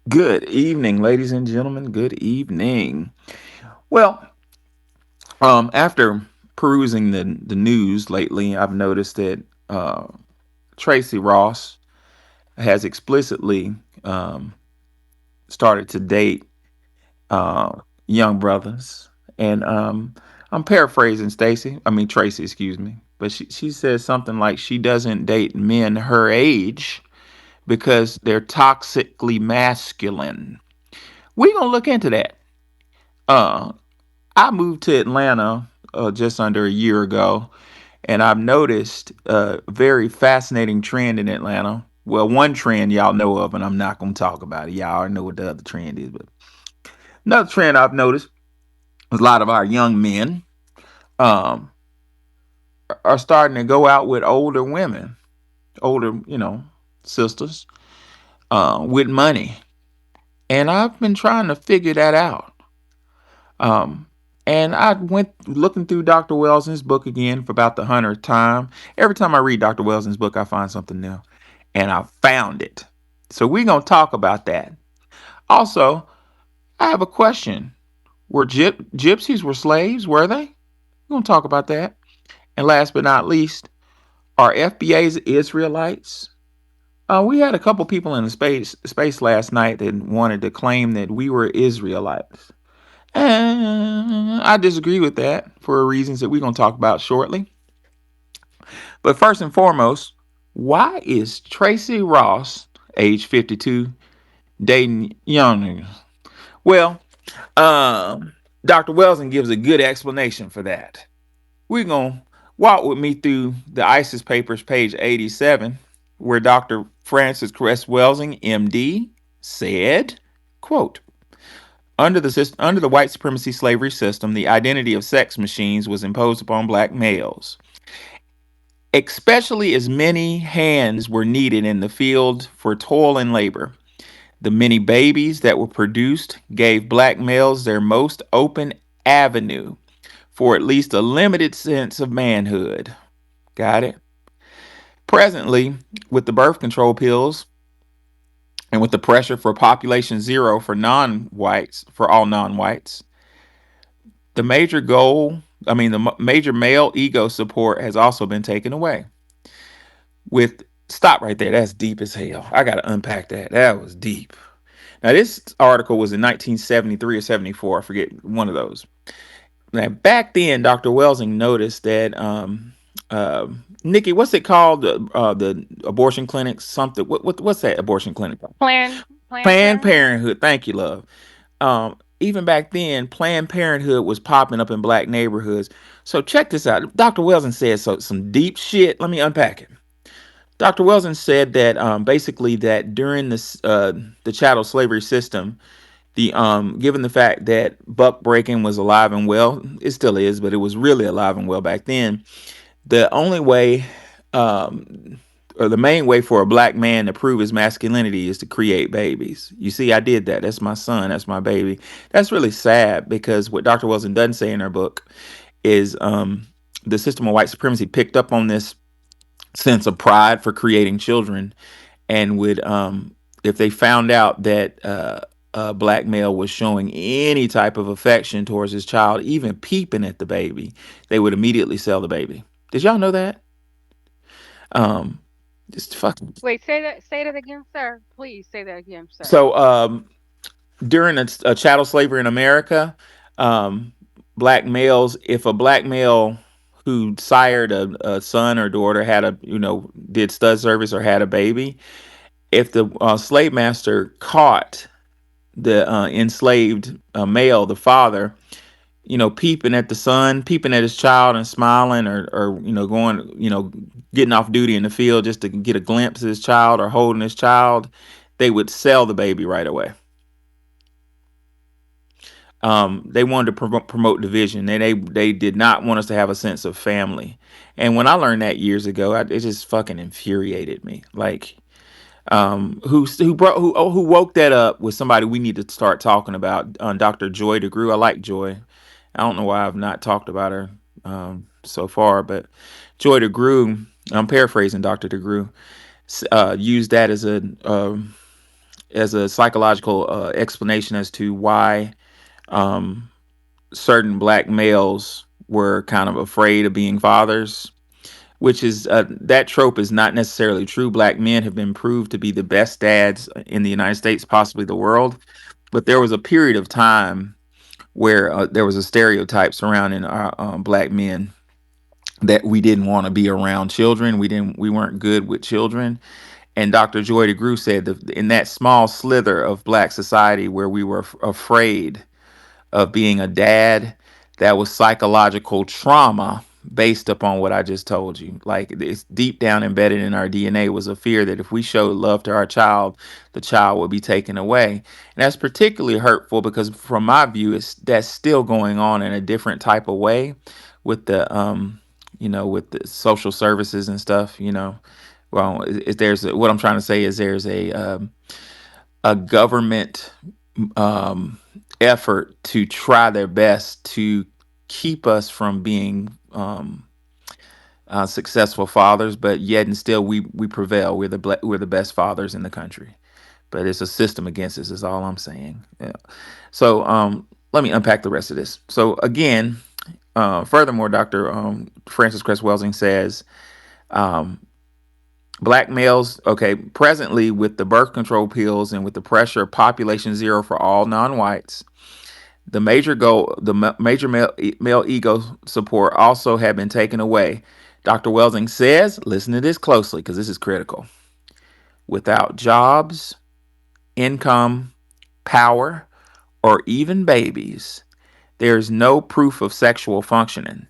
Good evening, ladies and gentlemen. Good evening. Well, after perusing the news lately, I've noticed that Tracie Ross has explicitly um, started to date young brothers, and I'm paraphrasing Stacy. I mean Tracy, excuse me. But she says something like she doesn't date men her age because they're toxically masculine. We're gonna look into that. Uh, I moved to Atlanta just under a year ago, and I've noticed a very fascinating trend in Atlanta. Well, one trend y'all know of, and I'm not going to talk about it. Y'all already know what the other trend is. But another trend I've noticed is a lot of our young men um, are starting to go out with older women, older, sisters with money. And I've been trying to figure that out. Um, and I went looking through Dr. Welson's book again for about the 100th time. Every time I read Dr. Welson's book, I find something new. And I found it. So we're going to talk about that. Also, I have a question. Were gypsies were slaves? Were they? We're going to talk about that. And last but not least, are FBAs Israelites? We had a couple people in the space last night that wanted to claim that we were Israelites. I disagree with that for reasons that we're going to talk about shortly. But first and foremost, why is Tracie Ross, age 52, dating young niggas? Well, Dr. Welson gives a good explanation for that. We're going to walk with me through the ISIS papers, page 87, where Dr. Francis Cress Welsing, MD, said, quote, under the white supremacy slavery system, the identity of sex machines was imposed upon black males, especially as many hands were needed in the field for toil and labor. The many babies that were produced gave black males their most open avenue for at least a limited sense of manhood. Got it? Presently, with the birth control pills and with the pressure for population zero for non-whites, for all non-whites, the major goal, the major male ego support has also been taken away. With stop right there. That's deep as hell. I got to unpack that. That was deep. Now, this article was in 1973 or 74. I forget, one of those. Now, back then, Dr. Welsing noticed that, Nikki, what's it called? The abortion clinics? Something. What's that abortion clinic called? Planned Planned Parenthood. Parenthood. Thank you, love. Even back then, Planned Parenthood was popping up in black neighborhoods. So check this out. Dr. Welsing said some deep shit. Let me unpack it. Dr. Welsing said that basically that during the chattel slavery system, the given the fact that buck breaking was alive and well, it still is, but it was really alive and well back then. The only way, or the main way for a black man to prove his masculinity is to create babies. You see, I did that. That's my son. That's my baby. That's really sad because what Dr. Wilson doesn't say in her book is the system of white supremacy picked up on this sense of pride for creating children and would, if they found out that a black male was showing any type of affection towards his child, even peeping at the baby, they would immediately sell the baby. Did y'all know that? Um, just fucking. Wait, say that again, sir. Please say that again, sir. So during a chattel slavery in America, um, black males, if a black male who sired a son or daughter had did stud service or had a baby, if the slave master caught the enslaved male, the father, peeping at the son, peeping at his child and smiling or going, getting off duty in the field just to get a glimpse of his child or holding his child, they would sell the baby right away. They wanted to promote division, and they did not want us to have a sense of family. And when I learned that years ago, it just fucking infuriated me. Like, who woke that up with somebody we need to start talking about. Dr. Joy DeGruy. I like Joy. I don't know why I've not talked about her so far. But Joy DeGruy, I'm paraphrasing Dr. DeGruy, used that as a psychological explanation as to why um, certain black males were kind of afraid of being fathers, which is that trope is not necessarily true. Black men have been proved to be the best dads in the United States, possibly the world. But there was a period of time where there was a stereotype surrounding our black men that we didn't want to be around children. We weren't good with children. And Dr. Joy DeGruy said that in that small slither of black society where we were afraid of being a dad, that was psychological trauma based upon what I just told you. Like it's deep down embedded in our DNA was a fear that if we showed love to our child, the child would be taken away. And that's particularly hurtful because from my view, it's that's still going on in a different type of way with the with the social services and stuff, Well, there's what I'm trying to say is there's a government um, effort to try their best to keep us from being successful fathers, but yet and still we prevail. We're the best fathers in the country, but it's a system against us. Is all I'm saying. Yeah. So let me unpack the rest of this. So again, furthermore, Dr. Francis Cress Welsing says. Um, Black males, okay, presently with the birth control pills and with the pressure of population zero for all non-whites, the major male ego support also had been taken away. Dr. Welsing says, listen to this closely because this is critical. Without jobs, income, power, or even babies, there is no proof of sexual functioning.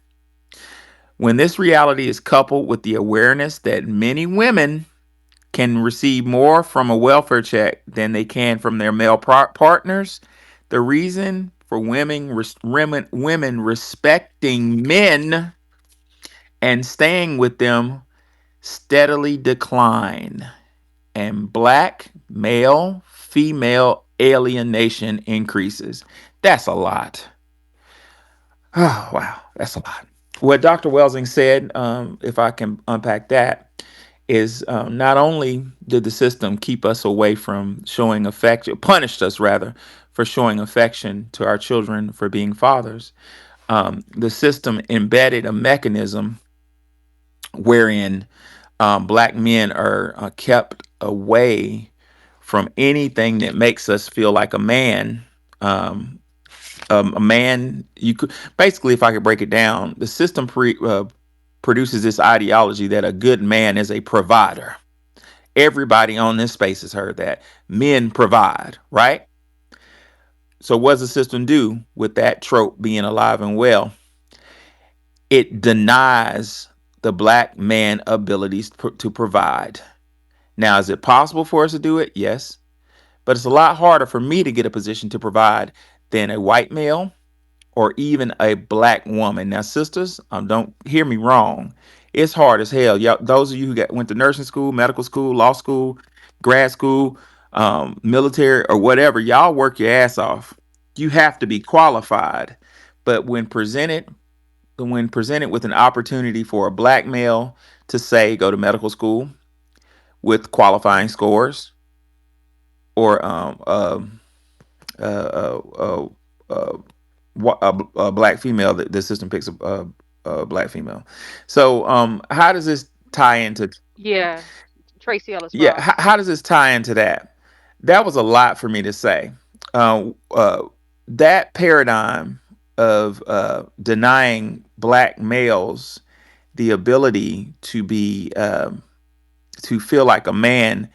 When this reality is coupled with the awareness that many women can receive more from a welfare check than they can from their male partners, the reason for women respecting men and staying with them steadily decline, and black male female alienation increases. That's a lot. Oh, wow, that's a lot. What Dr. Welsing said, if I can unpack that, is not only did the system keep us away from showing affection, punished us rather for showing affection to our children for being fathers, the system embedded a mechanism wherein black men are kept away from anything that makes us feel like a man. Um, a man, you could basically, if I could break it down, the system produces this ideology that a good man is a provider. Everybody on this space has heard that. Men provide, right? So what does the system do with that trope being alive and well? It denies the black man abilities to provide. Now, is it possible for us to do it? Yes. But it's a lot harder for me to get a position to provide than a white male or even a black woman. Now, sisters, don't hear me wrong. It's hard as hell. Y'all, those of you who went to nursing school, medical school, law school, grad school, military, or whatever, y'all work your ass off. You have to be qualified. But when presented with an opportunity for a black male to say go to medical school with qualifying scores, or uh, uh, uh, uh, a black female, the system picks a black female. So how does this tie into? Yeah, Tracy Ellis Yeah, Ross. how does this tie into that? That was a lot for me to say. That paradigm of denying black males the ability to be to feel like a man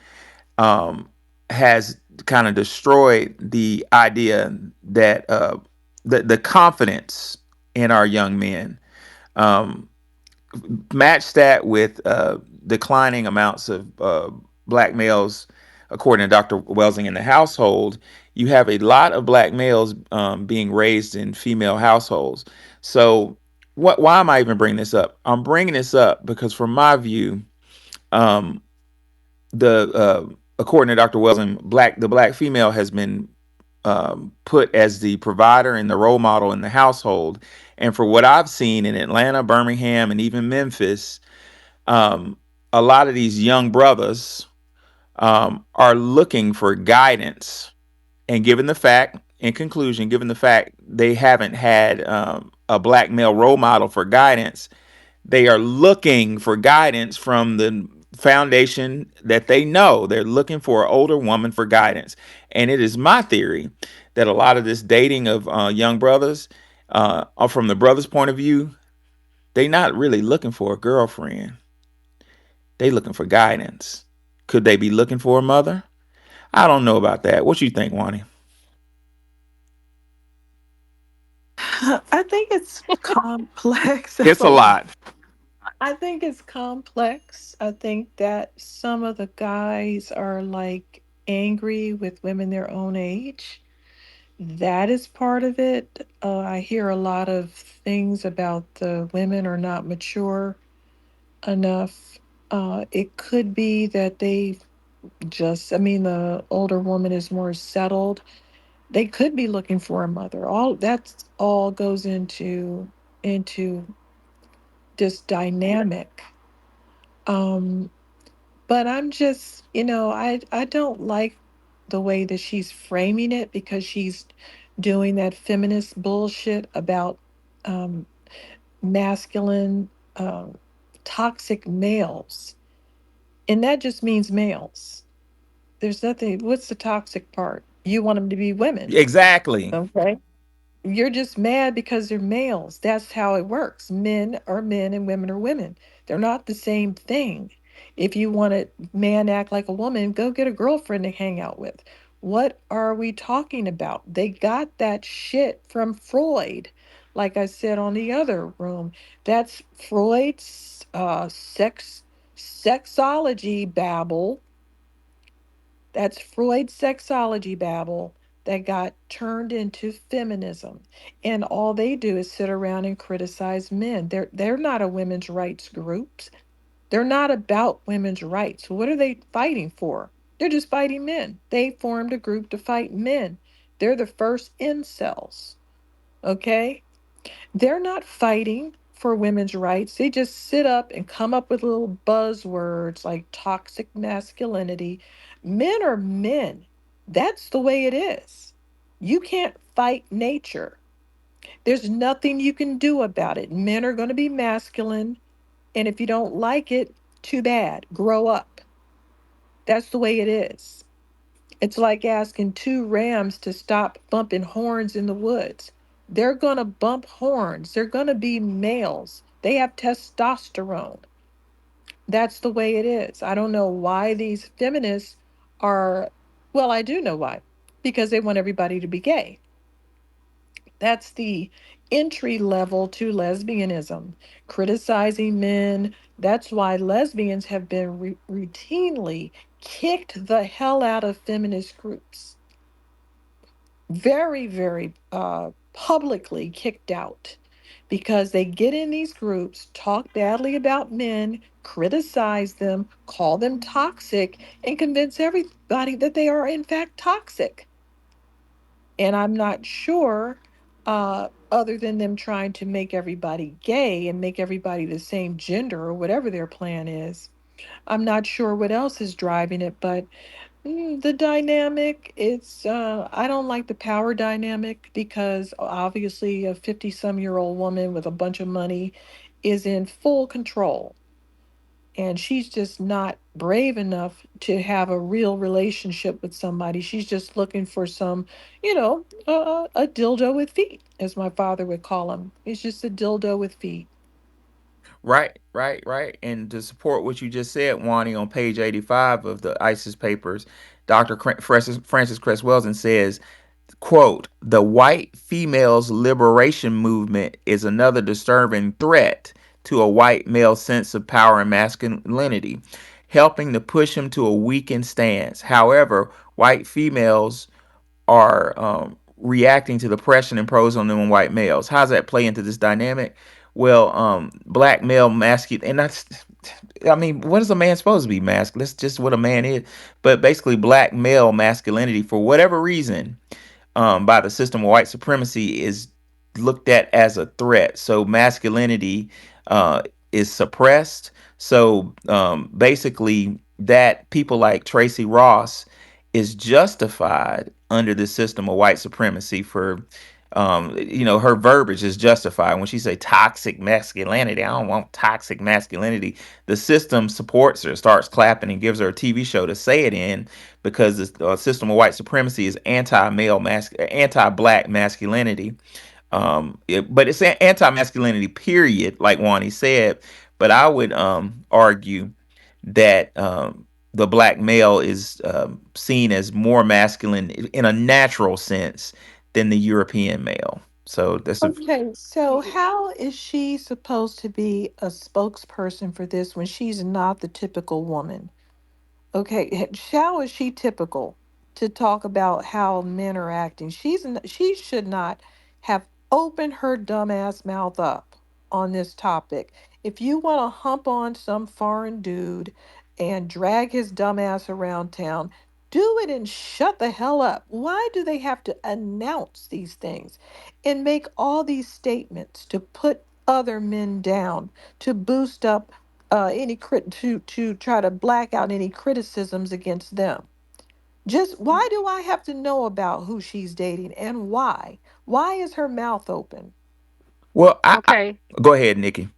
um, has kind of destroyed the idea that the confidence in our young men. Um, Match that with declining amounts of black males, according to Dr. Welsing, in the household. You have a lot of black males being raised in female households. So, Why am I even bringing this up? I'm bringing this up because, from my view, um, the according to Dr. Welsing, the black female has been put as the provider and the role model in the household, And for what I've seen in Atlanta, Birmingham, and even Memphis, um, a lot of these young brothers are looking for guidance. And given the fact, in conclusion, given the fact they haven't had a black male role model for guidance, they are looking for guidance from the foundation that they know. They're looking for an older woman for guidance. And it is my theory that a lot of this dating of young brothers, from the brother's point of view, they not really looking for a girlfriend. They looking for guidance. Could they be looking for a mother? I don't know about that. What you think, Wani? I think it's complex. That's It's a a lot. lot. I think it's complex. I think that some of the guys are like angry with women their own age. That is part of it. I hear a lot of things about the women are not mature enough. It could be that they just, I mean, the older woman is more settled. They could be looking for a mother. All that's all goes into this dynamic. Um, but I'm just, I don't like the way that she's framing it because she's doing that feminist bullshit about um, masculine, toxic males, and that just means males. There's nothing. What's the toxic part? You want them to be women, Exactly. okay? You're just mad because they're males. That's how it works. Men are men and women are women. They're not the same thing. If you want a man act like a woman, go get a girlfriend to hang out with. What are we talking about? They got that shit from Freud. Like I said on the other room, that's Freud's sexology babble. That's Freud's sexology babble that got turned into feminism. And all they do is sit around and criticize men. They're not a women's rights group. They're not about women's rights. What are they fighting for? They're just fighting men. They formed a group to fight men. They're the first incels. Okay? They're not fighting for women's rights. They just sit up and come up with little buzzwords like toxic masculinity. Men are men. That's the way it is. You can't fight nature. There's nothing you can do about it. Men are going to be masculine. And if you don't like it, too bad. Grow up. That's the way it is. It's like asking two rams to stop bumping horns in the woods. They're going to bump horns. They're going to be males. They have testosterone. That's the way it is. I don't know why these feminists are, well, I do know why. Because they want everybody to be gay. That's the entry level to lesbianism, criticizing men. That's why lesbians have been routinely kicked the hell out of feminist groups. Very, very publicly kicked out because they get in these groups, talk badly about men, criticize them, call them toxic, and convince everybody that they are, in fact, toxic. And I'm not sure, other than them trying to make everybody gay and make everybody the same gender or whatever their plan is, I'm not sure what else is driving it, but the dynamic, I don't like the power dynamic because obviously a 50-some-year-old woman with a bunch of money is in full control. And she's just not brave enough to have a real relationship with somebody. She's just looking for some, a dildo with feet, as my father would call him. It's just a dildo with feet. Right, right, right. And to support what you just said, Wani, on page 85 of the ISIS papers, Dr. Francis Cress Welsing says, quote, the white females liberation movement is another disturbing threat to a white male sense of power and masculinity, helping to push him to a weakened stance. However, white females are reacting to the pressure imposed on them on white males. How does that play into this dynamic? Well, black male masculine, and that's, I mean, what is a man supposed to be? Masculine. That's just what a man is. But basically, black male masculinity, for whatever reason, by the system of white supremacy, is looked at as a threat. So masculinity is suppressed. So basically, that people like Tracie Ross is justified under the system of white supremacy for. Her verbiage is justified when she say toxic masculinity. I don't want toxic masculinity. The system supports her, starts clapping, and gives her a TV show to say it in because the system of white supremacy is anti-black masculinity. But it's anti-masculinity period, like Wani said. But I would argue that the black male is seen as more masculine in a natural sense than the European male. So that's a Okay, so Y- how is she supposed to be a spokesperson for this when she's not the typical woman? Okay, how is she typical to talk about how men are acting? She should not have opened her dumbass mouth up on this topic. If you want to hump on some foreign dude and drag his dumbass around town, do it and shut the hell up. Why do they have to announce these things and make all these statements to put other men down, to boost up any to try to black out any criticisms against them? Just why do I have to know about who she's dating and why? Why is her mouth open? well. I Okay. go ahead, Nikki.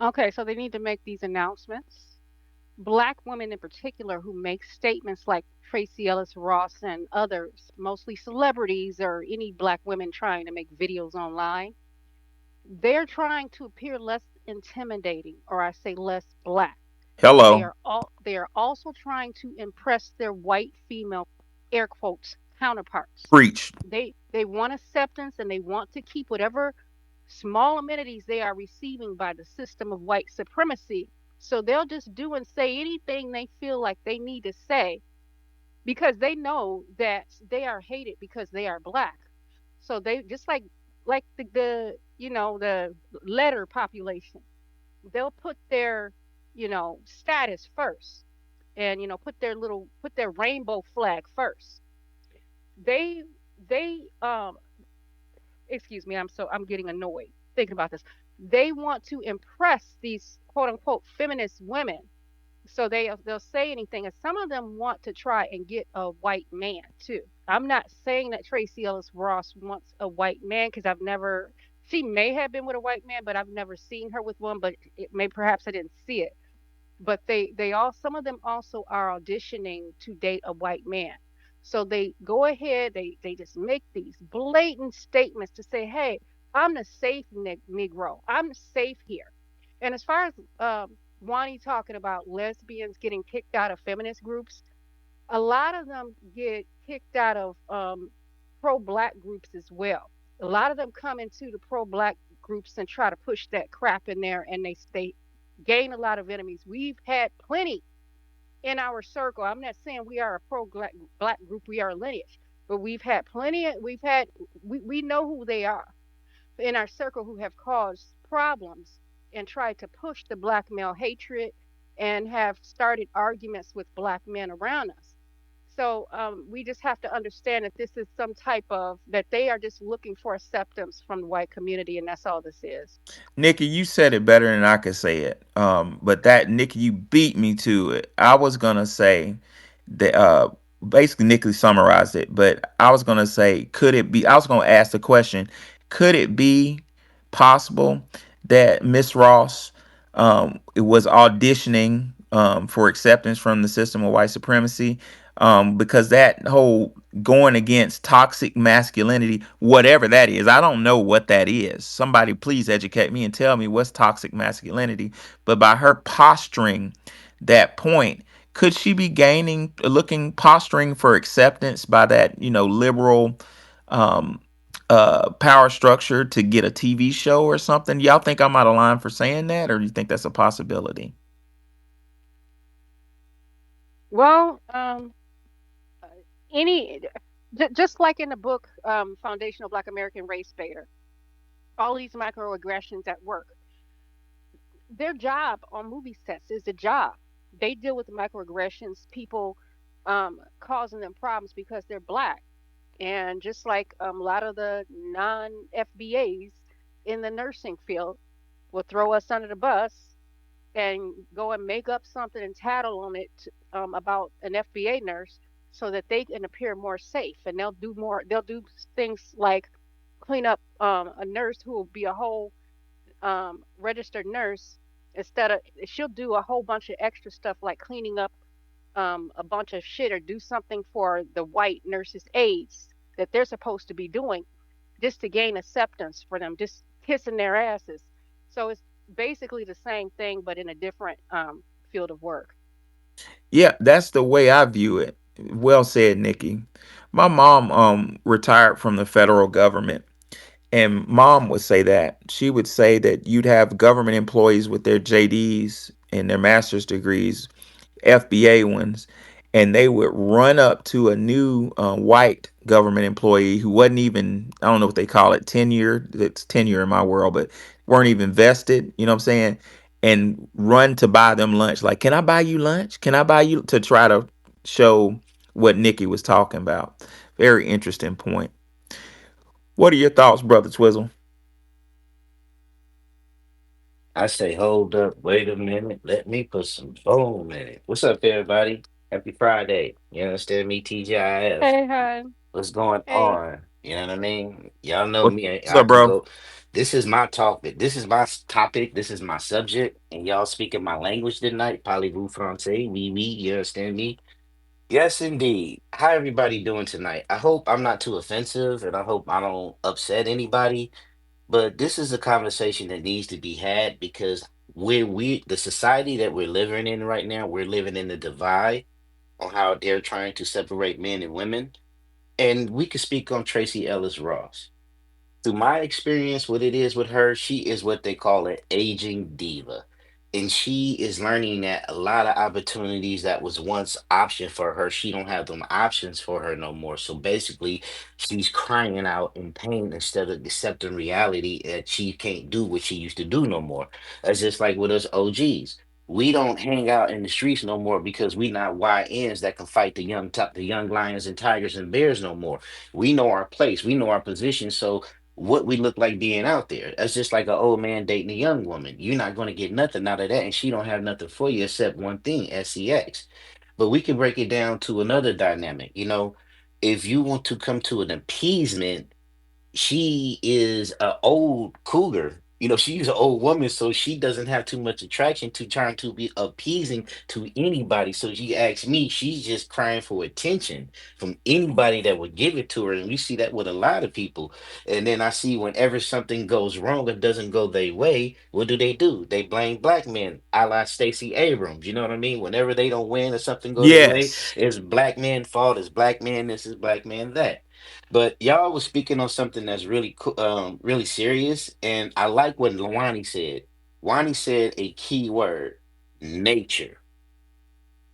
Okay. So they need to make these announcements. Black women in particular who make statements like Tracie Ross and others, mostly celebrities or any black women trying to make videos online, they're trying to appear less intimidating, or I say less black. Hello, They are also trying to impress their white female air quotes counterparts. preach. They want acceptance and they want to keep whatever small amenities they are receiving by the system of white supremacy. So they'll just do and say anything they feel like they need to say because they know that they are hated because they are black. So they just like the the letter population. They'll put their status first and put their rainbow flag first. They they excuse me, I'm getting annoyed thinking about this. They want to impress these quote unquote feminist women. So they'll say anything, and some of them want to try and get a white man too. I'm not saying that Tracie Ellis Ross wants a white man because I've never. She may have been with a white man, but I've never seen her with one. But it may perhaps I didn't see it. But they all some of them also are auditioning to date a white man. So they go ahead, they just make these blatant statements to say, hey, I'm the safe Negro. I'm safe here. And as far as Wani talking about lesbians getting kicked out of feminist groups, a lot of them get kicked out of pro-black groups as well. A lot of them come into the pro-black groups and try to push that crap in there, and they gain a lot of enemies. We've had plenty in our circle. I'm not saying we are a pro-black group, we are a lineage, but we've had plenty. We know who they are in our circle who have caused problems and tried to push the black male hatred and have started arguments with black men around us. So we just have to understand that this is some type of that they are just looking for acceptance from the white community, and that's all this is. Nikki, you said it better than I could say it. But that Nikki, you beat me to it. I was gonna say that basically Nikki summarized it, but I was gonna say, could it be? I was gonna ask the question, could it be possible that Miss Ross it was auditioning for acceptance from the system of white supremacy? Because that whole going against toxic masculinity, whatever that is. I don't know what that is. Somebody please educate me and tell me what's toxic masculinity. But by her posturing that point, could she be posturing for acceptance by that, liberal um power structure to get a TV show or something? Y'all think I'm out of line for saying that, or do you think that's a possibility? Well, uh, any just like in the book Foundational Black American Race Baiter, all these microaggressions at work, their job on movie sets is a job. They deal with the microaggressions, people causing them problems because they're black. And just like a lot of the non FBAs in the nursing field will throw us under the bus and go and make up something and tattle on it about an FBA nurse so that they can appear more safe. And they'll do things like clean up a nurse who will be a whole registered nurse. Instead of, she'll do a whole bunch of extra stuff like cleaning up a bunch of shit or do something for the white nurses' aides that they're supposed to be doing just to gain acceptance for them, just kissing their asses. So it's basically the same thing, but in a different field of work. Yeah, that's the way I view it. Well said, Nikki. My mom retired from the federal government, and mom would say that. She would say that you'd have government employees with their JDs and their master's degrees, FBA ones, and they would run up to a new white government employee who wasn't even, I don't know what they call it, tenure. It's tenure in my world, but weren't even vested. You know what I'm saying? And run to buy them lunch. Like, can I buy you lunch? Can I buy you, to try to show what Nikki was talking about? Very interesting point. What are your thoughts, Brother Twizzle? I say, hold up, wait a minute, let me put some boom in it. What's up, everybody? Happy Friday. You understand me, TGIF? Hey, hon. What's going Hey. on? You know what I mean? Y'all know What's me. I up, can bro? go. This is my topic. This is my topic. This is my subject. And y'all speaking my language tonight. Parlez-vous français? Oui, oui. You understand me? Yes, indeed. How everybody doing tonight? I hope I'm not too offensive, and I hope I don't upset anybody. But this is a conversation that needs to be had because the society that we're living in right now, we're living in the divide on how they're trying to separate men and women. And we could speak on Tracie Ellis Ross. Through my experience, what it is with her, she is what they call an aging diva. And she is learning that a lot of opportunities that was once option for her, she don't have them options for her no more. So basically, she's crying out in pain instead of accepting reality that she can't do what she used to do no more. That's just like with us OGs. We don't hang out in the streets no more because we not YNs that can fight the young lions and tigers and bears no more. We know our place, we know our position. So what we look like being out there. That's just like an old man dating a young woman. You're not going to get nothing out of that, and she don't have nothing for you except one thing, sex. But we can break it down to another dynamic. You know, if you want to come to an appeasement, she is an old cougar. You know, she's an old woman, so she doesn't have too much attraction to trying to be appeasing to anybody. So she asks me, she's just crying for attention from anybody that would give it to her. And we see that with a lot of people. And then I see whenever something goes wrong or doesn't go their way, what do? They blame black men, a la Stacey Abrams. You know what I mean? Whenever they don't win or something go their way, Yes. it's black man fault, it's black man this, is black man that. But y'all was speaking on something that's really really serious, and I like what Lawani said. Wani said a key word: nature.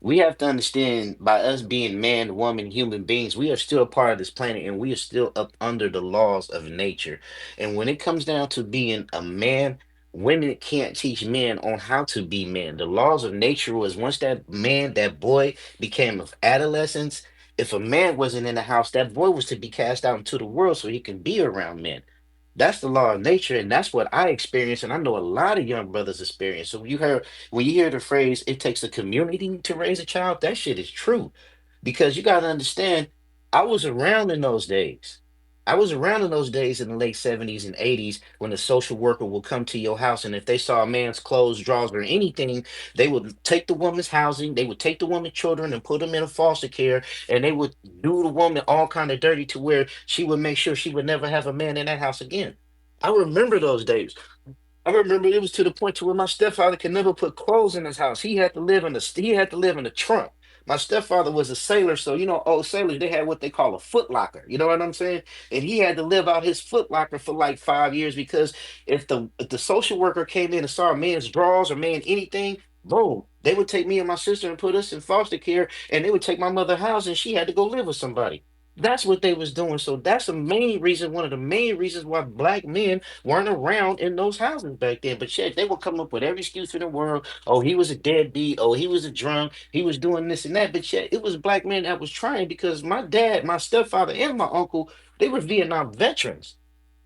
We have to understand, by us being man, woman, human beings, we are still a part of this planet and we are still up under the laws of nature. And when it comes down to being a man, women can't teach men on how to be men. The laws of nature was once that man, that boy became of adolescence, if a man wasn't in the house, that boy was to be cast out into the world so he can be around men. That's the law of nature, and that's what I experienced, and I know a lot of young brothers experience. So when you hear the phrase "it takes a community to raise a child," that shit is true, because you got to understand. I was around in those days. I was around in those days in the late 70s and 80s when the social worker would come to your house, and if they saw a man's clothes, drawers, or anything, they would take the woman's housing, they would take the woman's children and put them in a foster care, and they would do the woman all kind of dirty to where she would make sure she would never have a man in that house again. I remember those days. I remember it was to the point to where my stepfather could never put clothes in his house. He had to live in the trunk. My stepfather was a sailor, so you know, old sailors they had what they call a foot locker. You know what I'm saying? And he had to live out his foot locker for like 5 years because if the social worker came in and saw a man's drawers or man anything, boom, they would take me and my sister and put us in foster care, and they would take my mother house, and she had to go live with somebody. That's what they was doing. So that's the main reason, one of the main reasons why black men weren't around in those houses back then. But shit, they would come up with every excuse in the world. Oh, he was a deadbeat. Oh, he was a drunk. He was doing this and that. But shit, it was black men that was trying because my dad, my stepfather, and my uncle, they were Vietnam veterans.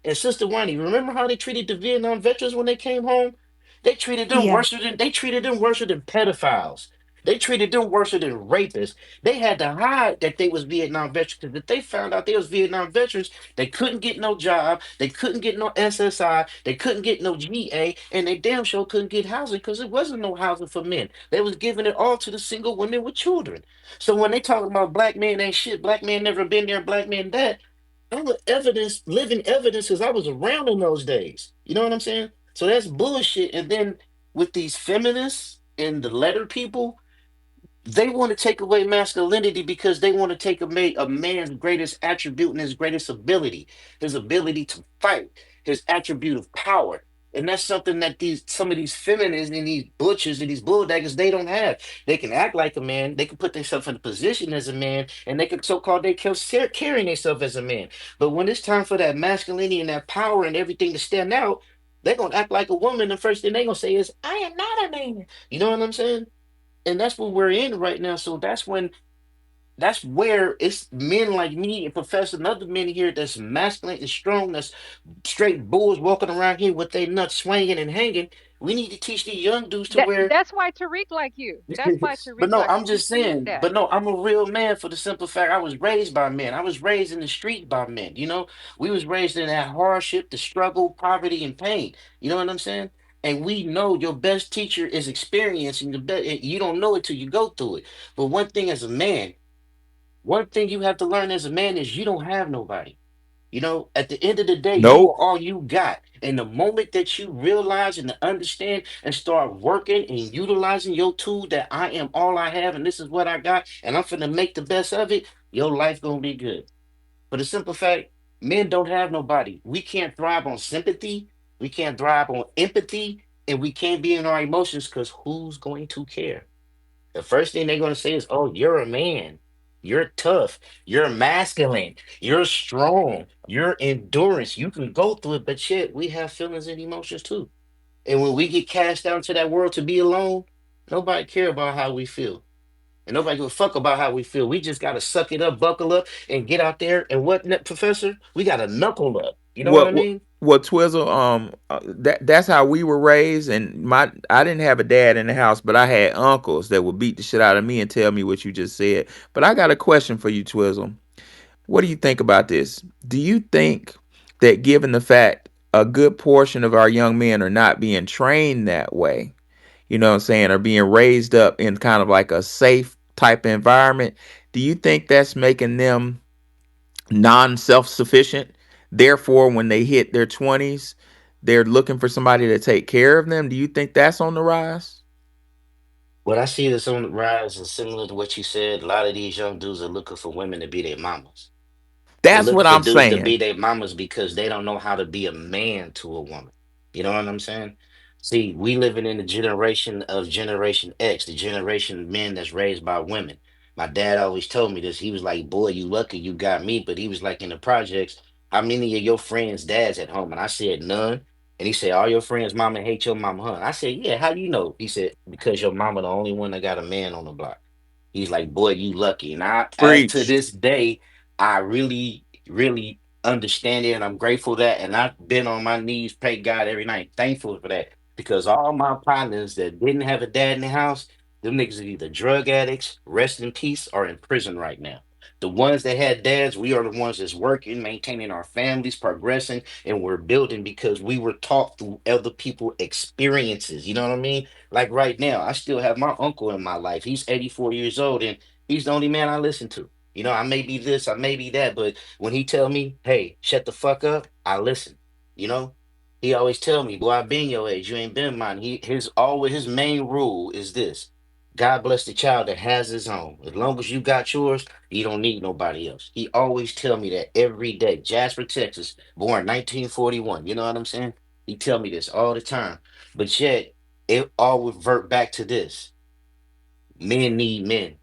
And Sister Wani, remember how they treated the Vietnam veterans when they came home? Yeah. They treated them worse than pedophiles. They treated them worse than rapists. They had to hide that they was Vietnam veterans because if they found out they was Vietnam veterans, they couldn't get no job, they couldn't get no SSI, they couldn't get no GA, and they damn sure couldn't get housing because it wasn't no housing for men. They was giving it all to the single women with children. So when they talk about black men ain't shit, black men never been there, black men that, I'm a evidence, living evidence, because I was around in those days. You know what I'm saying? So that's bullshit. And then with these feminists and the letter people, they want to take away masculinity because they want to take away a man's greatest attribute and his greatest ability, his ability to fight, his attribute of power. And that's something that these some of these feminists and these butchers and these bulldaggers they don't have. They can act like a man, they can put themselves in a position as a man, and they can so-called they can carrying themselves as a man. But when it's time for that masculinity and that power and everything to stand out, they're gonna act like a woman. The first thing they're gonna say is, I am not a man. You know what I'm saying? And that's what we're in right now. So that's where it's men like me and Professor and other men here that's masculine and strong, that's straight bulls walking around here with their nuts swinging and hanging. We need to teach these young dudes to where That's why Tariq like you. That's why but Tariq no, like I'm you. He just sees saying, that. but no, I'm a real man for the simple fact I was raised by men. I was raised in the street by men, you know? We was raised in that hardship, the struggle, poverty, and pain. You know what I'm saying? And we know your best teacher is experience, and the best you don't know it till you go through it. But one thing as a man, one thing you have to learn as a man is you don't have nobody. You know, at the end of the day, you are Nope. all you got. And the moment that you realize and understand and start working and utilizing your tool that I am all I have and this is what I got and I'm finna make the best of it, your life gonna be good. For the simple fact, men don't have nobody. We can't thrive on sympathy, we can't thrive on empathy, and we can't be in our emotions because who's going to care? The first thing they're going to say is, oh, you're a man. You're tough. You're masculine. You're strong. You're endurance. You can go through it, but shit, we have feelings and emotions too. And when we get cast down to that world to be alone, nobody care about how we feel. And nobody give a fuck about how we feel. We just got to suck it up, buckle up, and get out there. And what, Professor? We got to knuckle up. You know what I what mean? what Twizzle, that's how we were raised. And my I didn't have a dad in the house, but I had uncles that would beat the shit out of me and tell me what you just said. But I got a question for you, Twizzle. What do you think about this? Do you think that, given the fact a good portion of our young men are not being trained that way, you know what I'm saying, are being raised up in kind of like a safe type environment, do you think that's making them non self sufficient? Therefore, when they hit their 20s, they're looking for somebody to take care of them. Do you think that's on the rise? What I see that's on the rise is similar to what you said. A lot of these young dudes are looking for women to be their mamas. They're That's looking what for I'm dudes to be saying. their mamas because they don't know how to be a man to a woman. You know what I'm saying? See, we living in the generation of Generation X, the generation of men that's raised by women. My dad always told me this. He was like, "Boy, you lucky you got me." But he was like, in the projects, how many of your friends' dads at home? And I said, none. And he said, all your friends' mama hate your mama, huh? I said, yeah. How do you know? He said, because your mama the only one that got a man on the block. He's like, boy, you lucky. And as to Preach. this day, I really, really understand it, and I'm grateful that. And I've been on my knees, pray God every night, thankful for that, because all my partners that didn't have a dad in the house, them niggas are either drug addicts, rest in peace, or in prison right now. The ones that had dads, we are the ones that's working, maintaining our families, progressing, and we're building because we were taught through other people' experiences. You know what I mean? Like right now, I still have my uncle in my life. He's 84 years old, and he's the only man I listen to. You know, I may be this, I may be that, but when he tell me, "Hey, shut the fuck up," I listen. You know, he always tell me, "Boy, I been your age, you ain't been mine." His main rule is this: God bless the child that has his own. As long as you got yours, you don't need nobody else. He always tell me that every day. Jasper, Texas, born 1941. You know what I'm saying? He tell me this all the time. But yet, it all revert back to this: men need men.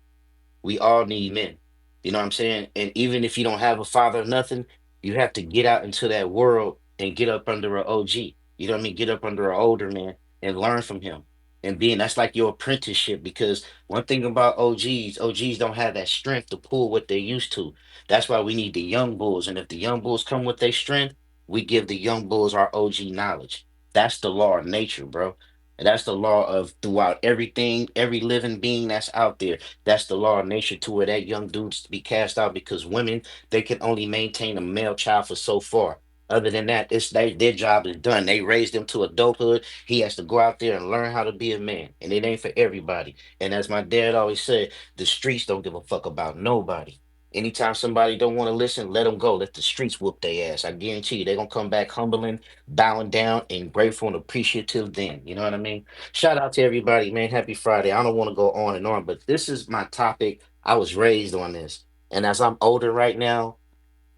We all need men. You know what I'm saying? And even if you don't have a father or nothing, you have to get out into that world and get up under an OG. You know what I mean? Get up under an older man and learn from him. And being that's like your apprenticeship, because one thing about OGs don't have that strength to pull what they're used to. That's why we need the young bulls. And if the young bulls come with their strength, we give the young bulls our OG knowledge. That's the law of nature, bro. And that's the law of throughout everything, every living being that's out there. That's the law of nature to where that young dude's to be cast out, because women, they can only maintain a male child for so far. Other than that, their job is done. They raised him to adulthood. He has to go out there and learn how to be a man. And it ain't for everybody. And as my dad always said, the streets don't give a fuck about nobody. Anytime somebody don't want to listen, let them go. Let the streets whoop their ass. I guarantee you, they're gonna come back humbling, bowing down, and grateful and appreciative then. You know what I mean? Shout out to everybody, man. Happy Friday. I don't want to go on and on, but this is my topic. I was raised on this. And as I'm older right now,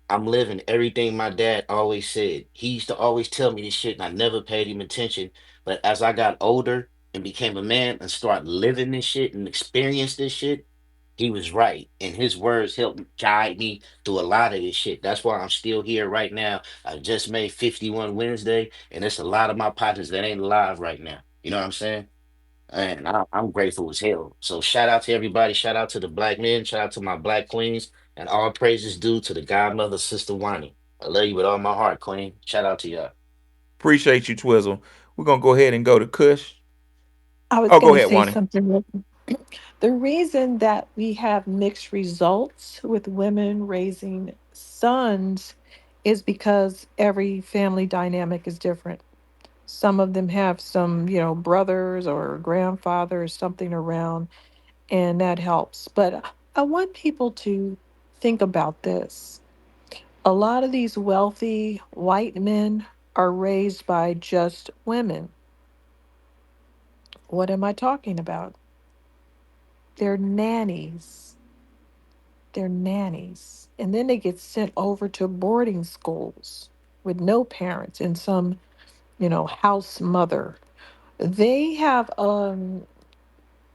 I'm living everything my dad always said. He used to always tell me this shit, and I never paid him attention. But as I got older and became a man and start living this shit and experience this shit, he was right. And his words helped guide me through a lot of this shit. That's why I'm still here right now. I just made 51 Wednesday, and there's a lot of my partners that ain't alive right now. You know what I'm saying? And I'm grateful as hell. So shout out to everybody. Shout out to the black men. Shout out to my black queens. And all praises due to the godmother, Sister Wani. I love you with all my heart, Queen. Shout out to y'all. Appreciate you, Twizzle. We're gonna go ahead and go to Kush. I was Oh, going go to ahead, say Wani. something. The reason that we have mixed results with women raising sons is because every family dynamic is different. Some of them have some, brothers or grandfather or something around, and that helps. But I want people to think about this. A lot of these wealthy white men are raised by just women. What am I talking about? They're nannies. They're nannies. And then they get sent over to boarding schools with no parents and some, house mother. They have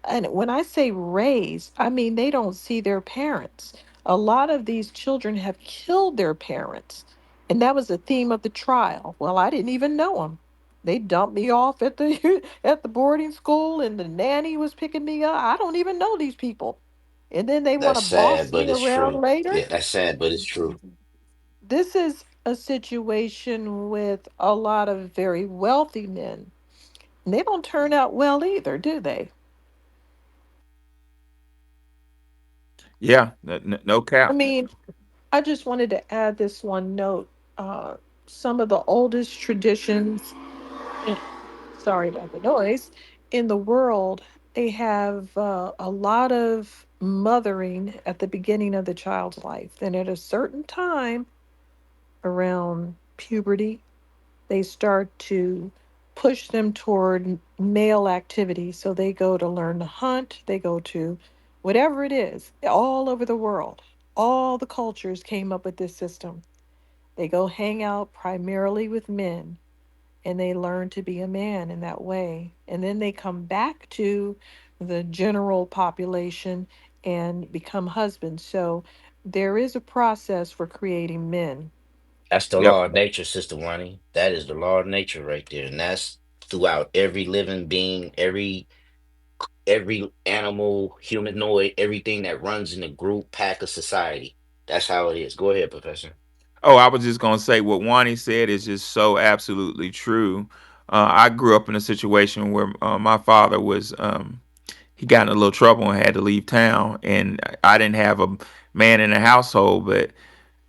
and when I say raised, I mean they don't see their parents. A lot of these children have killed their parents. And that was the theme of the trial. Well, I didn't even know them. They dumped me off at the at the boarding school and the nanny was picking me up. I don't even know these people. And then they want That's to sad, boss but me it's around true. later. Yeah, that's sad, but it's true. This is a situation with a lot of very wealthy men. And they don't turn out well either, do they? Yeah, no I cap. mean, I just wanted to add this one note. Uh, some of the oldest traditions, eh, sorry about the noise, in the world, they have a lot of mothering at the beginning of the child's life. And at a certain time, around puberty, they start to push them toward male activity. So they go to learn to hunt, they go to whatever it is, all over the world. All the cultures came up with this system. They go hang out primarily with men and they learn to be a man in that way. And then they come back to the general population and become husbands. So there is a process for creating men. That's the Yep. law of nature, Sister Wani. That is the law of nature right there. And that's throughout every living being, every animal, humanoid, everything that runs in a group, pack of society. That's how it is. Go ahead, Professor. Oh, I was just gonna say what Wani said is just so absolutely true. I grew up in a situation where my father was he got in a little trouble and had to leave town, and I didn't have a man in the household, but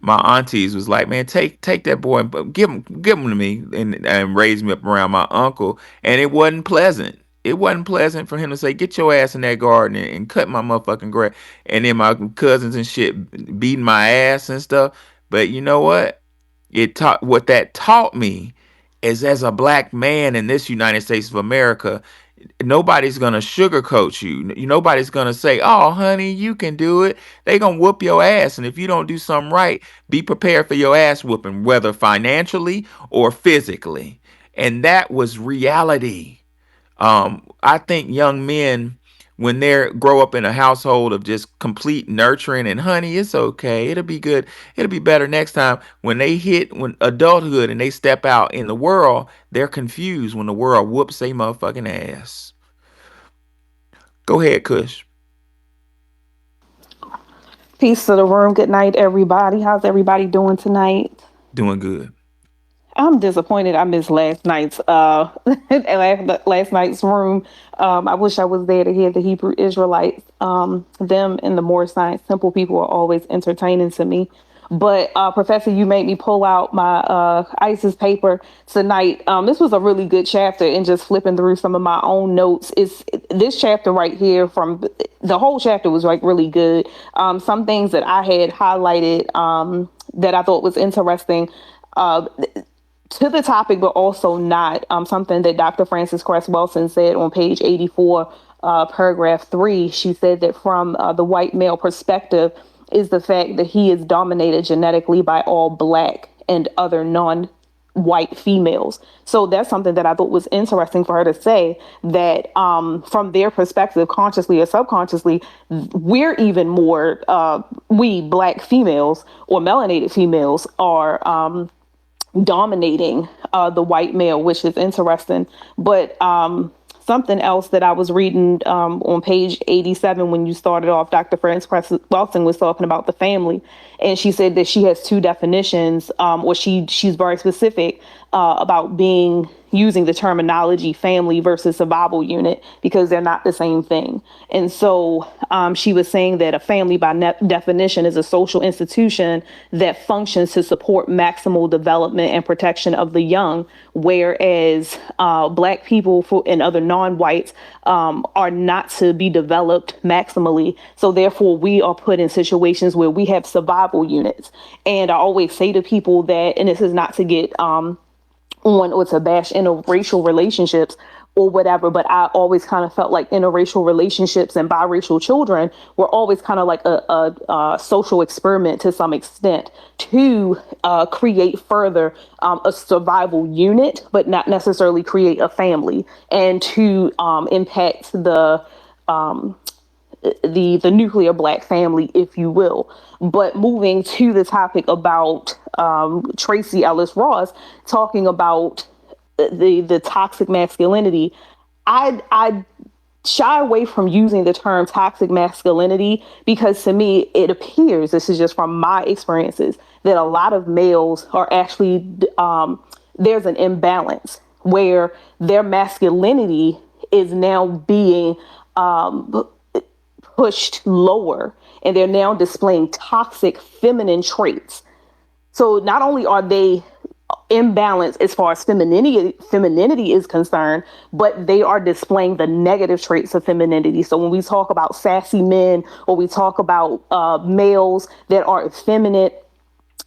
my aunties was like, "Man, take that boy and give him to me," and raise me up around my uncle. And it wasn't pleasant. It wasn't pleasant for him to say, "Get your ass in that garden and cut my motherfucking grass." And then my cousins and shit beating my ass and stuff. But you know what? It taught what that taught me is as a black man in this United States of America, nobody's gonna sugarcoat you. Nobody's gonna say, "Oh, honey, you can do it." They gonna whoop your ass, and if you don't do something right, be prepared for your ass whooping, whether financially or physically. And that was reality. I think young men when they grow up in a household of just complete nurturing and honey, it's okay. It'll be good. It'll be better next time. When they hit when adulthood and they step out in the world, they're confused when the world whoops their motherfucking ass. Go ahead, Kush. Peace to the room. Good night, everybody. How's everybody doing tonight? Doing good. I'm disappointed I missed last night's last night's room. I wish I was there to hear the Hebrew Israelites. Them and the more science simple people are always entertaining to me. But Professor, you made me pull out my ISIS paper tonight. This was a really good chapter, and just flipping through some of my own notes. It's this chapter right here. From the whole chapter was like really good. Some things that I had highlighted that I thought was interesting. Uh, to the topic, but also not, something that Dr. Frances Cress Welsing said on page 84, paragraph 3. She said that from the white male perspective is the fact that he is dominated genetically by all black and other non-white females. So that's something that I thought was interesting for her to say, that from their perspective, consciously or subconsciously, we're even more, we black females or melanated females are dominating the white male, which is interesting. But something else that I was reading on page 87 when you started off, Dr. Frances Cress Welsing was talking about the family, and she said that she has two definitions, or she's very specific about being using the terminology family versus survival unit, because they're not the same thing. And so she was saying that a family by definition is a social institution that functions to support maximal development and protection of the young, whereas black people and other non-whites are not to be developed maximally. So therefore we are put in situations where we have survival units. And I always say to people that, and this is not to get on or to bash interracial relationships or whatever, but I always kind of felt like interracial relationships and biracial children were always kind of like a social experiment to some extent to create further a survival unit, but not necessarily create a family, and to impact the nuclear black family, if you will. But moving to the topic about Tracie Ellis Ross talking about the toxic masculinity, I shy away from using the term toxic masculinity, because to me it appears, this is just from my experiences, that a lot of males are actually there's an imbalance where their masculinity is now being pushed lower, and they're now displaying toxic feminine traits. So not only are they imbalanced as far as femininity is concerned, but they are displaying the negative traits of femininity. So when we talk about sassy men, or we talk about males that are effeminate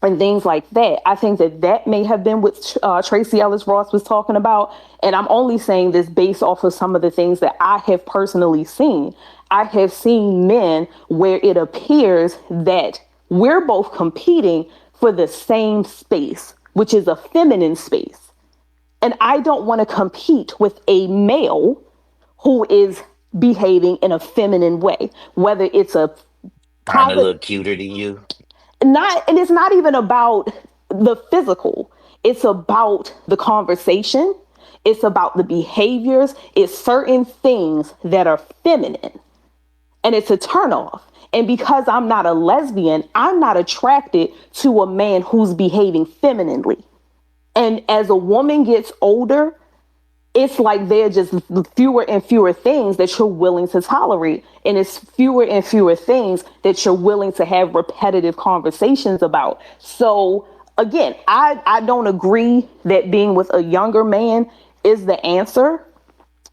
and things like that, I think that that may have been what Tracie Ellis Ross was talking about. And I'm only saying this based off of some of the things that I have personally seen. I have seen men where it appears that we're both competing for the same space, which is a feminine space. And I don't want to compete with a male who is behaving in a feminine way, whether it's a Trying to positive, look cuter than you. not, and it's not even about the physical, it's about the conversation, it's about the behaviors, it's certain things that are feminine, and it's a turnoff. And because I'm not a lesbian, I'm not attracted to a man who's behaving femininely. And as a woman gets older, it's like there are just fewer and fewer things that you're willing to tolerate. And it's fewer and fewer things that you're willing to have repetitive conversations about. So again, I don't agree that being with a younger man is the answer,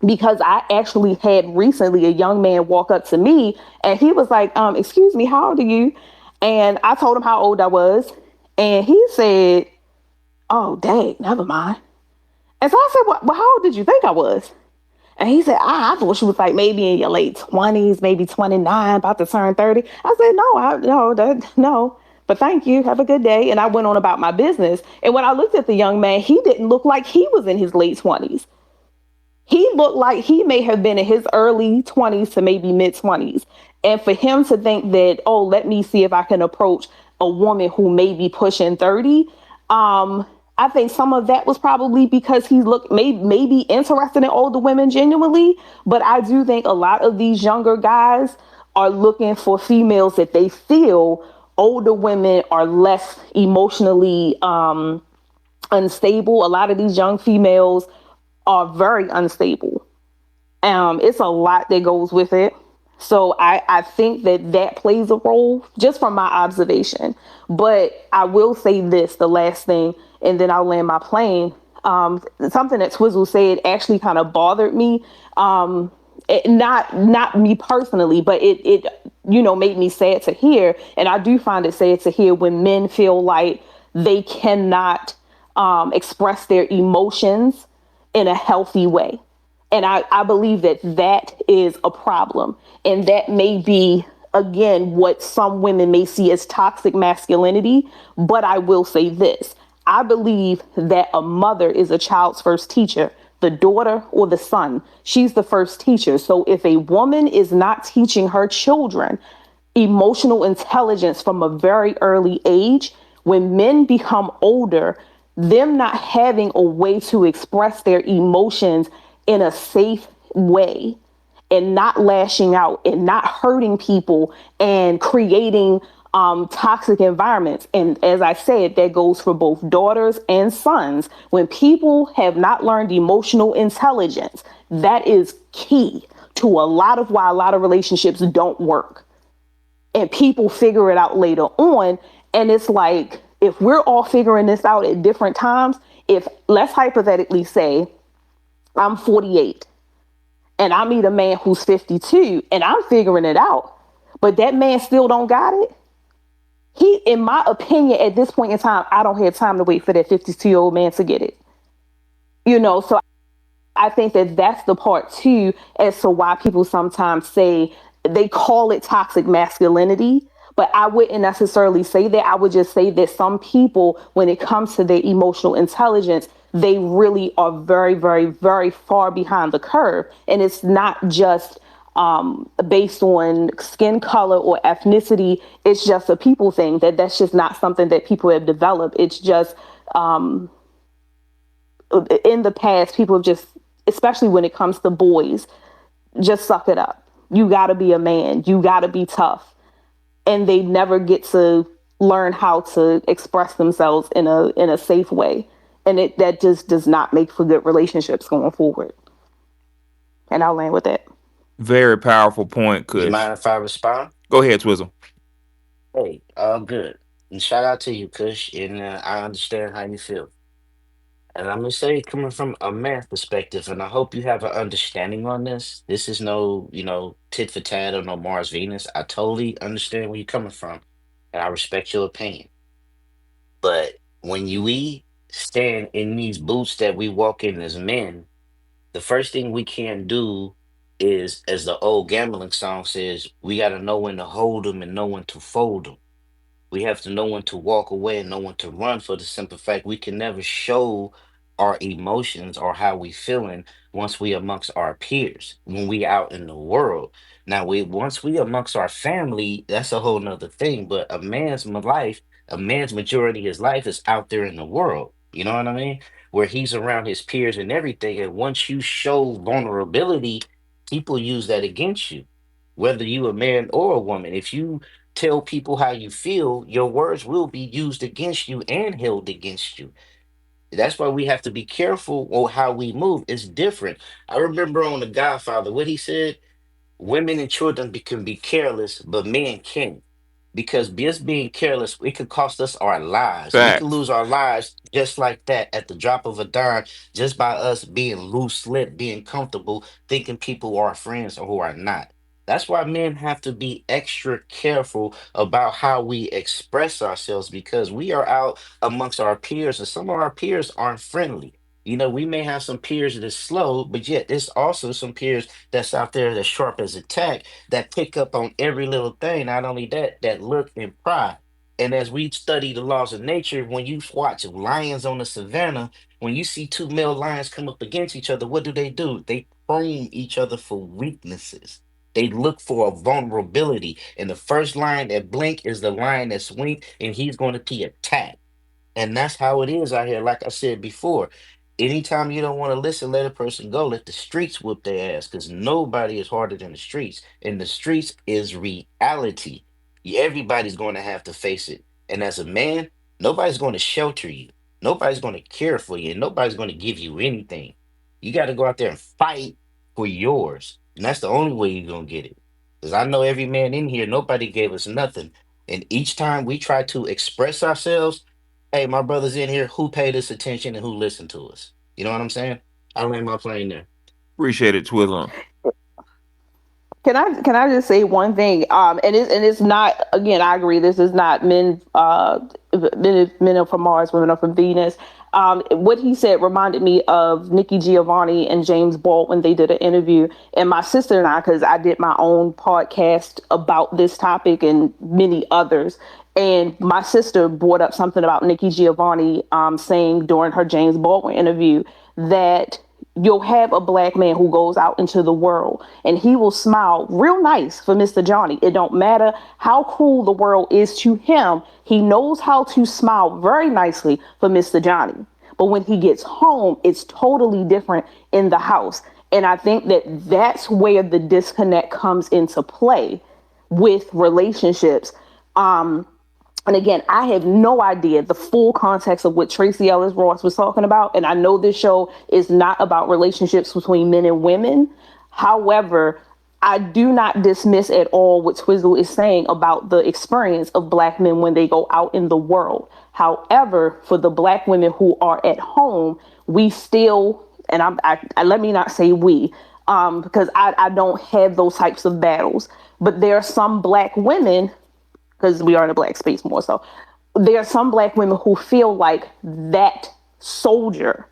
because I actually had recently a young man walk up to me and he was like, excuse me, how old are you? And I told him how old I was. And he said, oh, dang, never mind. And so I said, well, how old did you think I was? And he said, I thought she was like maybe in your late 20s, maybe 29, about to turn 30. I said, no. But thank you. Have a good day. And I went on about my business. And when I looked at the young man, he didn't look like he was in his late 20s. He looked like he may have been in his early 20s to maybe mid 20s. And for him to think that, oh, let me see if I can approach a woman who may be pushing 30, I think some of that was probably because he looked maybe interested in older women genuinely. But I do think a lot of these younger guys are looking for females that they feel older women are less emotionally unstable. A lot of these young females are very unstable. It's a lot that goes with it. So I think that that plays a role just from my observation. But I will say this, the last thing, and then I'll land my plane. Something that Twizzle said actually kind of bothered me. Not me personally, but it made me sad to hear. And I do find it sad to hear when men feel like they cannot express their emotions in a healthy way. And I believe that that is a problem. And that may be, again, what some women may see as toxic masculinity. But I will say this, I believe that a mother is a child's first teacher, the daughter or the son. She's the first teacher. So if a woman is not teaching her children emotional intelligence from a very early age, when men become older, them not having a way to express their emotions in a safe way and not lashing out and not hurting people and creating toxic environments. And as I said, that goes for both daughters and sons. When people have not learned emotional intelligence, that is key to a lot of why a lot of relationships don't work, and people figure it out later on. And it's like, if we're all figuring this out at different times, if let's hypothetically say I'm 48 and I meet a man who's 52 and I'm figuring it out, but that man still don't got it. He, in my opinion, at this point in time, I don't have time to wait for that 52-year-old man to get it. So I think that that's the part too, as to why people sometimes say they call it toxic masculinity. But I wouldn't necessarily say that. I would just say that some people, when it comes to their emotional intelligence, they really are very, very, very far behind the curve. And it's not just based on skin color or ethnicity. It's just a people thing. That's just not something that people have developed. It's just in the past, people have just, especially when it comes to boys, just suck it up. You got to be a man. You got to be tough. And they never get to learn how to express themselves in a safe way. And that just does not make for good relationships going forward. And I'll land with that. Very powerful point, You Kush. mind if I respond? Go ahead, Twizzle. Hey, all good. And shout out to you, Kush. And I understand how you feel. And I'm gonna say, coming from a math perspective, and I hope you have an understanding on this. This is no, tit for tat or no Mars Venus. I totally understand where you're coming from, and I respect your opinion. But when we stand in these boots that we walk in as men, the first thing we can do is, as the old gambling song says, we got to know when to hold them and know when to fold them. We have to know when to walk away and know when to run, for the simple fact we can never show our emotions or how we feeling once we amongst our peers, when we out in the world. Now we once we amongst our family, that's a whole nother thing. But a man's majority of his life is out there in the world. You know what I mean? Where he's around his peers and everything. And once you show vulnerability, people use that against you, whether you a man or a woman. If you tell people how you feel, your words will be used against you and held against you. That's why we have to be careful on how we move. It's different. I remember on The Godfather, what he said, women and children can be careless, but men can't. Because just being careless, it could cost us our lives. We could Facts. lose our lives just like that at the drop of a dime, just by us being loose lipped, being comfortable, thinking people are friends or who are not. That's why men have to be extra careful about how we express ourselves, because we are out amongst our peers, and some of our peers aren't friendly. We may have some peers that are slow, but yet there's also some peers that's out there that's sharp as a tack, that pick up on every little thing. Not only that, that look and pry. And as we study the laws of nature, when you watch lions on the savannah, when you see two male lions come up against each other, what do? They prone each other for weaknesses. They look for a vulnerability. And the first lion that blink is the lion that's weak, and he's going to be attacked. And that's how it is out here. Like I said before, anytime you don't want to listen, let a person go. Let the streets whoop their ass because nobody is harder than the streets. And the streets is reality. Everybody's going to have to face it. And as a man, nobody's going to shelter you. Nobody's going to care for you. And nobody's going to give you anything. You got to go out there and fight for yours. And that's the only way you're going to get it. Because I know every man in here, nobody gave us nothing. And each time we try to express ourselves, hey, my brother's in here. Who paid us attention and who listened to us? You know what I'm saying? I land my plane there. Appreciate it, Twizzle. Can I just say one thing? And it's not, again. I agree. This is not men. Men are from Mars, women are from Venus. What he said reminded me of Nikki Giovanni and James Baldwin. They did an interview, and my sister and I, because I did my own podcast about this topic and many others. And my sister brought up something about Nikki Giovanni saying during her James Baldwin interview that you'll have a black man who goes out into the world and he will smile real nice for Mr. Johnny. It don't matter how cruel the world is to him. He knows how to smile very nicely for Mr. Johnny. But when he gets home, it's totally different in the house. And I think that that's where the disconnect comes into play with relationships. And again, I have no idea the full context of what Tracie Ellis Ross was talking about. And I know this show is not about relationships between men and women. However, I do not dismiss at all what Twizzle is saying about the experience of black men when they go out in the world. However, for the black women who are at home, we still, and let me not say we, because I don't have those types of battles. But there are some black women, because we are in a black space more so. There are some black women who feel like that soldier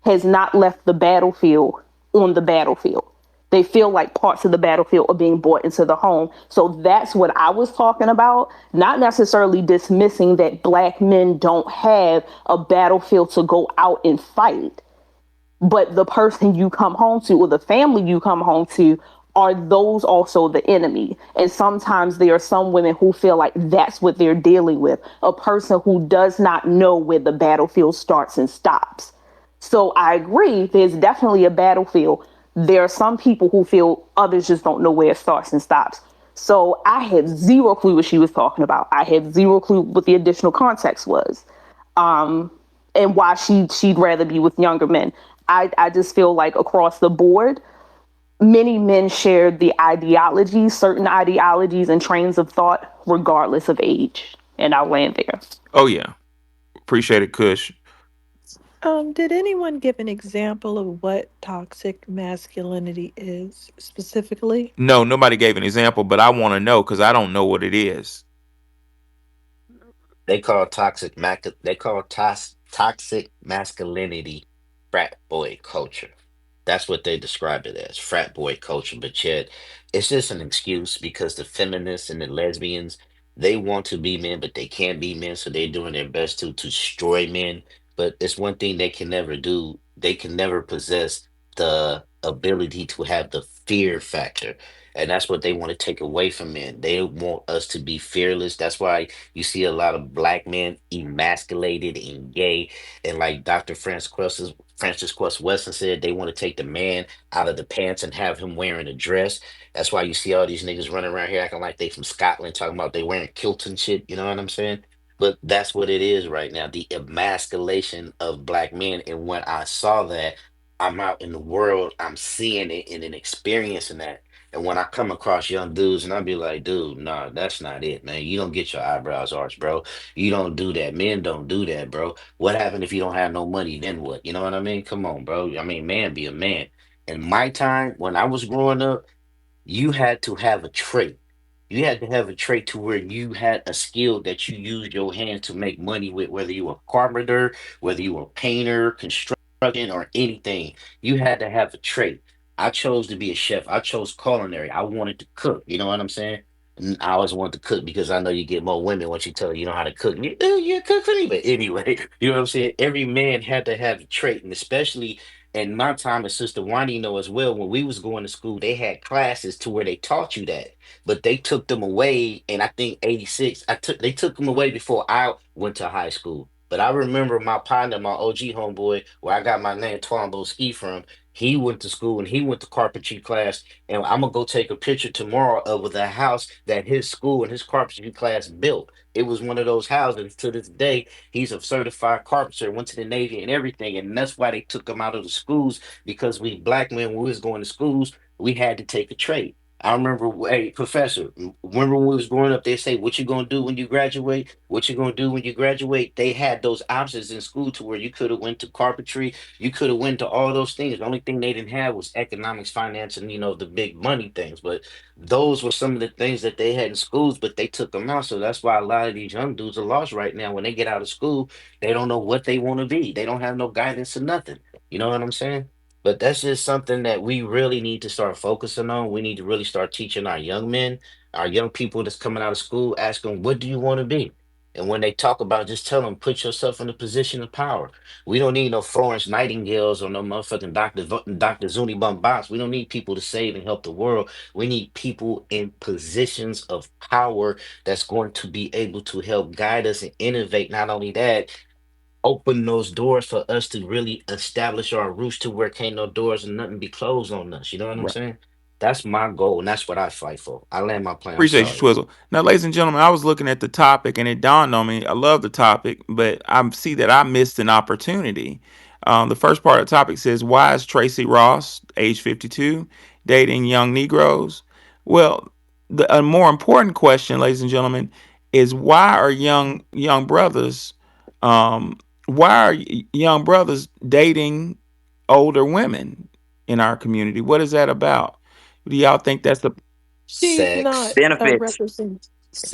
has not left the battlefield on the battlefield. They feel like parts of the battlefield are being brought into the home. So that's what I was talking about. Not necessarily dismissing that black men don't have a battlefield to go out and fight, but the person you come home to or the family you come home to, are those also the enemy? And sometimes there are some women who feel like that's what they're dealing with, a person who does not know where the battlefield starts and stops. So I agree, there's definitely a battlefield. There are some people who feel others just don't know where it starts and stops. So I had zero clue what she was talking about. I had zero clue what the additional context was, and why she'd rather be with younger men. I just feel like across the board, many men share the ideologies, certain ideologies and trains of thought, regardless of age. And I'll land there. Oh yeah, appreciate it, Kush. Did anyone give an example of what toxic masculinity is specifically? No, nobody gave an example, but I want to know because I don't know what it is. They call toxic masculinity frat boy culture. That's what they describe it as, frat boy culture. But yet, it's just an excuse because the feminists and the lesbians, they want to be men, but they can't be men, so they're doing their best to destroy men. But it's one thing they can never do. They can never possess the ability to have the fear factor. And that's what they want to take away from men. They want us to be fearless. That's why you see a lot of black men emasculated and gay. And like Dr. Francis Quest Weston said, they want to take the man out of the pants and have him wearing a dress. That's why you see all these niggas running around here acting like they from Scotland, talking about they wearing kilts and shit. You know what I'm saying? But that's what it is right now, the emasculation of black men. And when I saw that, I'm out in the world, I'm seeing it and then experiencing that. And when I come across young dudes and I be like, dude, nah, that's not it, man. You don't get your eyebrows arched, bro. You don't do that. Men don't do that, bro. What happened if you don't have no money? Then what? You know what I mean? Come on, bro. I mean, man, be a man. In my time, when I was growing up, you had to have a trait. You had to have a trait to where you had a skill that you used your hand to make money with, whether you were a carpenter, whether you were a painter, construction, or anything. You had to have a trait. I chose to be a chef. I chose culinary. I wanted to cook. You know what I'm saying? I always want to cook because I know you get more women once you tell her you know how to cook. You cook for me, but anyway, you know what I'm saying? Every man had to have a trait, and especially in my time, and Sister Wani know as well, when we was going to school, they had classes to where they taught you that, but they took them away, and I think 86, they took them away before I went to high school. But I remember my partner, my OG homeboy, where I got my name Twombo Ski from. He went to school and he went to carpentry class, and I'm gonna go take a picture tomorrow of the house that his school and his carpentry class built. It was one of those houses. To this day, he's a certified carpenter, went to the Navy and everything. And that's why they took him out of the schools, because we black men, when we was going to schools, we had to take a trade. I remember, hey, professor, remember when we was growing up, they say, what you gonna do when you graduate? What you gonna do when you graduate? They had those options in school to where you could have went to carpentry, you could have went to all those things. The only thing they didn't have was economics, finance, and the big money things. But those were some of the things that they had in schools, but they took them out. So that's why a lot of these young dudes are lost right now. When they get out of school, they don't know what they want to be. They don't have no guidance or nothing. You know what I'm saying? But that's just something that we really need to start focusing on. We need to really start teaching our young men, our young people that's coming out of school, ask them, what do you want to be? And when they talk about it, just tell them, put yourself in a position of power. We don't need no Florence Nightingales or no motherfucking Dr. Zuni Bombas. We don't need people to save and help the world. We need people in positions of power that's going to be able to help guide us and innovate. Not only that, open those doors for us to really establish our roots to where can't no doors and nothing be closed on us. You know what I'm Right. saying? That's my goal, and that's what I fight for. I land my plane. I'm Appreciate you, sorry, y'all. Twizzle. Now, ladies and gentlemen, I was looking at the topic and it dawned on me. I love the topic, but I see that I missed an opportunity. The first part of the topic says, why is Tracie Ross, age 52, dating young Negroes? Well, a more important question, ladies and gentlemen, is why are young brothers, um, young brothers dating older women in our community? What is that about? Do y'all think that's the She's not Sex, a Benefits,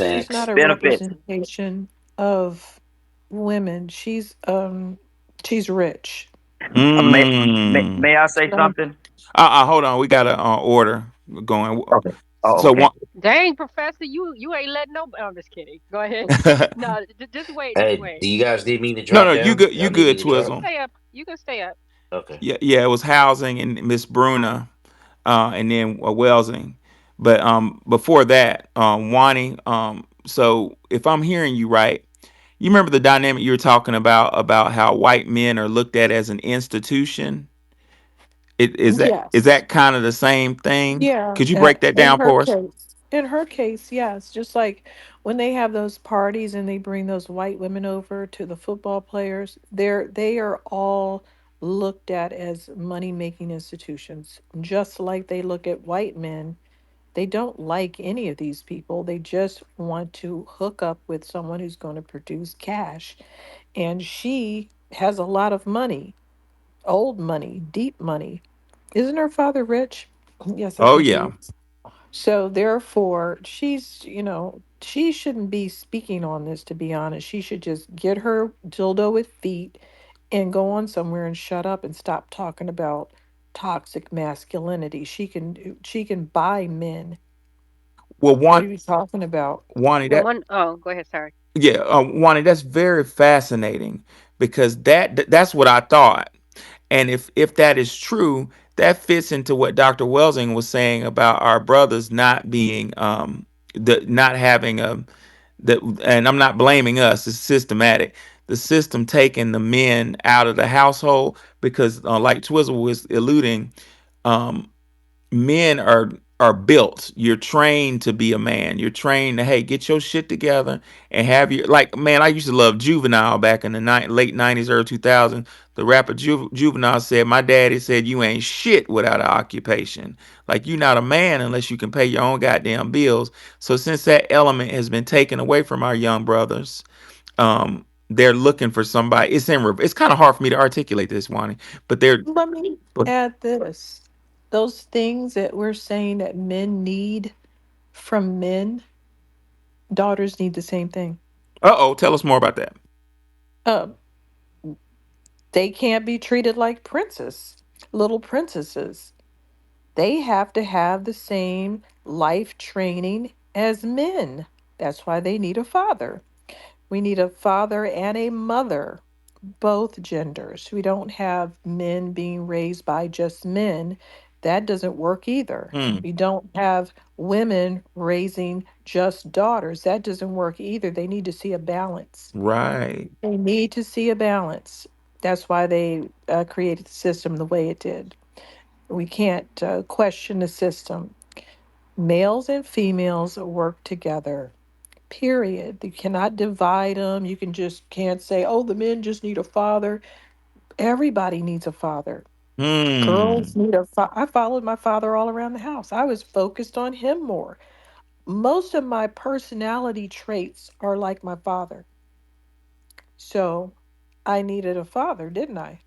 she's not sex. a benefits. representation of women. She's rich. Mm. May I say No. something? Hold on. We got a order going. Okay. Oh, So okay. one. Dang, Professor, you ain't letting no. I'm just kidding. Go ahead. No, just wait, just Hey, wait. do you guys need me to No, drop no, you down? good. You Y'all need me good, to You drop? can Twizzle. stay up. You can stay up. Okay. Yeah, yeah. It was housing and Miss Bruna, and then Welsing. But before that, Wani. So if I'm hearing you right, you remember the dynamic you were talking about how white men are looked at as an institution. Is Yes. that kind of the same thing? Yeah. Could you break that In down her for us? case. In her case, yes. Just like when they have those parties and they bring those white women over to the football players, they are all looked at as money making institutions. Just like they look at white men. They don't like any of these people. They just want to hook up with someone who's going to produce cash. And she has a lot of money, old money, deep money. Isn't her father rich? Yes, I Oh think he yeah. is. So therefore, she shouldn't be speaking on this, to be honest. She should just get her dildo with feet and go on somewhere and shut up and stop talking about toxic masculinity. She can buy men. Well, What are you talking about? Wani, that One, oh, go ahead. Sorry. yeah, Wani, that's very fascinating because that's what I thought. And if that is true, that fits into what Dr. Welsing was saying about our brothers not being the not having a that, and I'm not blaming us, it's systematic. The system taking the men out of the household because like Twizzle was alluding, um, men are built. You're trained to be a man. You're trained to hey, get your shit together and have your like man. I used to love Juvenile back in the late '90s, early 2000s. The rapper Juvenile said, "My daddy said you ain't shit without an occupation. Like you're not a man unless you can pay your own goddamn bills." So since that element has been taken away from our young brothers, they're looking for somebody. It's kind of hard for me to articulate this, Wani, but they're. Let me add this. Those things that we're saying that men need from men, daughters need the same thing. Uh oh, tell us more about that. Uh, they can't be treated like little princesses. They have to have the same life training as men. That's why they need a father. We need a father and a mother, both genders. We don't have men being raised by just men. That doesn't work either. Hmm. We don't have women raising just daughters. That doesn't work either. They need to see a balance. Right. They need to see a balance. That's why they created the system the way it did. We can't question the system. Males and females work together. Period. You cannot divide them. You can just can't say, "Oh, the men just need a father." Everybody needs a father. Girls Hmm. need a father. I followed my father all around the house. I was focused on him more. Most of my personality traits are like my father. So I needed a father, didn't I?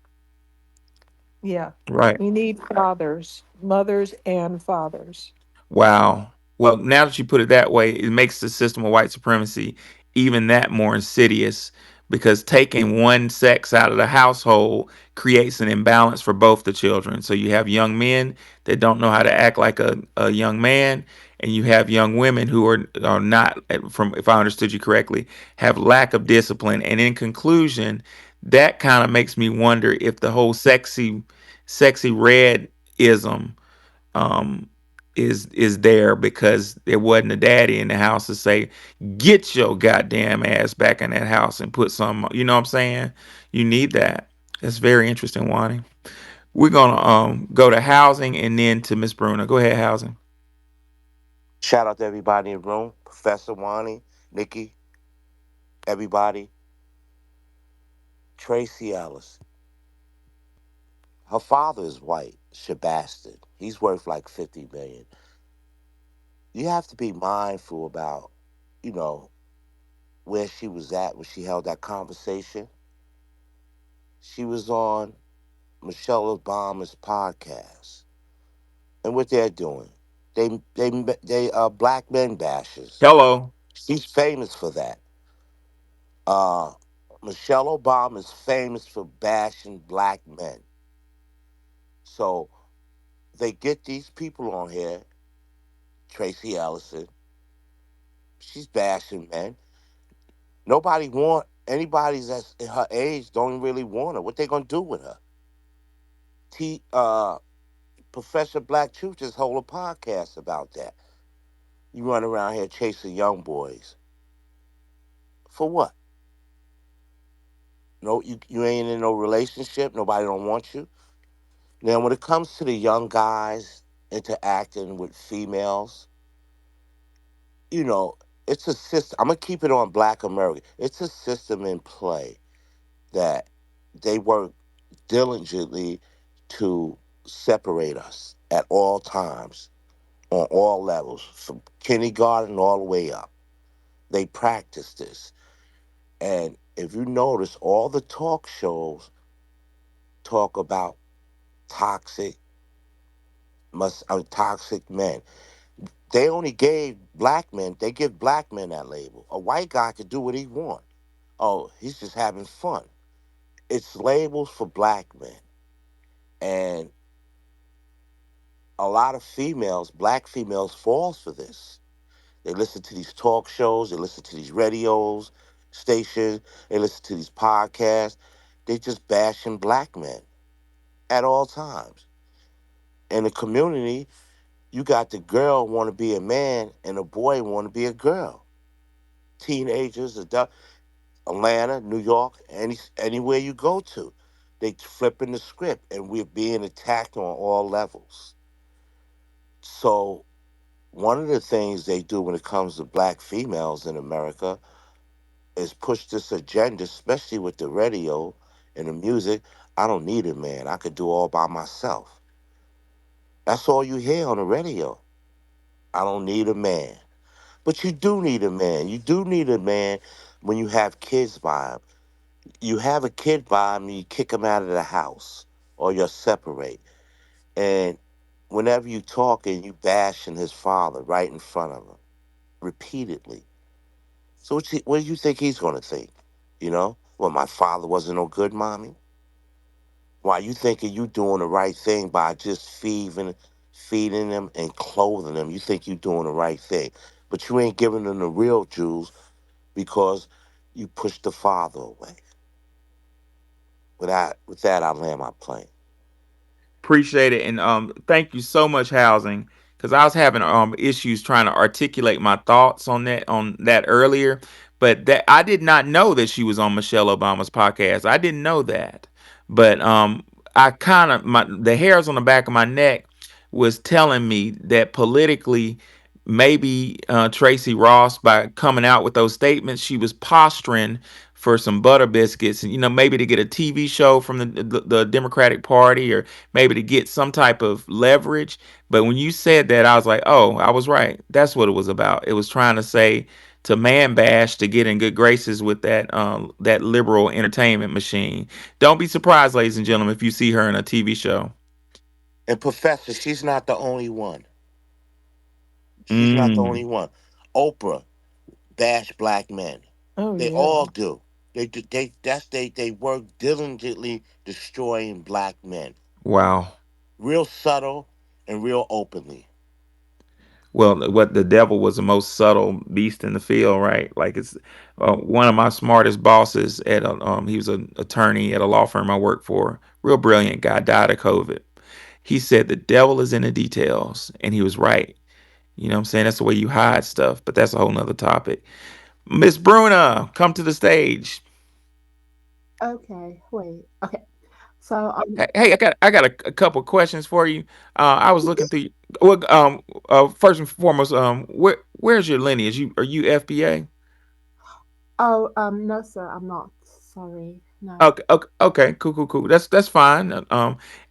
Yeah. Right. We need fathers, mothers, and fathers. Wow. Well, now that you put it that way, it makes the system of white supremacy even that more insidious because taking one sex out of the household creates an imbalance for both the children. So you have young men that don't know how to act like a young man, and you have young women who are not, from if I understood you correctly, have lack of discipline. And in conclusion, that kind of makes me wonder if the whole sexy red ism um is there because there wasn't a daddy in the house to say, get your goddamn ass back in that house and put some, you know what I'm saying? You need that. That's very interesting, Wani. We're gonna go to housing and then to Miss Bruna. Go ahead, housing. Shout out to everybody in the room, Professor Wani, Nikki, everybody. Tracy Ellis. Her father is white, Shabastin. He's worth like 50 million. You have to be mindful about, you know, where she was at when she held that conversation. She was on Michelle Obama's podcast, and what they're doing, they black men bashers. Hello. She's famous for that. Uh, Michelle Obama is famous for bashing black men. So they get these people on here, Tracy Ellison. She's bashing men. Nobody want anybody that's her age don't really want her. What they gonna do with her? T Professor Black Truth just hold a podcast about that. You run around here chasing young boys. For what? No, you ain't in no relationship. Nobody don't want you. Now when it comes to the young guys interacting with females, you know, it's a system. I'm gonna keep it on Black America. It's a system in play that they work diligently to separate us at all times, on all levels, from kindergarten all the way up. They practice this, and if you notice, all the talk shows talk about toxic, toxic men. They only gave black men. They give black men that label. A white guy could do what he want. Oh, he's just having fun. It's labels for black men. And a lot of females, black females, falls for this. They listen to these talk shows, they listen to these radios, stations, they listen to these podcasts. They just bashing black men at all times. In the community, you got the girl want to be a man and the boy want to be a girl. Teenagers, Atlanta, New York, anywhere you go to, they flipping the script, and we're being attacked on all levels. So one of the things they do when it comes to black females in America is push this agenda, especially with the radio and the music. I don't need a man. I could do all by myself. That's all you hear on the radio. I don't need a man. But you do need a man. You do need a man when you have kids by him. You have a kid by him, you kick him out of the house or you're separate. And whenever you talking, you bashing his father right in front of him repeatedly. So what do you think he's going to think? You know, well, my father wasn't no good, mommy. Why you thinking you doing the right thing by just feeding him and clothing him? You think you doing the right thing, but you ain't giving them the real Jews because you push the father away. With that, I land my plane. Appreciate it, and thank you so much, housing, because I was having issues trying to articulate my thoughts on that earlier, but that I did not know that she was on Michelle Obama's podcast. I didn't know that, but I kind of my the hairs on the back of my neck was telling me that politically. Maybe Tracie Ross, by coming out with those statements, she was posturing for some butter biscuits, and maybe to get a TV show from the Democratic Party, or maybe to get some type of leverage. But when you said that, I was like, oh, I was right. That's what it was about. It was trying to say to man bash to get in good graces with that liberal entertainment machine. Don't be surprised, ladies and gentlemen, if you see her in a TV show. And Professor, she's not the only one. She's not the Mm, only one. Oprah bash black men. Oh, They yeah. all do. They do. They work diligently destroying black men. wow. Real subtle and real openly. Well, what the devil was the most subtle beast in the field, right? Like it's one of my smartest bosses he was an attorney at a law firm I worked for. Real brilliant guy, died of COVID. He said the devil is in the details, and he was right. You know what I'm saying? That's the way you hide stuff, but that's a whole nother topic. Miss Bruna, come to the stage. Okay, wait. Okay. So, Hey, I got a couple questions for you. I was looking through. Well, first and foremost, where's your lineage? Are you FBA? oh, no, sir, I'm not. Sorry. No. Okay, okay, okay, cool, cool, cool. That's fine.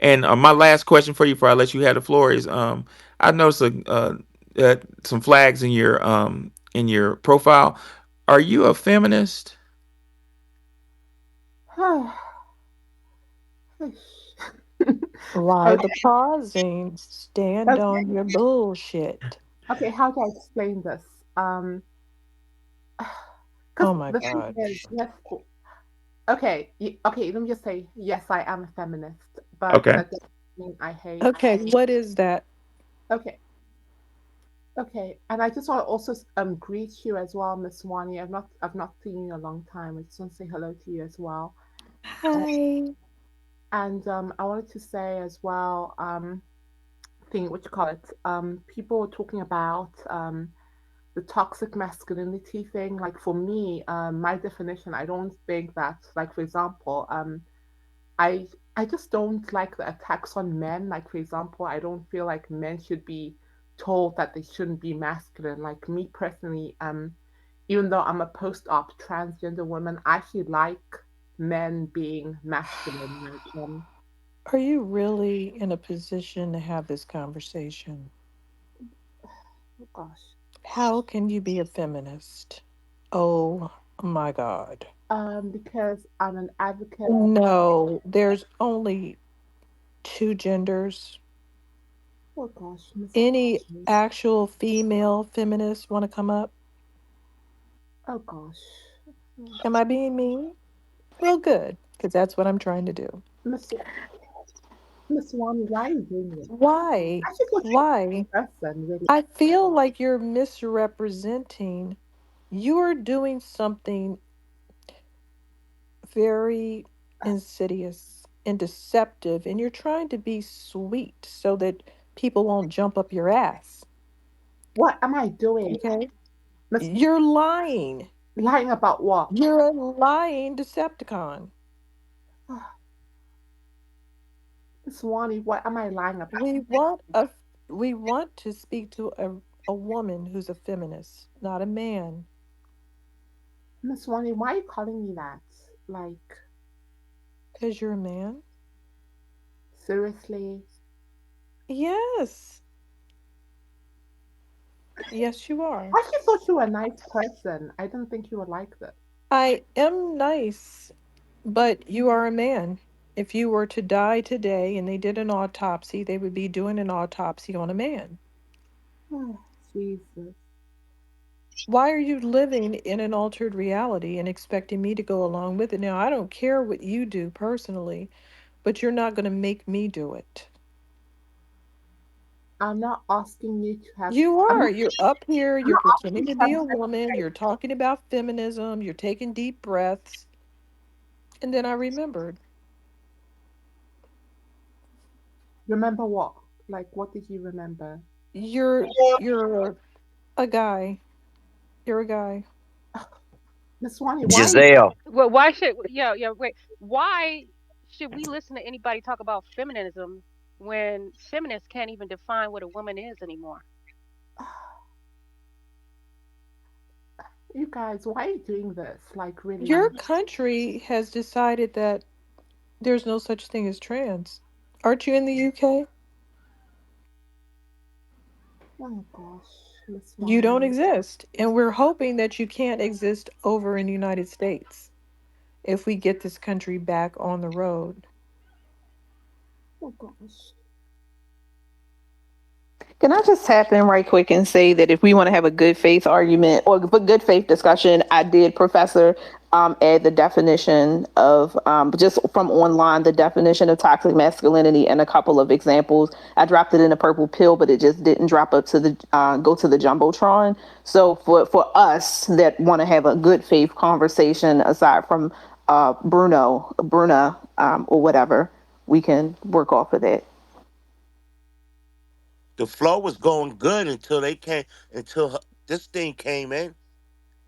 And my last question for you before I let you have the floor is, I noticed some flags in your profile. Are you a feminist? Why the Okay. pausing? Stand Okay. on your bullshit. Okay. How do I explain this? Um, because Oh my the thing God. is, yes. Okay. Okay. Let me just say, yes, I am a feminist, but Okay, that doesn't mean I hate. Okay, what is that? Okay. Okay. And I just want to also greet you as well, Miss Wani. I've not seen you in a long time. I just want to say hello to you as well. Hi. And I wanted to say as well, thing what you call it, people were talking about the toxic masculinity thing. Like for me, my definition, I don't think that, like for example, I I just don't like the attacks on men. Like for example, I don't feel like men should be told that they shouldn't be masculine. Like me personally, even though I'm a post-op transgender woman, I actually like men being masculine. Like Are you really in a position to have this conversation? oh gosh. How can you be a feminist? Oh my God. Because I'm an advocate. No, there's only two genders. Oh gosh, Miss Any Jeez. actual female feminists want to come up? Oh gosh. Hmm. Am I being mean? Well, good, because that's what I'm trying to do. Miss Miss Wani, why are you doing this? Why? I just want you Why? a person, really. I feel like you're misrepresenting. You're doing something very insidious and deceptive, and you're trying to be sweet so that people won't jump up your ass. What am I doing? Okay? Miss You're lying. lying about what? You're a lying Decepticon. Miss Wani, what am I lying about? We want a we want to speak to a woman who's a feminist, not a man. Miss Wani, why are you calling me that? Like, Because you're a man? seriously? Yes. Yes, you are. I actually thought you were a nice person. I didn't think you were like this. I am nice, but you are a man. If you were to die today and they did an autopsy, they would be doing an autopsy on a man. Oh, Jesus. Why are you living in an altered reality and expecting me to go along with it? Now, I don't care what you do personally, but you're not going to make me do it. I'm not asking you to have. You I'm are. not. You're up here. I'm You're not asking pretending you to to be have a sex with woman. me. You're talking about feminism. You're taking deep breaths. And then I remembered. Remember what? Like, what did you remember? You're a guy. You're a guy. Miss Wani, why are you? Giselle. Well, why should wait? Why should we listen to anybody talk about feminism when feminists can't even define what a woman is anymore? You guys, why are you doing this? Like, Your really? country has decided that there's no such thing as trans. Aren't you in the UK? Oh gosh, Miss You don't Wani. exist. And we're hoping that you can't exist over in the United States if we get this country back on the road. Oh gosh. Can I just tap in right quick and say that if we want to have a good faith argument or a good faith discussion, I did, Professor, add the definition of just from online, the definition of toxic masculinity and a couple of examples. I dropped it in a purple pill, but it just didn't drop up to the go to the jumbotron. So for us that want to have a good faith conversation, aside from Bruna, or whatever, we can work off of that. The flow was going good until they came, this thing came in.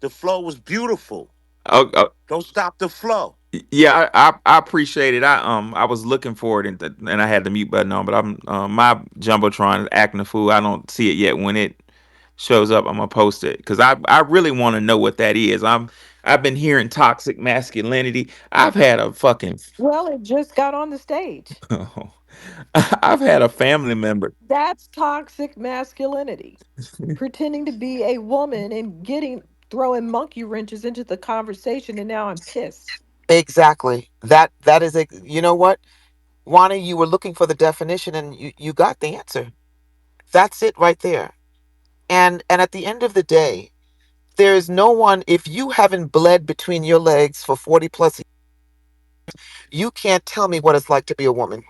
The flow was beautiful. Oh, oh, Don't stop the flow. yeah, I appreciate it. I was looking for it, and I had the mute button on, but I'm my jumbotron is acting a fool. I don't see it yet. When it shows up, I'm gonna post it because I really want to know what that is. I've been hearing toxic masculinity. I've had a fucking Well, it just got on the stage. I've had a family member. That's toxic masculinity. Pretending to be a woman and getting throwing monkey wrenches into the conversation, and now I'm pissed. Exactly. That is a, you know what? Wani, you were looking for the definition and you got the answer. That's it right there. And at the end of the day, there is no one, if you haven't bled between your legs for 40 plus, you can't tell me what it's like to be a woman.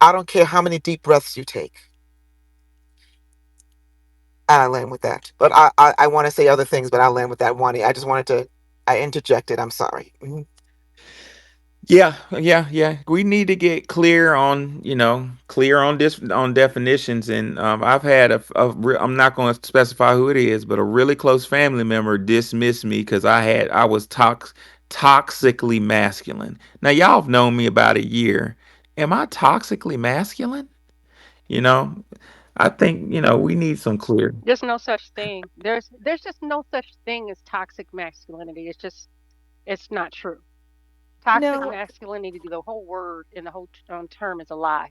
I don't care how many deep breaths you take. And I land with that. But I want to say other things, but I'll land with that, Wani. I just wanted to, I interjected. I'm sorry. Mhm. Yeah, yeah, yeah. We need to get clear on, clear on this on definitions. And I've had I'm not going to specify who it is, but a really close family member dismissed me because I was toxically masculine. Now y'all have known me about a year. Am I toxically masculine? You know, I think we need some clear. There's no such thing. There's just no such thing as toxic masculinity. It's not true. Toxic Now, masculinity, the whole word and the whole term is a lie.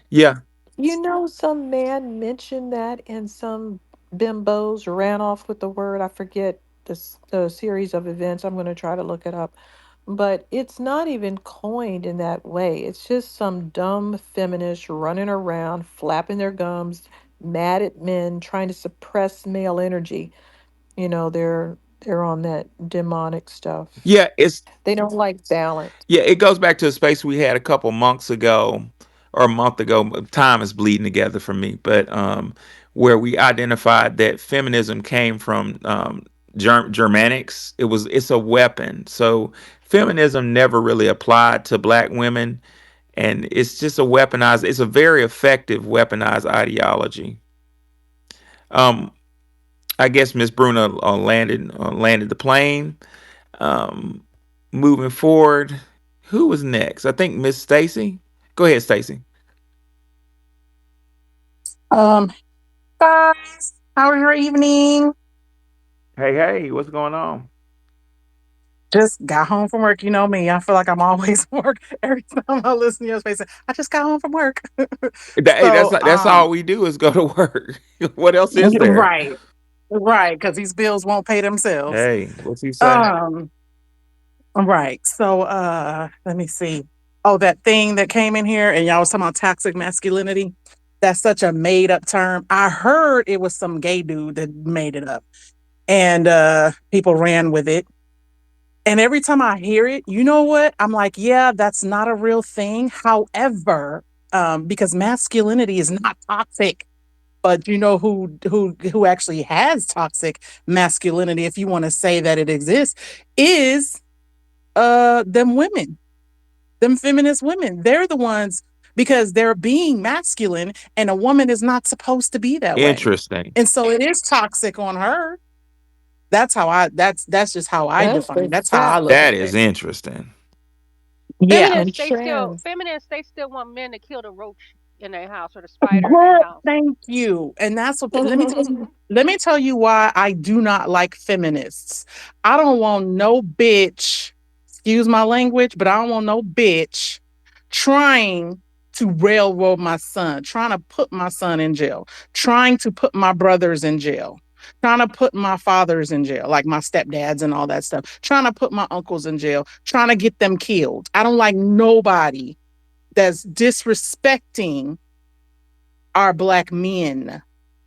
Yeah, you know, some man mentioned that, and some bimbos ran off with the word. I forget the series of events. I'm going to try to look it up. But it's not even coined in that way. It's just some dumb feminists running around, flapping their gums, mad at men, trying to suppress male energy. They're on that demonic stuff. yeah. They don't like balance. Yeah, it goes back to a space we had a couple months ago or a month ago. Time is bleeding together for me, but where we identified that feminism came from Germanics. It's a weapon. So feminism never really applied to black women, and it's just a weaponized. It's a very effective weaponized ideology. Um, I guess Miss Bruna landed the plane. Um, moving forward, who was next? I think Miss Stacy. Go ahead, Stacy. Um, guys, how was your evening? Hey, hey, what's going on? Just got home from work. You know me. I feel like I'm always at work every time I listen to your space. I just got home from work. Hey, so, that's all we do is go to work. What else is there? right, right, because these bills won't pay themselves. Hey, what's he say? Um, right. So, let me see. Oh, that thing that came in here and y'all was talking about toxic masculinity. That's such a made up term. I heard it was some gay dude that made it up, and people ran with it. And every time I hear it, you know what? I'm like, yeah, that's not a real thing. However, because masculinity is not toxic. But you know who actually has toxic masculinity, if you want to say that it exists, is them women, them feminist women. They're the ones, because they're being masculine, and a woman is not supposed to be that way. Interesting. And so it is toxic on her. That's just how I That's define it. the That's how I that look That at is it. interesting. Yeah. and Feminists they still want men to kill the roach in their house or the spider in their Girl, house. thank you. And that's what let me tell you why I do not like feminists. I don't want no bitch, excuse my language, but I don't want no bitch trying to railroad my son, trying to put my son in jail, trying to put my brothers in jail, trying to put my fathers in jail, like my stepdads and all that stuff, trying to put my uncles in jail, trying to get them killed. I don't like nobody that's disrespecting our black men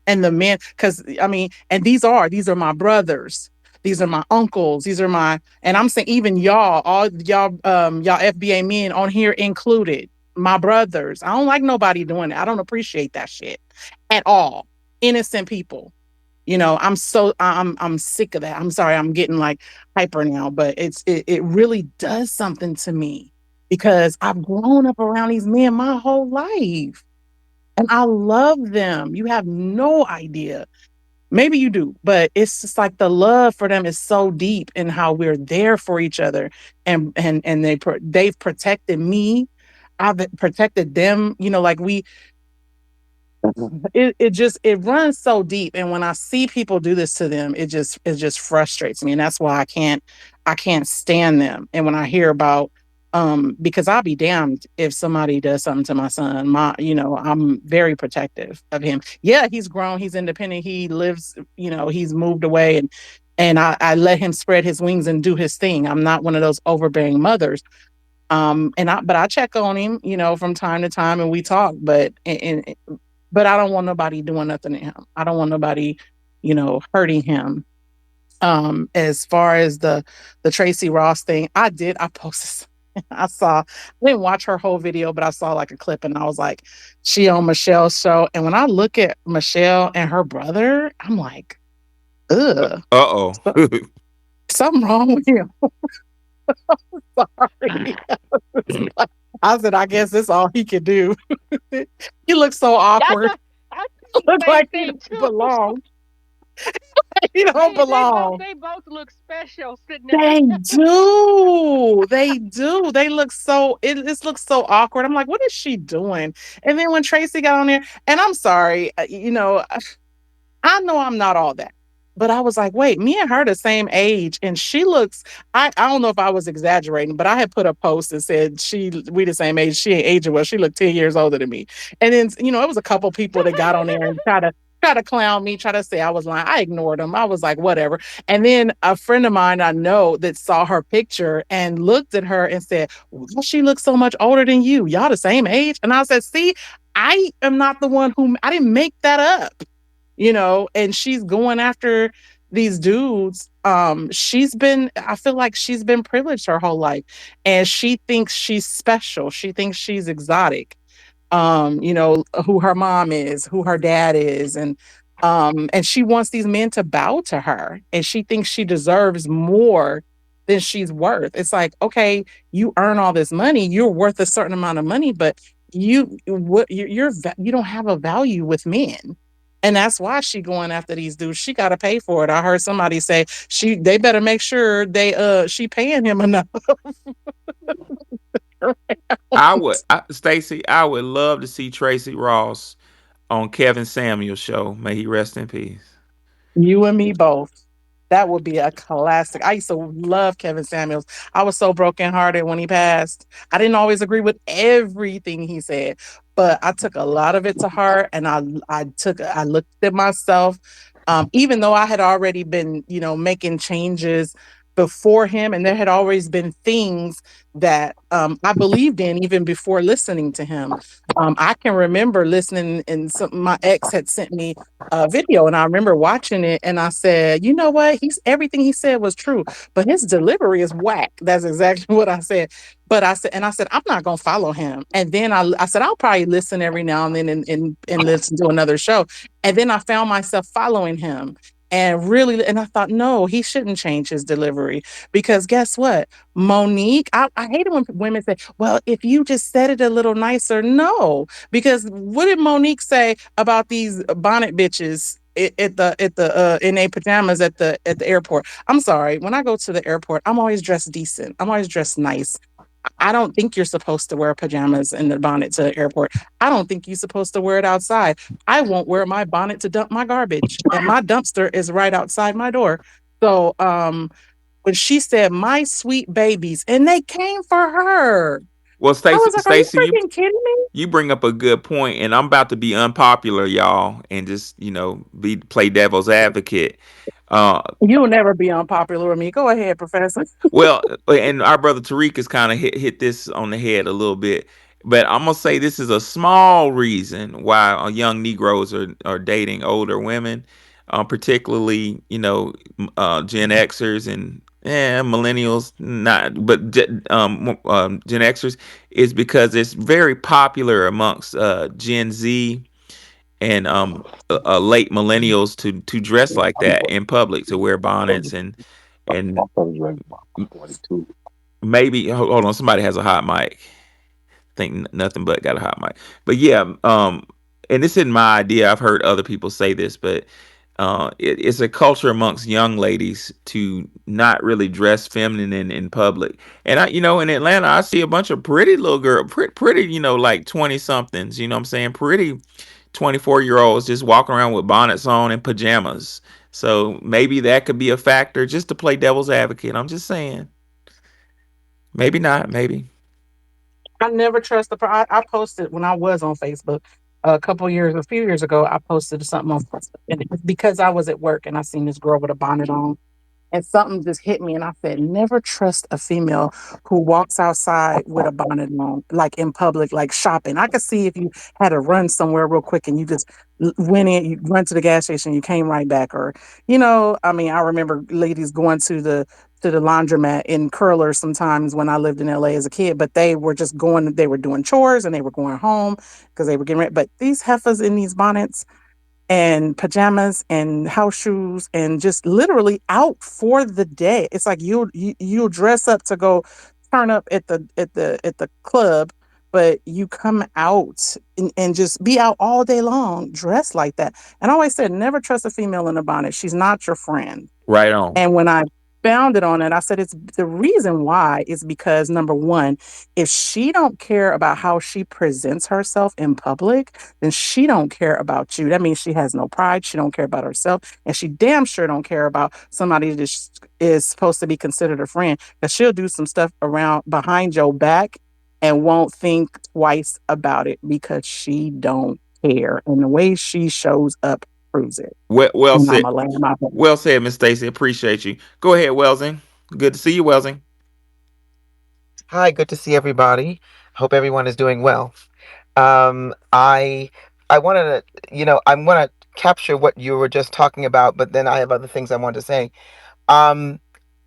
and the men, because I mean, and these are my brothers, these are my uncles, these are my, and I'm saying even y'all, all y'all, y'all FBA men on here included, my brothers. I don't like nobody doing it. I don't appreciate that shit at all. Innocent people. I'm sick of that. I'm sorry, I'm getting like hyper now, but it really does something to me because I've grown up around these men my whole life. And I love them. You have no idea. Maybe you do, but it's just like the love for them is so deep in how we're there for each other, and they've protected me. I've protected them. Like it runs so deep, and when I see people do this to them, it just frustrates me, and that's why I can't stand them. And when I hear about because I'll be damned if somebody does something to my son. I'm very protective of him. Yeah, he's grown, he's independent, he lives, he's moved away, and I let him spread his wings and do his thing. I'm not one of those overbearing mothers. But I check on him, from time to time, and we talk. But I don't want nobody doing nothing to him. I don't want nobody, hurting him. As far as the Tracie Ross thing, I posted. I didn't watch her whole video, but I saw like a clip, and I was like, she on Michelle's show. And when I look at Michelle and her brother, I'm like, ugh, Uh so- oh. something wrong with him. Sorry. I said, I guess that's all he could do. He looks so Yeah, awkward. I think the Look same like he thing don't too. belong. He don't belong. They both look special sitting there. They do. They do. They look so it looks so awkward. I'm like, what is she doing? And then when Tracy got on there, and I'm sorry, I know I'm not all that. But I was like, wait, me and her the same age. And she looks, I don't know if I was exaggerating, but I had put a post and said we the same age. She ain't aging well. She looked 10 years older than me. And then, it was a couple people that got on there and try to clown me, try to say I was lying. I ignored them. I was like, whatever. And then a friend of mine I know that saw her picture and looked at her and said, well, she looks so much older than you. Y'all the same age. And I said, see, I am not the one who I didn't make that up, and she's going after these dudes. I feel like she's been privileged her whole life, and she thinks she's special, she thinks she's exotic. Who her mom is, who her dad is, and she wants these men to bow to her, and she thinks she deserves more than she's worth. It's like, okay, you earn all this money, you're worth a certain amount of money, but you don't have a value with men. And that's why she going after these dudes. She got to pay for it. I heard somebody say they better make sure she paying him enough. Stacy, I would love to see Tracy Ross on Kevin Samuel's show. May he rest in peace. You and me both. That would be a classic. I used to love Kevin Samuels. I was so brokenhearted when he passed. I didn't always agree with everything he said, but I took a lot of it to heart, and I looked at myself. Even though I had already been, making changes, before him, and there had always been things that I believed in even before listening to him. I can remember listening, and my ex had sent me a video, and I remember watching it, and I said, "You know what? He's everything he said was true, but his delivery is whack." That's exactly what I said. But I said, I'm not gonna follow him. And then I said, I'll probably listen every now and then and listen to another show. And then I found myself following him. And really, and I thought, no, he shouldn't change his delivery because guess what? Monique, I hate it when women say, well, if you just said it a little nicer. No, because what did Monique say about these bonnet bitches at the in their pajamas at the airport? I'm sorry. When I go to the airport, I'm always dressed decent. I'm always dressed nice. I don't think you're supposed to wear pajamas and the bonnet to the airport. I don't think you're supposed to wear it outside. I won't wear my bonnet to dump my garbage. And my dumpster is right outside my door. So when she said my sweet babies, and they came for her. Well, I Stacy, was like, are you Stacy, freaking kidding me? you bring up a good point, and I'm about to be unpopular, y'all, and just be play devil's advocate. Uh, You'll never be unpopular with me. Go ahead, Professor. well, and our brother Tariq has kind of hit this on the head a little bit, but I'm gonna say this is a small reason why young Negroes are dating older women, particularly Gen Xers and millennials, not, but Gen Xers is because it's very popular amongst Gen Z and late millennials to dress like that in public, to wear bonnets and maybe hold on, somebody has a hot mic. Think nothing but got a hot mic. But yeah, and this isn't my idea. I've heard other people say this, but it's a culture amongst young ladies to not really dress feminine in public. And in Atlanta, I see a bunch of pretty little girl, pretty, like 20 somethings. You know what I'm saying? Pretty 24-year-olds just walking around with bonnets on and pajamas. So maybe that could be a factor, just to play devil's advocate. I'm just saying. Maybe not. Maybe. I never trust I posted when I was on Facebook a few years ago. I posted something on Facebook, and it's because I was at work and I seen this girl with a bonnet on, and something just hit me, and I said, never trust a female who walks outside with a bonnet on, like in public, like shopping. I could see if you had to run somewhere real quick and you just went in, you run to the gas station, you came right back, or I mean, I remember ladies going to the laundromat in curlers sometimes when I lived in LA as a kid, but they were just going, they were doing chores and they were going home because they were getting ready. But these heifers in these bonnets and pajamas and house shoes and just literally out for the day. It's like you'll dress up to go turn up at the club, but you come out and just be out all day long dressed like that. And I always said, never trust a female in a bonnet. She's not your friend. Right on. And when I found it on it, I said it's the reason why is because number one, if she don't care about how she presents herself in public, then she don't care about you. That means she has no pride. She don't care about herself, and she damn sure don't care about somebody that is supposed to be considered a friend. Because she'll do some stuff around behind your back and won't think twice about it because she don't care. And the way she shows up proves it. Well And I'm said. a land my Well said, Miss Stacy. Appreciate you. Go ahead, Welsing. Good to see you, Welsing. Hi, good to see everybody. Hope everyone is doing well. I wanted I want to capture what you were just talking about, but then I have other things I want to say. Um,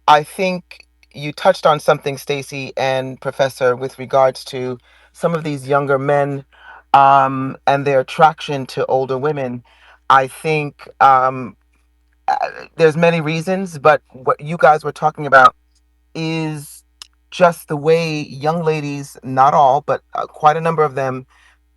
I think you touched on something, Stacy and Professor, with regards to some of these younger men, and their attraction to older women. I think there's many reasons, but what you guys were talking about is just the way young ladies, not all, but quite a number of them,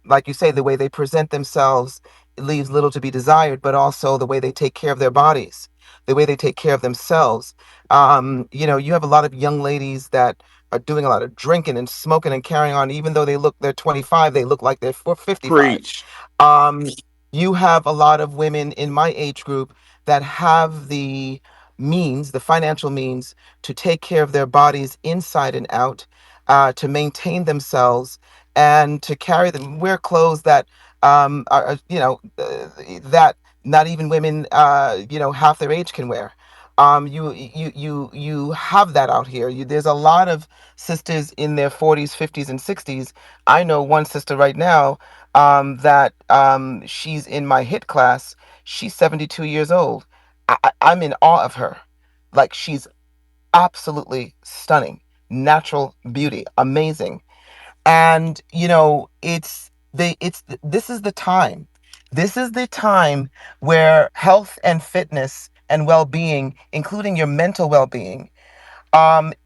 like you say, the way they present themselves leaves little to be desired, but also the way they take care of their bodies, the way they take care of themselves. You have a lot of young ladies that are doing a lot of drinking and smoking and carrying on, even though they're 25, they look like they're 55. Preach. Um, you have a lot of women in my age group that have the means, the financial means, to take care of their bodies inside and out, to maintain themselves and to carry them, wear clothes that that not even women half their age can wear. You have that out here. There's a lot of sisters in their 40s, 50s, and 60s. I know one sister right now, that she's in my hit class. She's 72 years old. I'm in awe of her. Like, she's absolutely stunning, natural beauty, amazing. And this is the time. This is the time where health and fitness and well-being, including your mental well-being,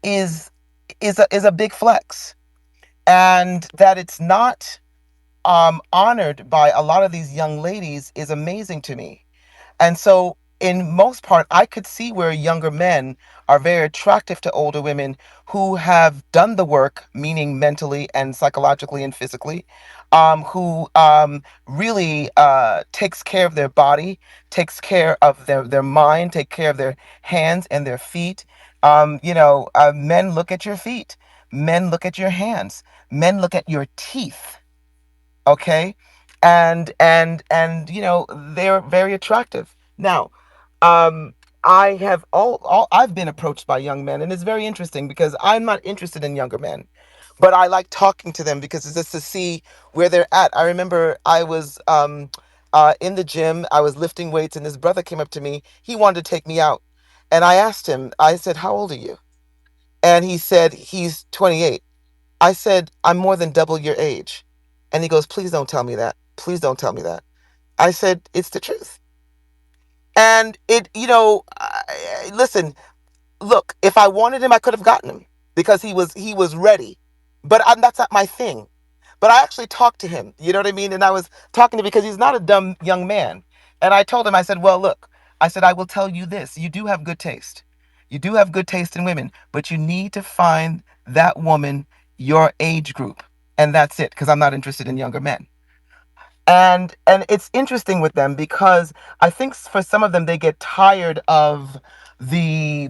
is a big flex. And that it's not honored by a lot of these young ladies is amazing to me. And so, in most part, I could see where younger men are very attractive to older women who have done the work, meaning mentally and psychologically and physically, who really takes care of their body, takes care of their mind, take care of their hands and their feet. Men look at your feet, men look at your hands, men look at your teeth. Okay. And they're very attractive. Now, um I have all I've been approached by young men, and it's very interesting because I'm not interested in younger men, but I like talking to them because it's just to see where they're at. I remember I was in the gym, I was lifting weights, and this brother came up to me. He wanted to take me out, and I asked him, I said, "How old are you?" And he said he's 28. I said, "I'm more than double your age." And he goes, "Please don't tell me that. Please don't tell me that." I said, "It's the truth." And listen, look, if I wanted him, I could have gotten him because he was ready. But that's not my thing. But I actually talked to him, you know what I mean? And I was talking to him because he's not a dumb young man. And I told him, I said, "Well, look," I said, "I will tell you this. You do have good taste. You do have good taste in women, but you need to find that woman your age group. And that's it, because I'm not interested in younger men." And it's interesting with them because I think for some of them they get tired of the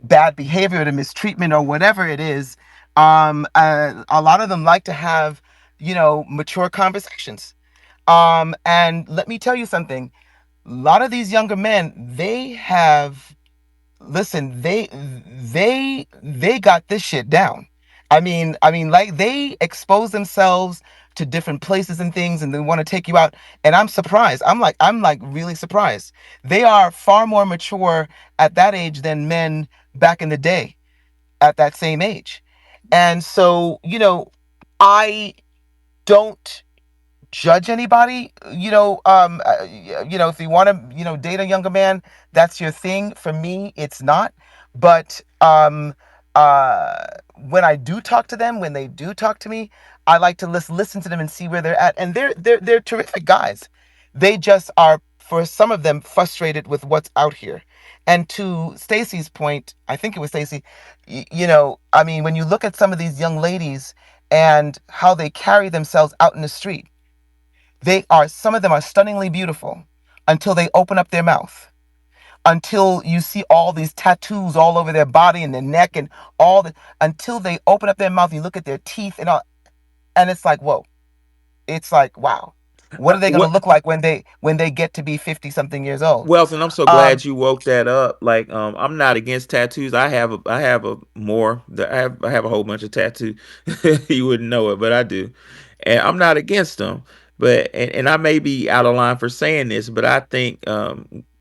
bad behavior, the mistreatment, or whatever it is. A lot of them like to have mature conversations. And let me tell you something. A lot of these younger men, they have listen, they got this shit down. I mean, like, they expose themselves to different places and things, and they want to take you out. And I'm surprised. I'm like really surprised. They are far more mature at that age than men back in the day at that same age. And so, I don't judge anybody. If you want to date a younger man, that's your thing. For me, it's not. But uh when I do talk to them, when they do talk to me, I like to listen to them and see where they're at. And they're terrific guys. They just are, for some of them, frustrated with what's out here. And to Stacy's point, I think it was Stacy, I mean, when you look at some of these young ladies and how they carry themselves out in the street, some of them are stunningly beautiful until they open up their mouth. Until you see all these tattoos all over their body and their neck and until they open up their mouth, you look at their teeth and all, and it's like, whoa. It's like, wow. What are they going to What look like when they get to be 50 something years old? Wells, and I'm so Um, glad you woke that up. Like, I'm not against tattoos. I have a whole bunch of tattoos. You wouldn't know it, but I do, and I'm not against them. But and I may be out of line for saying this, but I think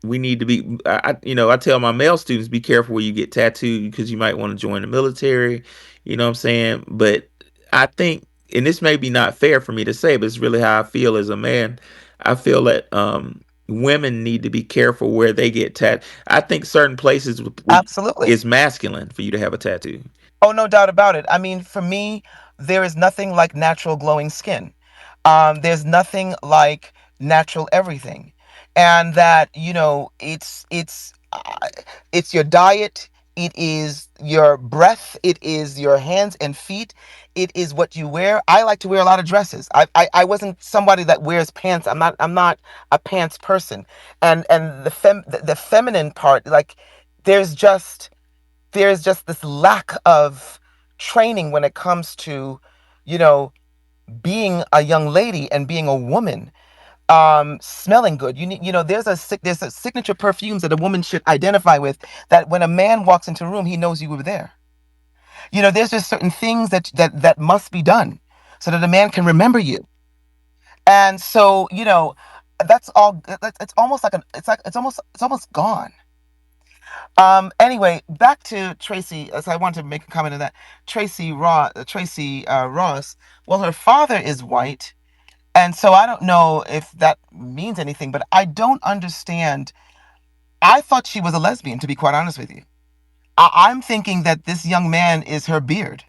we need to be. I tell my male students, be careful where you get tattooed because you might want to join the military. You know what I'm saying? But I think, and this may be not fair for me to say, but it's really how I feel as a man. I feel that women need to be careful where they get I think certain places Absolutely. is masculine for you to have a tattoo. Oh, no doubt about it. I mean, for me, there is nothing like natural glowing skin. There's nothing like natural everything, and that it's your diet, it is your breath, it is your hands and feet, it is what you wear. I like to wear a lot of dresses. I wasn't somebody that wears pants. I'm not a pants person, and the feminine part, like, there's just this lack of training when it comes to you know being a young lady and being a woman. smelling good. You need, there's a signature perfumes that a woman should identify with, that when a man walks into a room, he knows you were there. There's just certain things that must be done so that a man can remember you. And so, that's all. It's almost like it's almost gone. Anyway, back to Tracy, as I want to make a comment on that. Tracy Ross. Well, her father is white, and so I don't know if that means anything, but I don't understand. I thought she was a lesbian, to be quite honest with you. I'm thinking that this young man is her beard.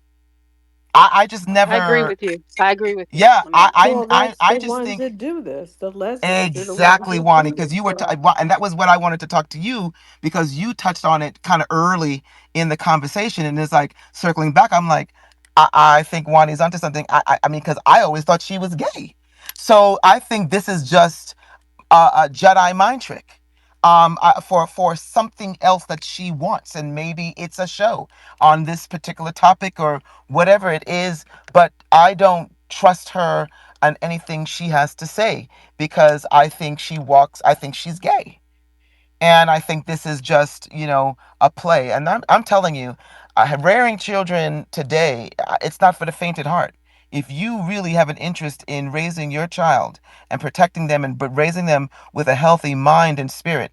I just I agree never. with you. I agree with you Yeah, on I that. I Well, I, that's I the just ones think that do this. The lesbians are the ones exactly, that Wani, do because this. you were, So and that was what I wanted to talk to you, because you touched on it kind of early in the conversation, and it's like circling back. I'm like, I think Wani's onto something. I mean, because I always thought she was gay, so I think this is just a Jedi mind trick, for something else that she wants, and maybe it's a show on this particular topic or whatever it is. But I don't trust her on anything she has to say, because I think she walks. I think she's gay. And I think this is just, a play. And I'm telling you, rearing children today, it's not for the fainted heart. If you really have an interest in raising your child and protecting them, and but raising them with a healthy mind and spirit,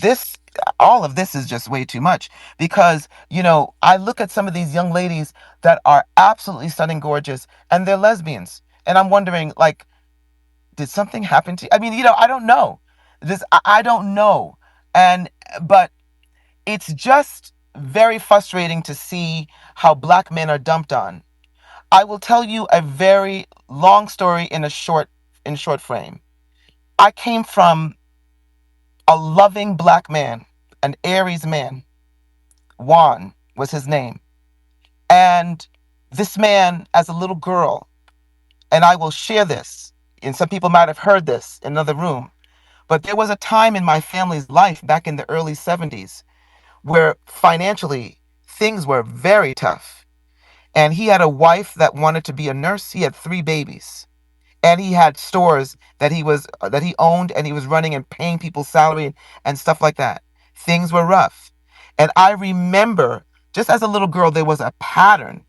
this, all of this is just way too much. Because, I look at some of these young ladies that are absolutely stunning, gorgeous, and they're lesbians. And I'm wondering, like, did something happen to you? I mean, I don't know. I don't know. And but it's just very frustrating to see how black men are dumped on. I will tell you a very long story in short frame. I came from a loving black man, an Aries man. Juan was his name. And this man, as a little girl, and I will share this, and some people might have heard this in another room. But there was a time in my family's life back in the early 70s where financially things were very tough. And he had a wife that wanted to be a nurse. He had 3 babies. And he had stores that he owned, and he was running and paying people's salary and stuff like that. Things were rough. And I remember, just as a little girl, there was a pattern.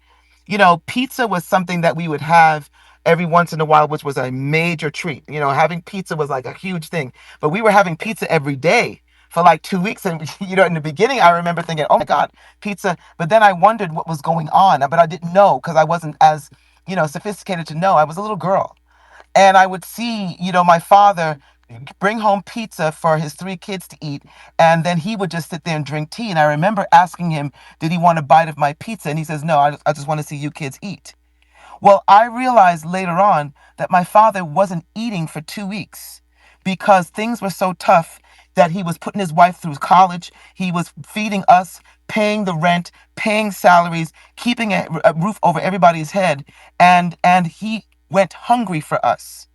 Pizza was something that we would have every once in a while, which was a major treat. Having pizza was like a huge thing. But we were having pizza every day for like 2 weeks. And, in the beginning, I remember thinking, oh my God, pizza. But then I wondered what was going on. But I didn't know, because I wasn't as, sophisticated to know. I was a little girl. And I would see, my father bring home pizza for his 3 kids to eat. And then he would just sit there and drink tea. And I remember asking him, did he want a bite of my pizza? And he says, no, I just want to see you kids eat. Well, I realized later on that my father wasn't eating for 2 weeks because things were so tough that he was putting his wife through college. He was feeding us, paying the rent, paying salaries, keeping a roof over everybody's head. And he went hungry for us.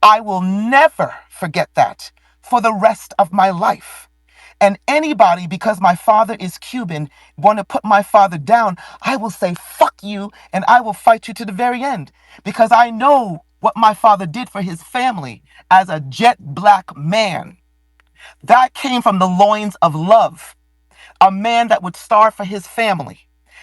I will never forget that for the rest of my life. And anybody, because my father is Cuban, want to put my father down, I will say, fuck you, and I will fight you to the very end. Because I know what my father did for his family as a jet black man. That came from the loins of love, a man that would starve for his family.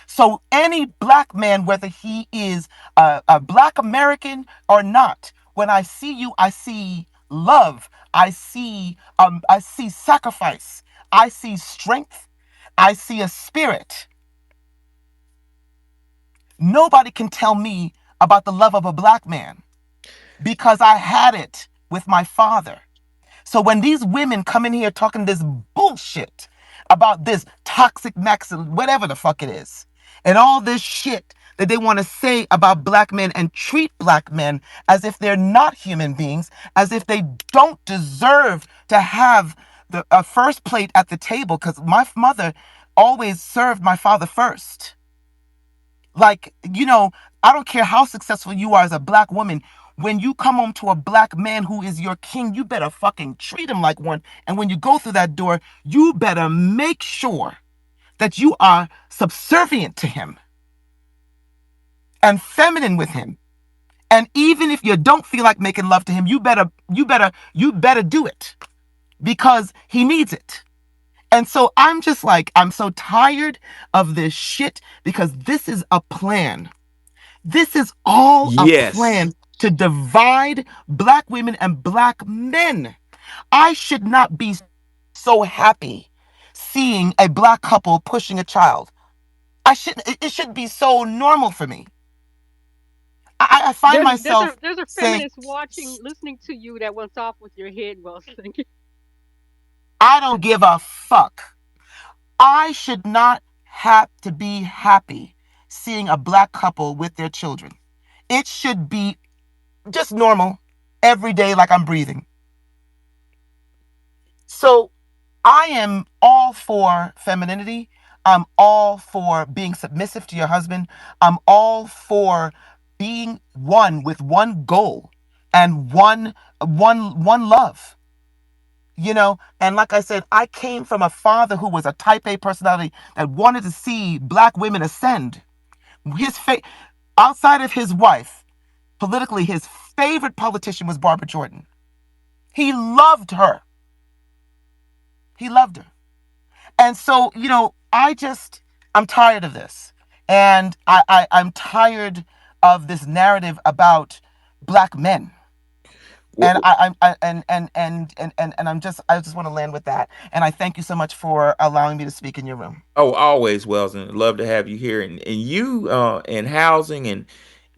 So any black man, whether he is a black American or not, when I see you, I see love. I see sacrifice. I see strength. I see a spirit. Nobody can tell me about the love of a black man because I had it with my father. So when these women come in here talking this bullshit about this toxic maxim, whatever the fuck it is, and all this shit that they want to say about black men and treat black men as if they're not human beings, as if they don't deserve to have the first plate at the table, because my mother always served my father first. Like, I don't care how successful you are as a black woman. When you come home to a black man who is your king, you better fucking treat him like one. And when you go through that door, you better make sure that you are subservient to him and feminine with him And even if you don't feel like making love to him, you better do it because he needs it. And so I'm just like, I'm so tired of this shit because this is a plan. This is all a Yes. plan to divide black women and black men. I should not be so happy seeing a black couple pushing a child. It should be so normal for me. I find myself There's a saying, feminist watching, listening to you that went off with your head rustling. I don't give a fuck. I should not have to be happy seeing a black couple with their children. It should be just normal every day, like I'm breathing. So I am all for femininity. I'm all for being submissive to your husband. I'm all for being one with one goal and one love. And like I said, I came from a father who was a type A personality that wanted to see black women ascend. His outside of his wife, politically, his favorite politician was Barbara Jordan. He loved her. He loved her. And so, I'm tired of this. And I'm tired of this narrative about black men. And W- I just want to land with that. And I thank you so much for allowing me to speak in your room. Oh, always, Wells, and love to have you here. And you in housing and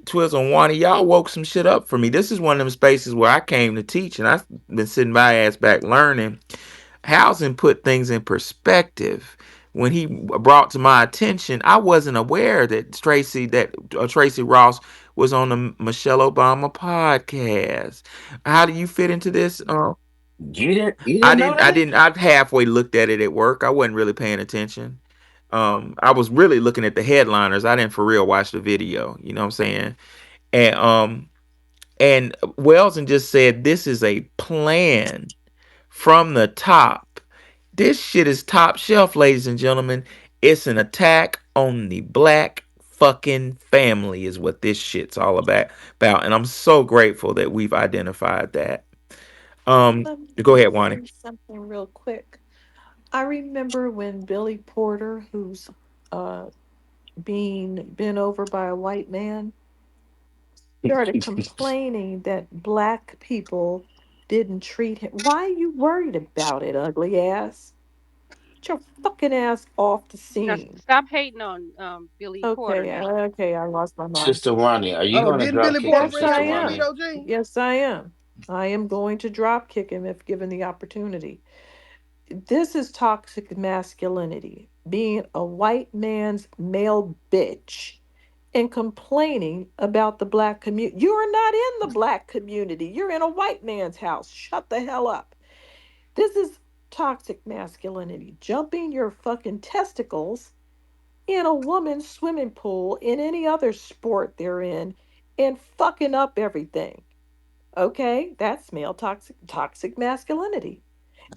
Twiz and Wani, y'all woke some shit up for me. This is one of them spaces where I came to teach, and I've been sitting my ass back learning. Housing put things in perspective. When he brought to my attention, I wasn't aware that Tracie Ross was on the Michelle Obama podcast. How do you fit into this? You I didn't know didn't. I that? didn't. I halfway looked at it at work. I wasn't really paying attention. I was really looking at the headliners. I didn't for real watch the video. You know what I'm saying? And Wellson just said this is a plan from the top. This shit is top shelf, ladies and gentlemen. It's an attack on the black fucking family, is what this shit's all about. And I'm so grateful that we've identified that. Let me Go ahead, Wani. say something real quick. I remember when Billy Porter, who's uh, being bent over by a white man, started complaining that black people didn't treat him. Why are you worried about it, ugly ass? Get your fucking ass off the Now, scene. stop hating on Billy Porter Okay, now. okay, I lost my mind. Sister Ronnie, are you Oh, gonna didn't drop Billy kick Porter him, Yes, bring I Sister up Gene am. Ronnie? though, Gene? Yes, I am. I am going to drop kick him if given the opportunity. This is toxic masculinity, being a white man's male bitch and complaining about the black community. You are not in the black community. You're in a white man's house. Shut the hell up. This is toxic masculinity, jumping your fucking testicles in a woman's swimming pool in any other sport they're in and fucking up everything. Okay, that's male toxic masculinity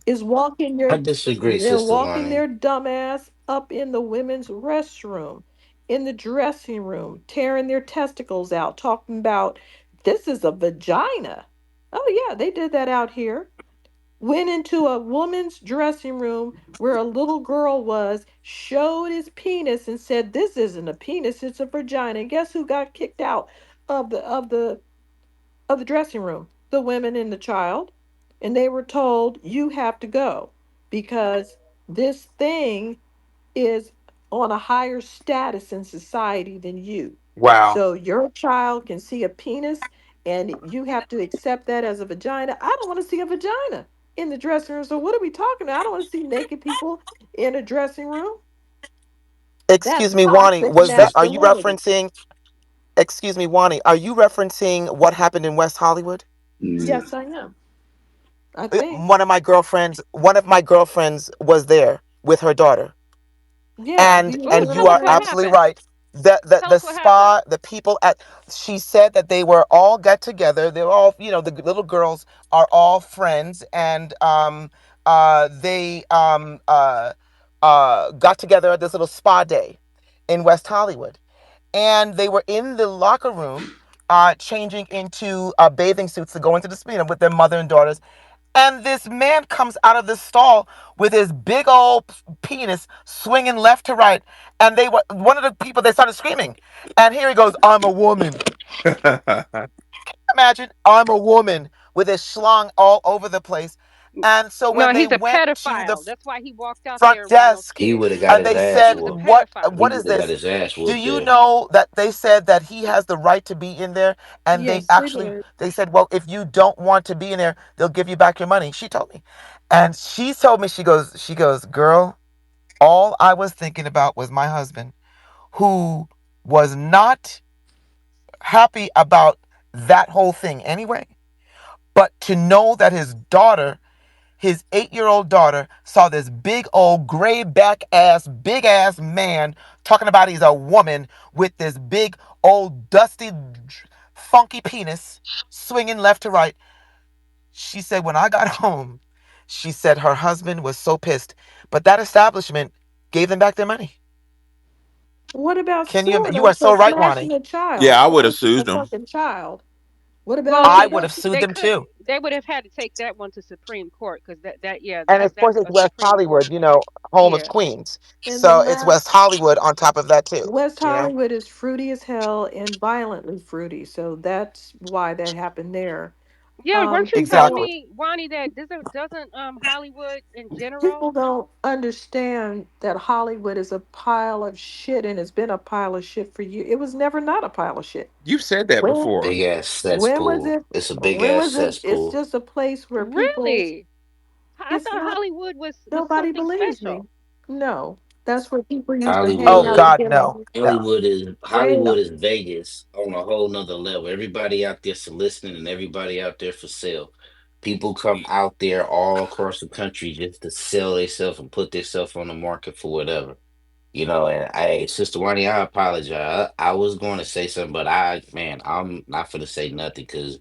is walking I your disagree, they're Sister walking Ronnie. their dumbass up in the women's restroom, in the dressing room, tearing their testicles out, talking about this is a vagina. Oh yeah, they did that out here. Went into a woman's dressing room where a little girl was, showed his penis and said, "This isn't a penis, it's a vagina." And guess who got kicked out of the dressing room? The women and the child. And they were told, "You have to go because this thing is on a higher status in society than you. Wow. So your child can see a penis and you have to accept that as a vagina." I don't want to see a vagina in the dressing room. So what are we talking about? I don't want to see naked people in a dressing room. That's Excuse me, Wani, toxic are you masculinity. referencing, excuse me, Wani, are you referencing what happened in West Hollywood? Mm. Yes, I am. I think. One of my girlfriends was there with her daughter. Yeah. Do and you Oh, and tell you us are remember what it? absolutely happened. right. Tell The us what happened. spa, the people at, she said that they were all get together. They're all, the little girls are all friends, and they got together at this little spa day in West Hollywood, and they were in the locker room, changing into bathing suits to go into the arena with their mother and daughters. And this man comes out of the stall with his big old penis swinging left to right. And they were one of the people, they started screaming. And here he goes, I'm a woman. Imagine, I'm a woman with his schlong all over the place. And so No, when they he's a went to the pedophile. That's why he walked out front there around those desk, He would have kids. got his they ass He said, was a whooped. pedophile. He what is would have got this? his ass Do whooped you there. know that they said that he has the right to be in there? And they Yes, they actually, did. they said, well, if you don't want to be in there, they'll give you back your money. She told me. And she told me, she goes, girl, all I was thinking about was my husband, who was not happy about that whole thing anyway. But to know that his 8-year old daughter saw this big old gray back ass, big ass man talking about he's a woman with this big old dusty, funky penis swinging left to right. She said, when I got home, she said her husband was so pissed. But that establishment gave them back their money. What about Can you? suing You them are for so right, smashing Wani. a child, Yeah, I would have smashing a sued him. fucking child? What Well, about I they would have abducting? sued they them could too. they would have had to take that one to Supreme Court because that yeah And of that's course, it's a West Supreme Court. Hollywood, home of Yeah. Queens. And the So it's last, West Hollywood on top of that too. West You know. Hollywood is fruity as hell and violently fruity, so that's why that happened there. Yeah, weren't you telling People Exactly. me, Ronnie, that doesn't Hollywood in people general? don't understand that Hollywood is a pile of shit and it's been a pile of shit for you. It was never not a pile of shit. You've said that When before. Big ass when was cesspool. it? It's a big When ass was it? It's cesspool. just a place where people. Really? I It's thought not. Hollywood was Nobody something believes me. special. No, that's where people used to hang Oh out Hollywood. and God, get no, on. no, Right. no. Hollywood is Vegas on a whole nother level. Everybody out there soliciting and everybody out there for sale. People come out there all across the country just to sell themselves and put themselves on the market for whatever. And Sister Wani, I apologize. I was going to say something, but I'm not going to say nothing because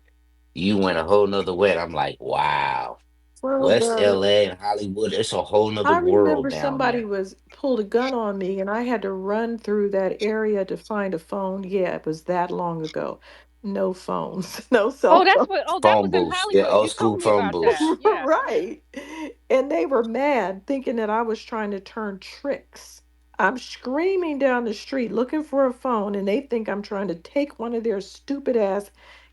you went a whole nother way. And I'm like, wow. Well, West the LA and Hollywood, it's a whole nother I world remember down somebody there. was pulled a gun on me and I had to run through that area to find a phone. Yeah, it was that long ago. No phones, no cell Oh, phones. that Phone was in booths. Yeah, Hollywood. old You told school me phone about that. booths. Yeah. Right. And they were mad, thinking that I was trying to turn tricks. I'm screaming down the street looking for a phone, and they think I'm trying to take one of their stupid ass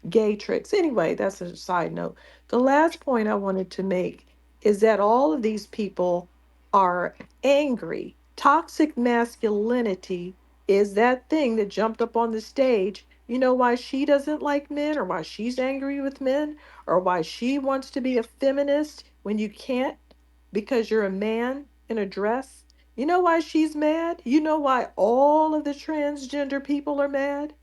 gay tricks. Anyway, that's a side note. The last point I wanted to make is that all of these people are angry. Toxic masculinity is that thing that jumped up on the stage. You know why she doesn't like men, or why she's angry with men, or why she wants to be a feminist when you can't because you're a man in a dress? You know why she's mad? You know why all of the transgender people are mad?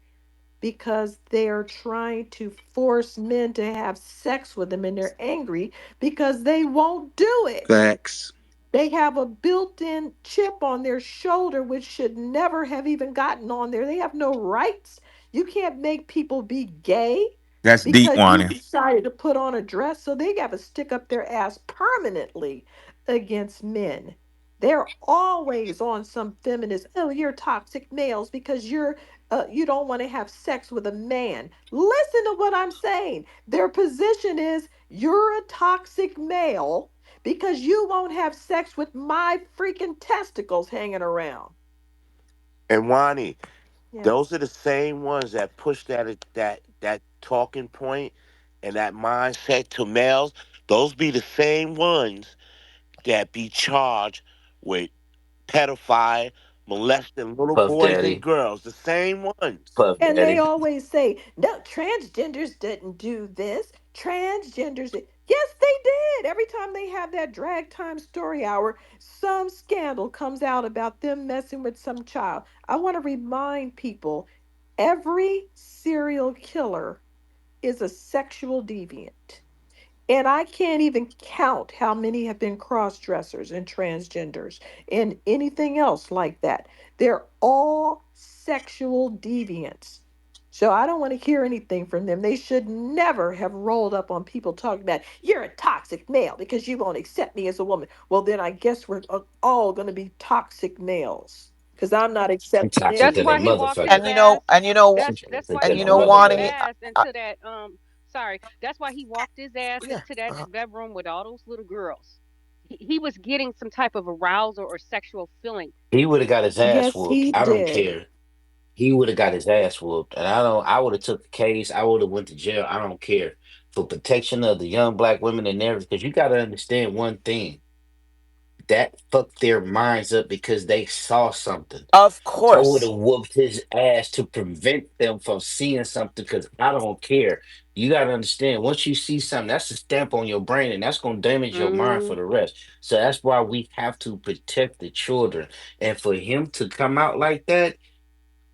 Because they're trying to force men to have sex with them and they're angry because they won't do it. Facts. They have a built in chip on their shoulder, which should never have even gotten on there. They have no rights. You can't make people be gay That's deep, because you Wani. decided to put on a dress. So they got to stick up their ass permanently against men. They're always on some feminist, oh, you're toxic males because you don't want to have sex with a man. Listen to what I'm saying. Their position is you're a toxic male because you won't have sex with my freaking testicles hanging around. And Wani, those Yes. are the same ones that push that talking point and that mindset to males. Those be the same ones that be charged with pedophile, molesting little Puff boys and Daddy. girls. The same ones. Puff And they Daddy. always say, no, transgenders didn't do this. Yes, they did. Every time they have that drag time story hour, some scandal comes out about them messing with some child. I want to remind people every serial killer is a sexual deviant. And I can't even count how many have been cross dressers and transgenders and anything else like that. They're all sexual deviants. So I don't want to hear anything from them. They should never have rolled up on people talking about, you're a toxic male because you won't accept me as a woman. Well, then I guess we're all going to be toxic males. because I'm not She accepting toxic That's to the why he anything. walked his And motherfucker. you know, ass. and you know, She That's toxic why to and he you the know, walked his Wani, motherfucker. ass into that sorry. That's why he walked his ass yeah, into that bedroom with all those little girls. He was getting some type of arousal or sexual feeling. He would have got his ass Yes, whooped. he I don't did. care. He would have got his ass whooped, and I don't. I would have took the case. I would have went to jail. I don't care for protection of the young black women and everything. Because you got to understand one thing that fucked their minds up because they saw something. of I would course. have whooped his ass to prevent them from seeing something because I don't care. You got to understand, once you see something, that's a stamp on your brain and that's going to damage your mind for Mm, the rest. So that's why we have to protect the children. And for him to come out like that,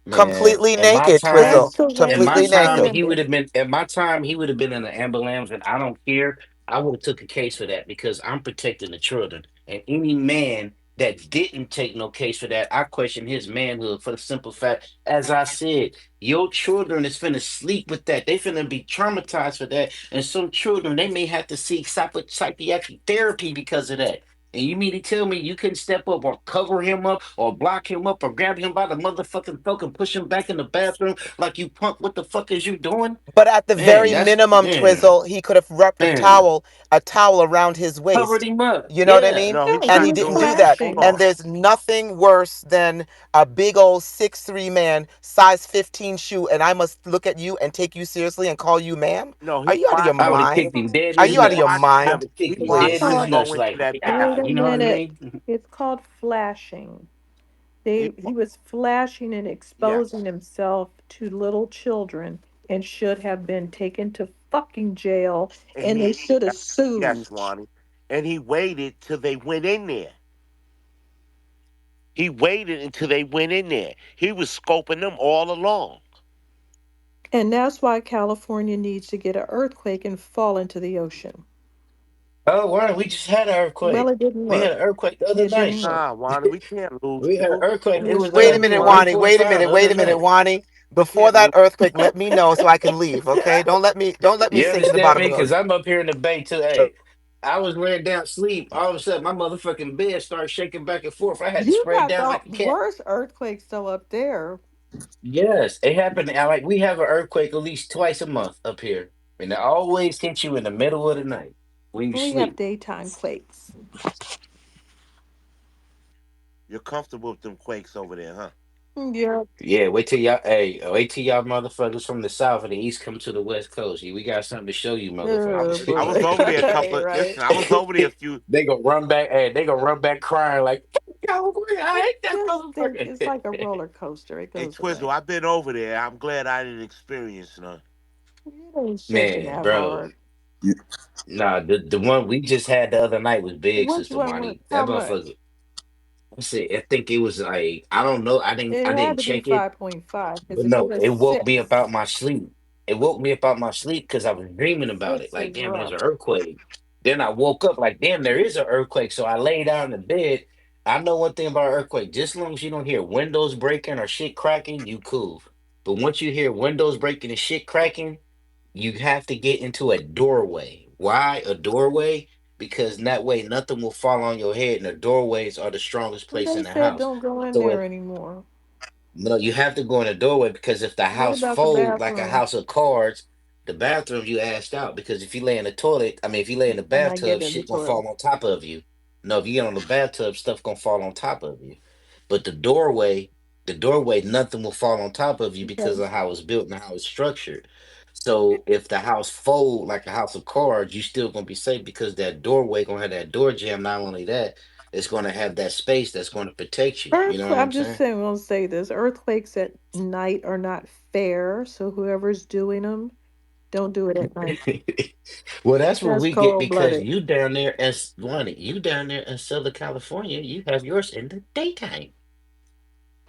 man, Completely naked, Twizzle. That's the in way my he Completely time, naked. he would intended. have been at my time, he would have been in an ambulance, and I don't care. I would have took a case for that because I'm protecting the children. And any man that didn't take no case for that, I question his manhood for the simple fact, as I said, your children is finna sleep with that. They finna be traumatized for that. And some children, they may have to seek psychiatric therapy because of that. And you mean to tell me you couldn't step up or cover him up or block him up or grab him by the motherfucking throat and push him back in the bathroom like you punk? What the fuck is you doing? But at the Man, very that's minimum, man, Twizzle, he could have wrapped man. a towel around his Covered waist. him up. You know what I Yeah. mean? No, he's No, And he he not was didn't doing do that. that. Hold flashing. And on. there's nothing worse than a big old 6'3" man, size 15 shoe, and I must look at you and take you seriously and call you ma'am? No, Are he's you out of your I would watching. have kicked mind? him dead in Are his you He's out of your nuts. watching I him. mind? would have kicked He's him It's dead watching in him his called, go nuts. into Like, that wait yeah, a you know what I bathroom. minute. mean? It's called flashing. He, He was flashing and yes, exposing himself to little children and should have been taken to fucking jail and and he, they should have yes, sued. Ronnie, and he waited till they went in there. He waited until they went in there. He was scoping them all along. And that's why California needs to get an earthquake and fall into the ocean. Oh, wow. We just had an Well, earthquake. it didn't We had work. an earthquake the other It night. didn't work. Nah, Ronnie, we can't lose We had an people. earthquake. It It was Wait a didn't minute, work. Wani. Wait a 3.5 minute. the Wait other a minute, night. Wani. We Before can't that lose. earthquake, let me know so I can leave. Okay? Don't let me You sink in the understand bottom me? of the Because ocean. I'm up here in the bay too. Hey, I was laying down sleep. All of a sudden, my motherfucking bed started shaking back and forth. I had to You spray got down the like a cat. worst earthquake still up there. Yes, it happened. Like we have an earthquake at least twice a month up here, and it always hits you in the middle of the night when you We have sleep. daytime quakes. You're comfortable with them quakes over there, huh? Yeah. Yeah, wait till y'all. Hey, wait till y'all motherfuckers from the south and the east come to the west coast. We got something to show you, Oh motherfuckers. I was boy. over there a couple of. Right. Listen, I was over there a few. They gonna run back. Hey, they gonna run back crying like, California, I hate that Just think it's like a motherfucker. roller coaster. It Hey, goes Twizzle, away. I've been over there. I'm glad I didn't experience none. It ain't shaking Man, that bro. hard. Nah, the one we just had the other night was big, Which Sister one went? Money. How That much? motherfucker. I said, I think it was like I don't know. It I had didn't to be check it, 5.5 because but if it no, was it woke me up six, out my sleep. It woke me up out my sleep because I was dreaming about it. six Like, is damn, there's rough. an earthquake. Then I woke up like, damn, there is an earthquake. So I lay down in bed. I know one thing about an earthquake. Just as long as you don't hear windows breaking or shit cracking, you cool. But once you hear windows breaking and shit cracking, you have to get into a doorway. Why a doorway? Because that way nothing will fall on your head, and the doorways are the strongest place They in the said house. don't go in So there if anymore. no, you have to go in the doorway because if the What house about the fold like a bathroom? house of cards, the bathroom you asked out because if you lay in the toilet, I mean if you lay in the I'm not bathtub, getting in the shit gonna toilet. fall on top of you. No, if you get on the bathtub, stuff gonna fall on top of you. But the doorway, nothing will fall on top of you because Okay. of how it's built and how it's structured. So if the house fold like a house of cards, you still gonna be safe because that doorway gonna have that door jam. Not only that, it's gonna have that space that's gonna protect you. You know what Earthquake. I'm I'm just saying? saying. We'll say this: earthquakes at night are not fair. So whoever's doing them, don't do it at night. Well, that's what That's we get cold because blooded. you down there as one, you down there in Southern California, you have yours in the daytime.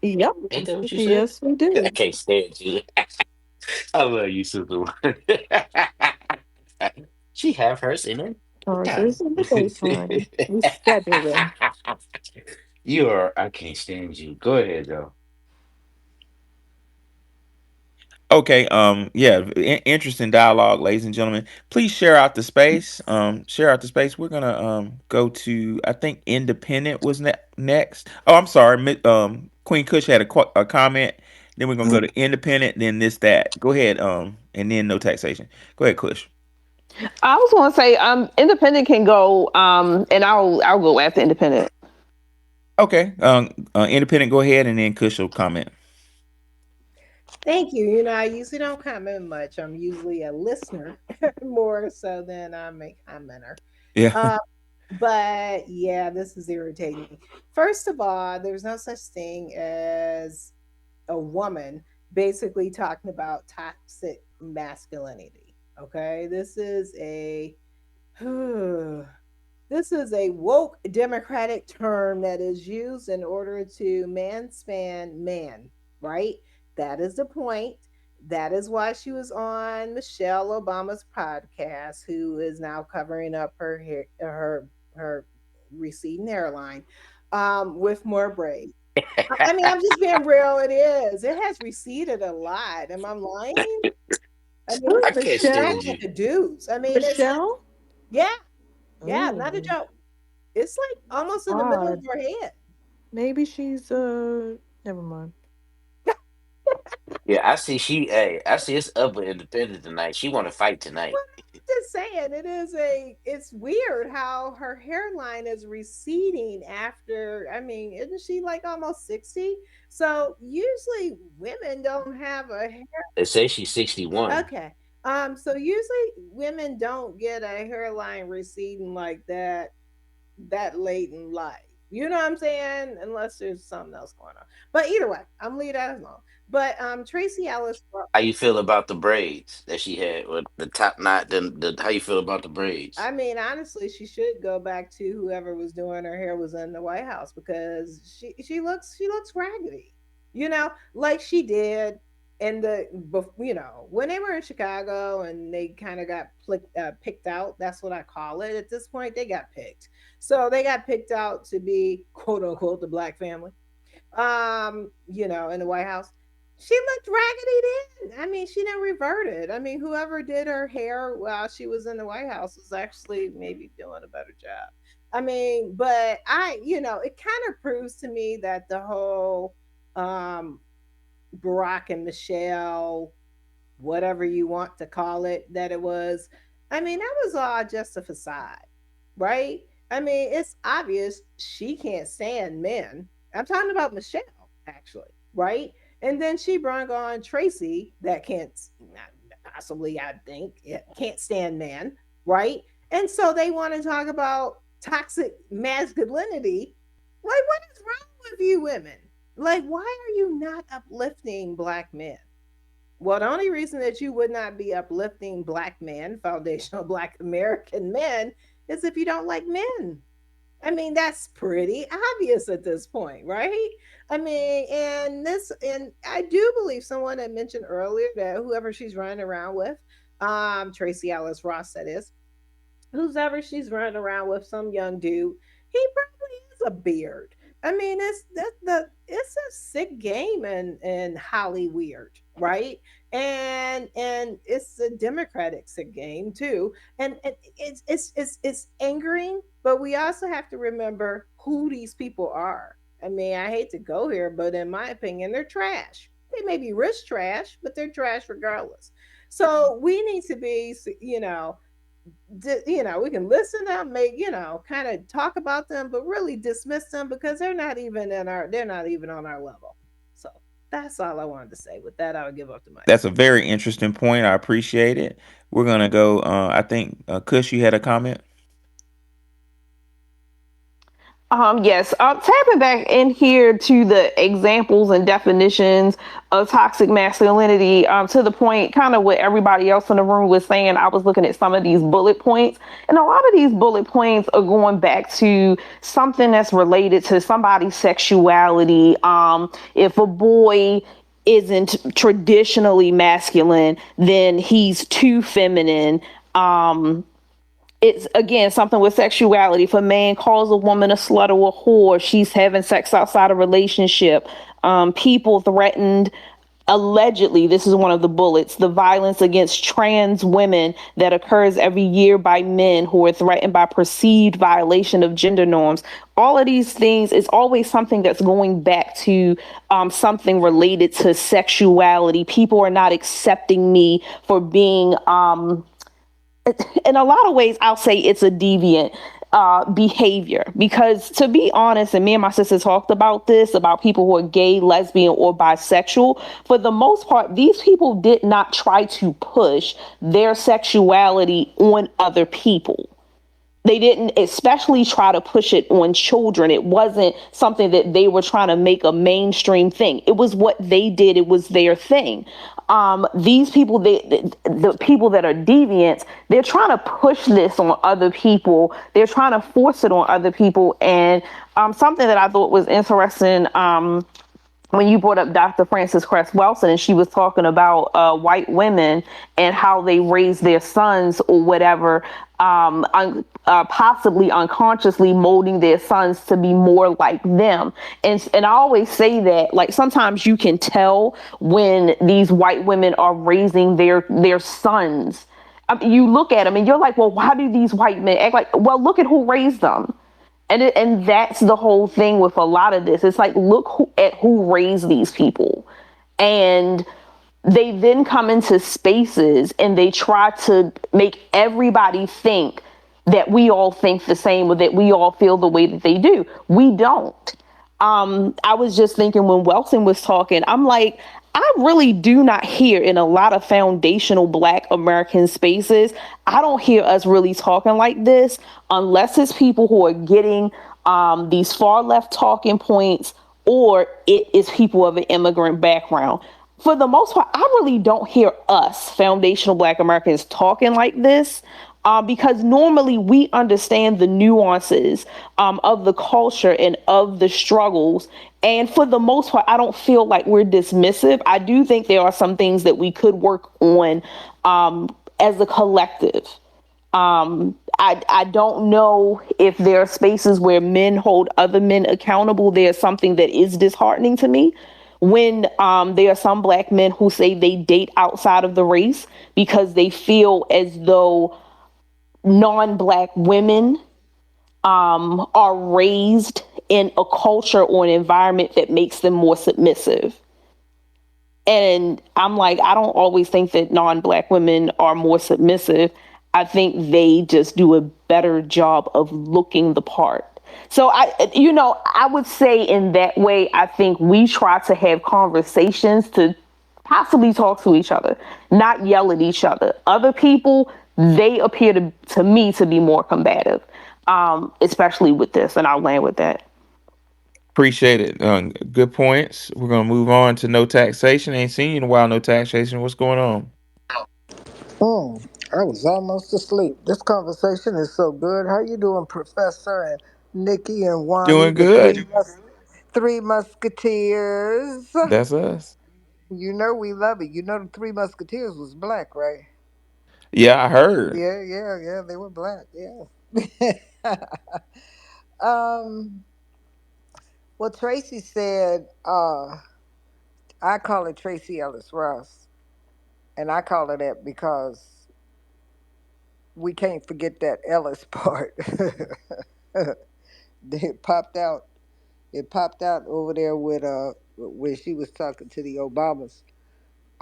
Yep. Ain't that what you said? Yes, we I do. can't stand you. I love you, Superman. She have hers in the Ours daytime. is in the daytime. We schedule them. You are. I can't stand you. Go ahead, though. Okay, yeah, interesting dialogue, ladies and gentlemen. Please share out the space. Share out the space. We're gonna go to I think Independent was next. Oh, I'm sorry, Queen Kush had a comment. Then we're gonna go to independent. Then this that. Go ahead. And then no taxation. Go ahead, Kush. I was going to say, independent can go, and I'll go after independent. Okay. Independent. Go ahead, and then Kush will comment. Thank you. You know, I usually don't comment much. I'm usually a listener more so than I'm a commenter. Yeah. Uh, but yeah, this is irritating me. First of all, there's no such thing as a woman basically talking about toxic masculinity. Okay, this is a woke democratic term that is used in order to manspan man, right? That is the point. That is why she was on Michelle Obama's podcast, who is now covering up her hair, her receding hairline with more braids. I mean, I'm just being real. It is. It has receded a lot. Am I lying? I mean, Who's I it's can't down stand Michelle? at you. the dudes. I mean, it's Michelle? yeah, yeah, not a Oh, joke. It's like almost in the middle of odd. her head. Maybe she's never mind. Yeah, I see she. Hey, I see it's up with independent tonight. She want to fight tonight. Well, I'm just saying, it's weird how her hairline is receding after, I mean, isn't she like almost 60? So usually women don't have a hair. They say she's 61. Okay. So usually women don't get a hairline receding like that late in life. You know what I'm saying? Unless there's something else going on. But either way, I'm leave that alone. But Tracy Ellis, How you feel about the braids that she had, or the top knot? The how you feel about the braids? I mean, honestly, she should go back to whoever was doing her hair was in the White House because she looks raggedy, like she did in when they were in Chicago and they kind of got picked out. That's what I call it. At this point, they got picked, so they got picked out to be quote unquote the black family, in the White House. She looked raggedy then. I mean, she didn't reverted. I mean, whoever did her hair while she was in the White House was actually maybe doing a better job. I mean, but it kind of proves to me that the whole um Barack and Michelle, whatever you want to call it, that it was. I mean, that was all just a facade, right? I mean, it's obvious she can't stand men. I'm talking about Michelle, actually, right? And then she brought on Tracy, that can't, not possibly, I think, can't stand men, right? And so they want to talk about toxic masculinity. Like, what is wrong with you women? Like, why are you not uplifting black men? Well, the only reason that you would not be uplifting black men, foundational black American men, is if you don't like men. I mean, that's pretty obvious at this point, right? I mean, and I do believe someone had mentioned earlier that whoever she's running around with, Tracie Ross, that is, who's ever she's running around with, some young dude, he probably is a beard. I mean, it's a sick game in Hollywood, right? And it's a democratic sick game too. And it's angering, but we also have to remember who these people are. I mean, I hate to go here, but in my opinion, they're trash. They may be rich trash, but they're trash regardless. So we need to be, we can listen to them, make, kind of talk about them, but really dismiss them because they're not even on our level. So that's all I wanted to say. With that, I'll give up the mic. That's a very interesting point. I appreciate it. We're gonna go. I think Kush, you had a comment. Yes. Tapping back in here to the examples and definitions of toxic masculinity, to the point, kind of what everybody else in the room was saying. I was looking at some of these bullet points, and a lot of these bullet points are going back to something that's related to somebody's sexuality. If a boy isn't traditionally masculine, then he's too feminine. It's again something with sexuality. If a man calls a woman a slut or a whore, she's having sex outside a relationship. People threatened Allegedly, this is one of the bullets, the violence against trans women that occurs every year by men who are threatened by perceived violation of gender norms. All of these things is always something that's going back to something related to sexuality. People are not accepting me for being in a lot of ways, I'll say it's a deviant behavior. Because to be honest, and me and my sister talked about this, about people who are gay, lesbian, or bisexual, for the most part, these people did not try to push their sexuality on other people. They didn't especially try to push it on children. It wasn't something that they were trying to make a mainstream thing. It was what they did. It was their thing. These people, the people that are deviants, they're trying to push this on other people. They're trying to force it on other people. And something that I thought was interesting, when you brought up Dr. Frances Cress Welsing, and she was talking about white women and how they raise their sons or whatever, possibly unconsciously molding their sons to be more like them. And I always say that, like, sometimes you can tell when these white women are raising their sons. You look at them and you're like, well, why do these white men act like? Well, look at who raised them. And that's the whole thing with a lot of this. It's like, look at who raised these people. And they then come into spaces and they try to make everybody think that we all think the same or that we all feel the way that they do. We don't. I was just thinking when Wilson was talking, I'm like, I really do not hear in a lot of foundational Black American spaces, I don't hear us really talking like this unless it's people who are getting these far left talking points, or it is people of an immigrant background. For the most part, I really don't hear us, foundational Black Americans, talking like this. Because normally we understand the nuances of the culture and of the struggles. And for the most part, I don't feel like we're dismissive. I do think there are some things that we could work on as a collective. I don't know if there are spaces where men hold other men accountable. There's something that is disheartening to me when there are some Black men who say they date outside of the race because they feel as though non-Black women are raised in a culture or an environment that makes them more submissive. And I'm like, I don't always think that non-Black women are more submissive. I think they just do a better job of looking the part. So I would say in that way, I think we try to have conversations to possibly talk to each other, not yell at each other. Other people, they appear to me to be more combative, especially with this. And I'll land with that. Appreciate it. Good points. We're gonna move on to no taxation. Ain't seen you in a while. No taxation. What's going on? I was almost asleep. This conversation is so good. How you doing, Professor and Nikki and Wani, Doing the good. three musketeers? That's us. You know we love it. You know the three musketeers was black, right? Yeah, I heard. Yeah, yeah, yeah. They were black. Yeah. um. Well, Tracy said. I call it Tracy Ellis Ross, and I call it that because we can't forget that Ellis part. It popped out. It popped out over there with when she was talking to the Obamas.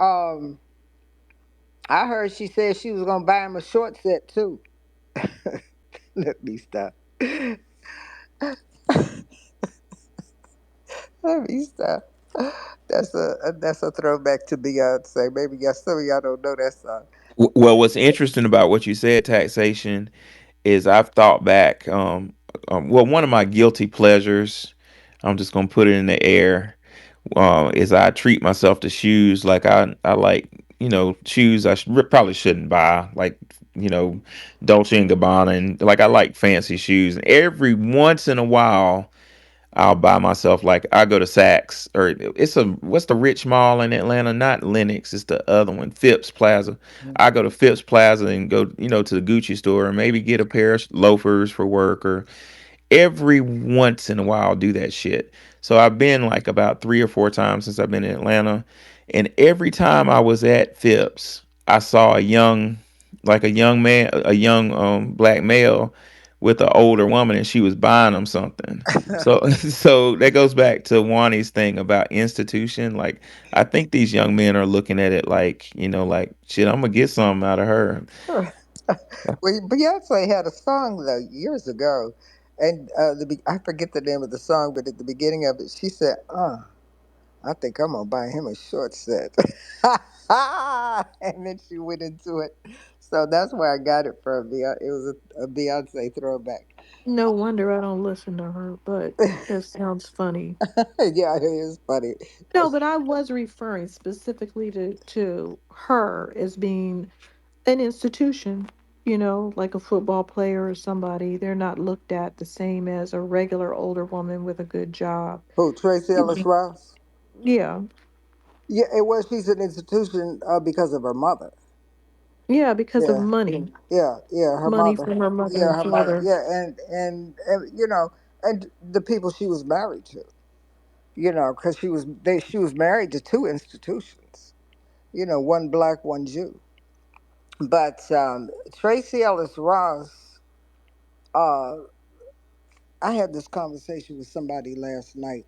Um, I heard she said she was gonna buy him a short set too. Let me stop. Let me stop. That's a throwback to Beyonce. Maybe y'all some of y'all don't know that song. Well, what's interesting about what you said, taxation, is I've thought back. Well, one of my guilty pleasures, I'm just gonna put it in the air, is I treat myself to shoes like I like, shoes probably shouldn't buy, like, Dolce and Gabbana, and like I like fancy shoes. And every once in a while, I'll buy myself, like, I go to Saks, or what's the rich mall in Atlanta? Not Lenox, it's the other one, Phipps Plaza. I go to Phipps Plaza and go, to the Gucci store and maybe get a pair of loafers for work, or every once in a while I'll do that shit. So I've been like about 3 or 4 times since I've been in Atlanta, And every time I was at Phipps, I saw a young, like a young man, a young black male with an older woman, and she was buying them something. So, so that goes back to Wani's thing about institution. Like, I think these young men are looking at it like, like shit. I'm gonna get something out of her. Well, Beyonce had a song though years ago, and I forget the name of the song, but at the beginning of it, she said, I think I'm gonna buy him a short set," and then she went into it. So that's where I got it from. It was a Beyonce throwback. No wonder I don't listen to her, but that sounds funny. Yeah, it is funny. No, but I was referring specifically to her as being an institution, like a football player or somebody. They're not looked at the same as a regular older woman with a good job. Who, Tracy Ellis Mhm. Ross? Yeah. Yeah, it was. She's an institution because of her mother. Yeah, because of Yeah, money. yeah, her Money mother. from her mother Yeah, and her mother. father. Yeah, and and the people she was married to. Because she was married to two institutions. One black, one Jew. But Tracy Ellis Ross, uh, I had this conversation with somebody last night.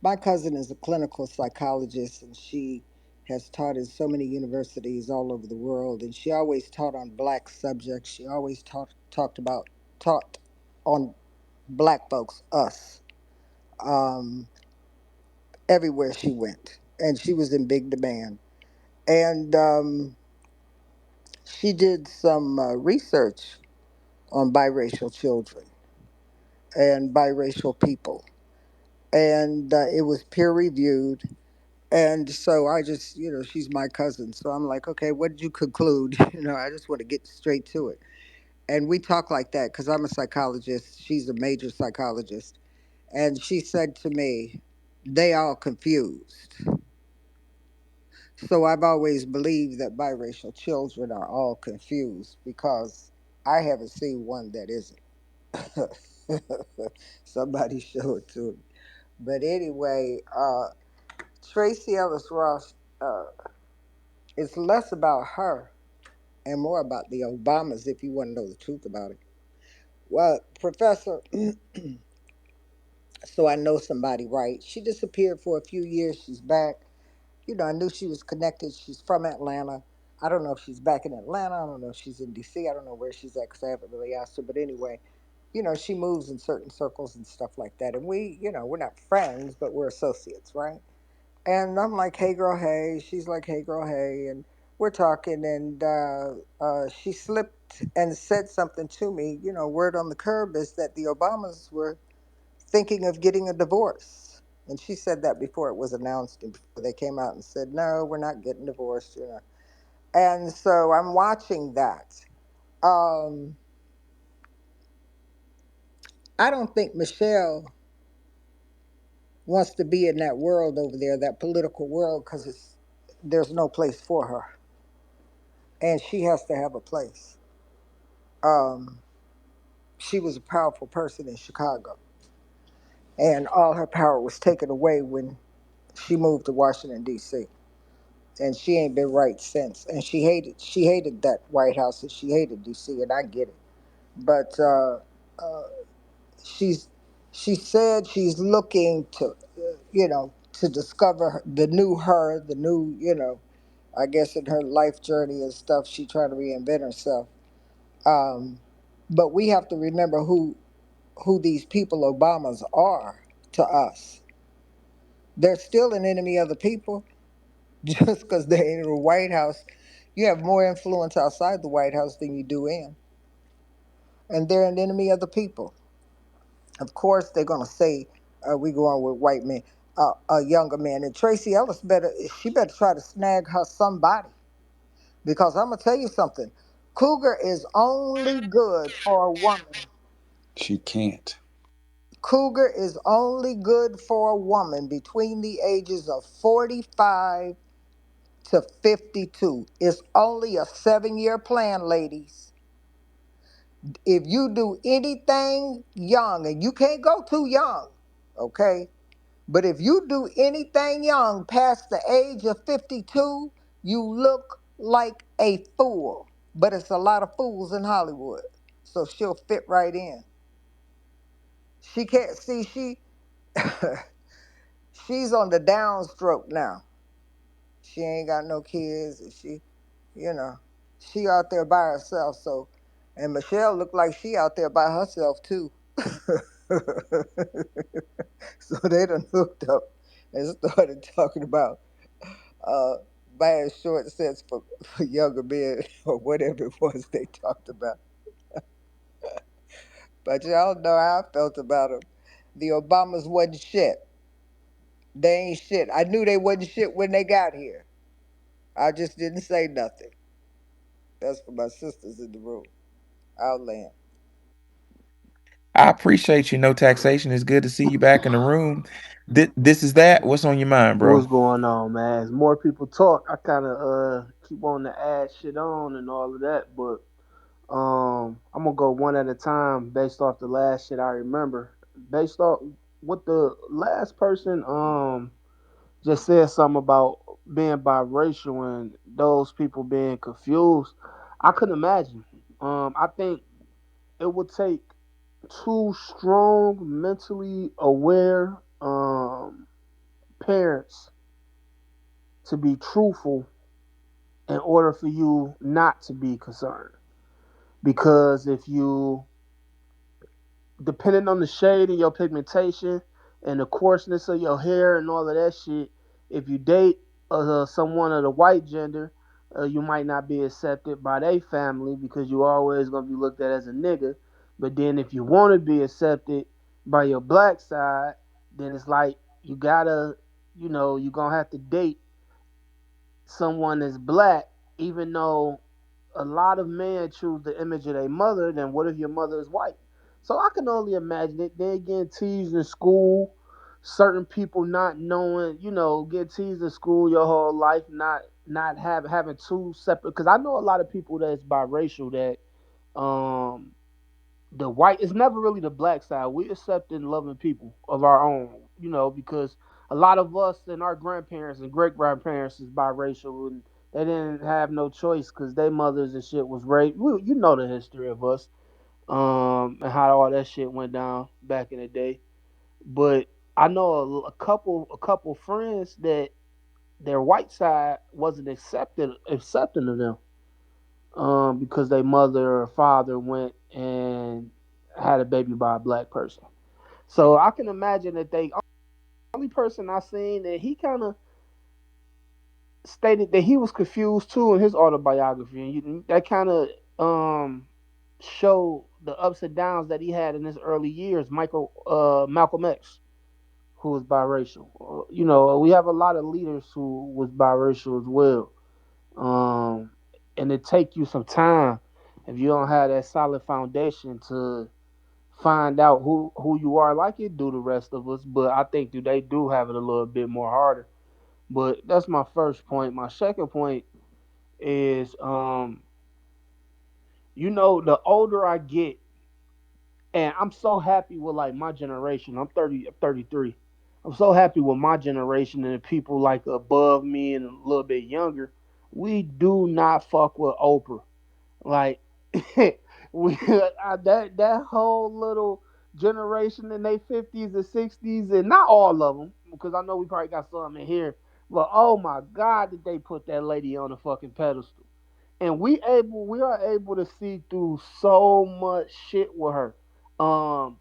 My cousin is a clinical psychologist, and she has taught in so many universities all over the world. And she always taught on black subjects. She always taught on black folks, us, um, everywhere she went, and she was in big demand. And she did some research on biracial children and biracial people, and it was peer reviewed. And so I just, she's my cousin. So I'm like, okay, what did you conclude? I just want to get straight to it. And we talk like that because I'm a psychologist. She's a major psychologist. And she said to me, they all confused. So I've always believed that biracial children are all confused because I haven't seen one that isn't. Somebody show it to me. But anyway, Tracy Ellis Ross, it's less about her and more about the Obamas, if you want to know the truth about it. Well, Professor, so I know somebody, right? She disappeared for a few years. She's back. I knew she was connected. She's from Atlanta. I don't know if she's back in Atlanta. I don't know if she's in DC. I don't know where she's at because I haven't really asked her. But anyway, she moves in certain circles and stuff like that. And we, we're not friends, but we're associates, right? And I'm like, hey, girl, hey. She's like, hey, girl, hey. And we're talking, and she slipped and said something to me. Word on the curb is that the Obamas were thinking of getting a divorce. And she said that before it was announced and before they came out and said, no, we're not getting divorced. And so I'm watching that. Um, I don't think Michelle wants to be in that world over there, that political world, because there's no place for her. And she has to have a place. Um, she was a powerful person in Chicago, and all her power was taken away when she moved to Washington D.C. And she ain't been right since. And she hated that White House, and she hated D.C. And I get it, but she's she said she's looking to to discover the new her, the new I guess in her life journey and stuff. She trying to reinvent herself. Um, but we have to remember who these people Obamas are to us. They're still an enemy of the people just because they're in the White House. You have more influence outside the White House than you do in. And they're an enemy of the people. Of course, they're going to say, we go on with white men, a younger man. And Tracy Ellis she better try to snag her somebody. Because I'm going to tell you something. Cougar is only good for a woman. She can't. Cougar is only good for a woman between the ages of 45 to 52. It's only a 7-year plan, ladies. If you do anything young, and you can't go too young, okay? But if you do anything young past the age of 52, you look like a fool. But it's a lot of fools in Hollywood. So she'll fit right in. She can't see she's on the downstroke now. She ain't got no kids and you know, she out there by herself. So and Michelle looked like she out there by herself too. So they done hooked up and started talking about uh, buying short sets for younger men or whatever it was they talked about. But y'all know how I felt about them. The Obamas wasn't shit. They ain't shit. I knew they wasn't shit when they got here. I just didn't say nothing. That's for my sisters in the room. I'll land. I appreciate you. No taxation. It's good to see you back in the room. This is that. What's on your mind, bro? What's going on, man? As more people talk, I kind of keep wanting to add shit on and all of that, but I'm gonna go one at a time based off the last shit I remember. Based off what the last person just said something about being biracial and those people being confused. I couldn't imagine. I think it would take two strong, mentally aware parents to be truthful in order for you not to be concerned. Because if you, depending on the shade of your pigmentation and the coarseness of your hair and all of that shit, if you date someone of the white gender, you might not be accepted by their family because you always gonna be looked at as a nigga. But then if you want to be accepted by your black side, then it's like you gotta, you gonna have to date someone that's black, even though a lot of men choose the image of their mother, then what if your mother is white? So I can only imagine it. They getting teased in school, certain people not knowing, get teased in school your whole life, not having two separate. Because I know a lot of people that's biracial that um the white it's never really the black side. We accept and loving people of our own, because a lot of us and our grandparents and great grandparents is biracial and they didn't have no choice because their mothers and shit was raped. You know the history of us, and how all that shit went down back in the day. But I know a couple friends that their white side wasn't accepting of them, because their mother or father went and had a baby by a black person. So I can imagine that they only person I seen that he kind of stated that he was confused too in his autobiography, and that kind of showed the ups and downs that he had in his early years. Malcolm X, who was biracial. We have a lot of leaders who was biracial as well. Um, and it take you some time if you don't have that solid foundation to find out who you are, like it do the rest of us. But I think they do have it a little bit more harder. But that's my first point. My second point is, the older I get, and I'm so happy with like my generation. I'm 30, I'm 33. I'm so happy with my generation and the people like above me and a little bit younger. We do not fuck with Oprah. Like that whole little generation in their 50s and 60s, and not all of them, because I know we probably got some in here. But oh my God, did they put that lady on a fucking pedestal? And we are able to see through so much shit with her. Um,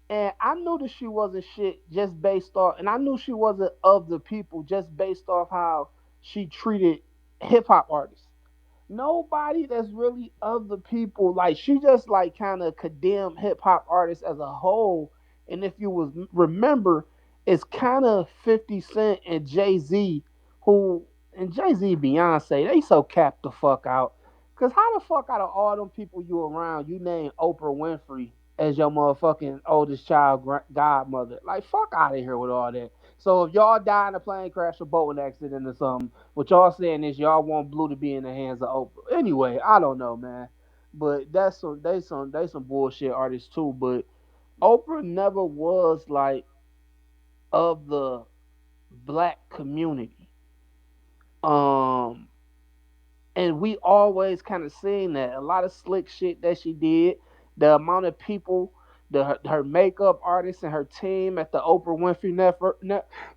and I knew that she wasn't shit just based off, and I knew she wasn't of the people just based off how she treated hip hop artists. Nobody that's really of the people, like she just like kind of condemned hip hop artists as a whole. And if you was remember, it's kind of 50 Cent and Jay-Z, who and Jay-Z, Beyonce, they so capped the fuck out. Cause how the fuck out of all them people you around, you name Oprah Winfrey as your motherfucking oldest child godmother? Like fuck out of here with all that. So if y'all die in a plane crash or boating accident or something, what y'all saying is y'all want Blue to be in the hands of Oprah. Anyway, I don't know, man. But that's some bullshit artists too. But Oprah never was like of the black community. Um, and we always kind of seen that a lot of slick shit that she did. The amount of people, her makeup artist and her team at the Oprah Winfrey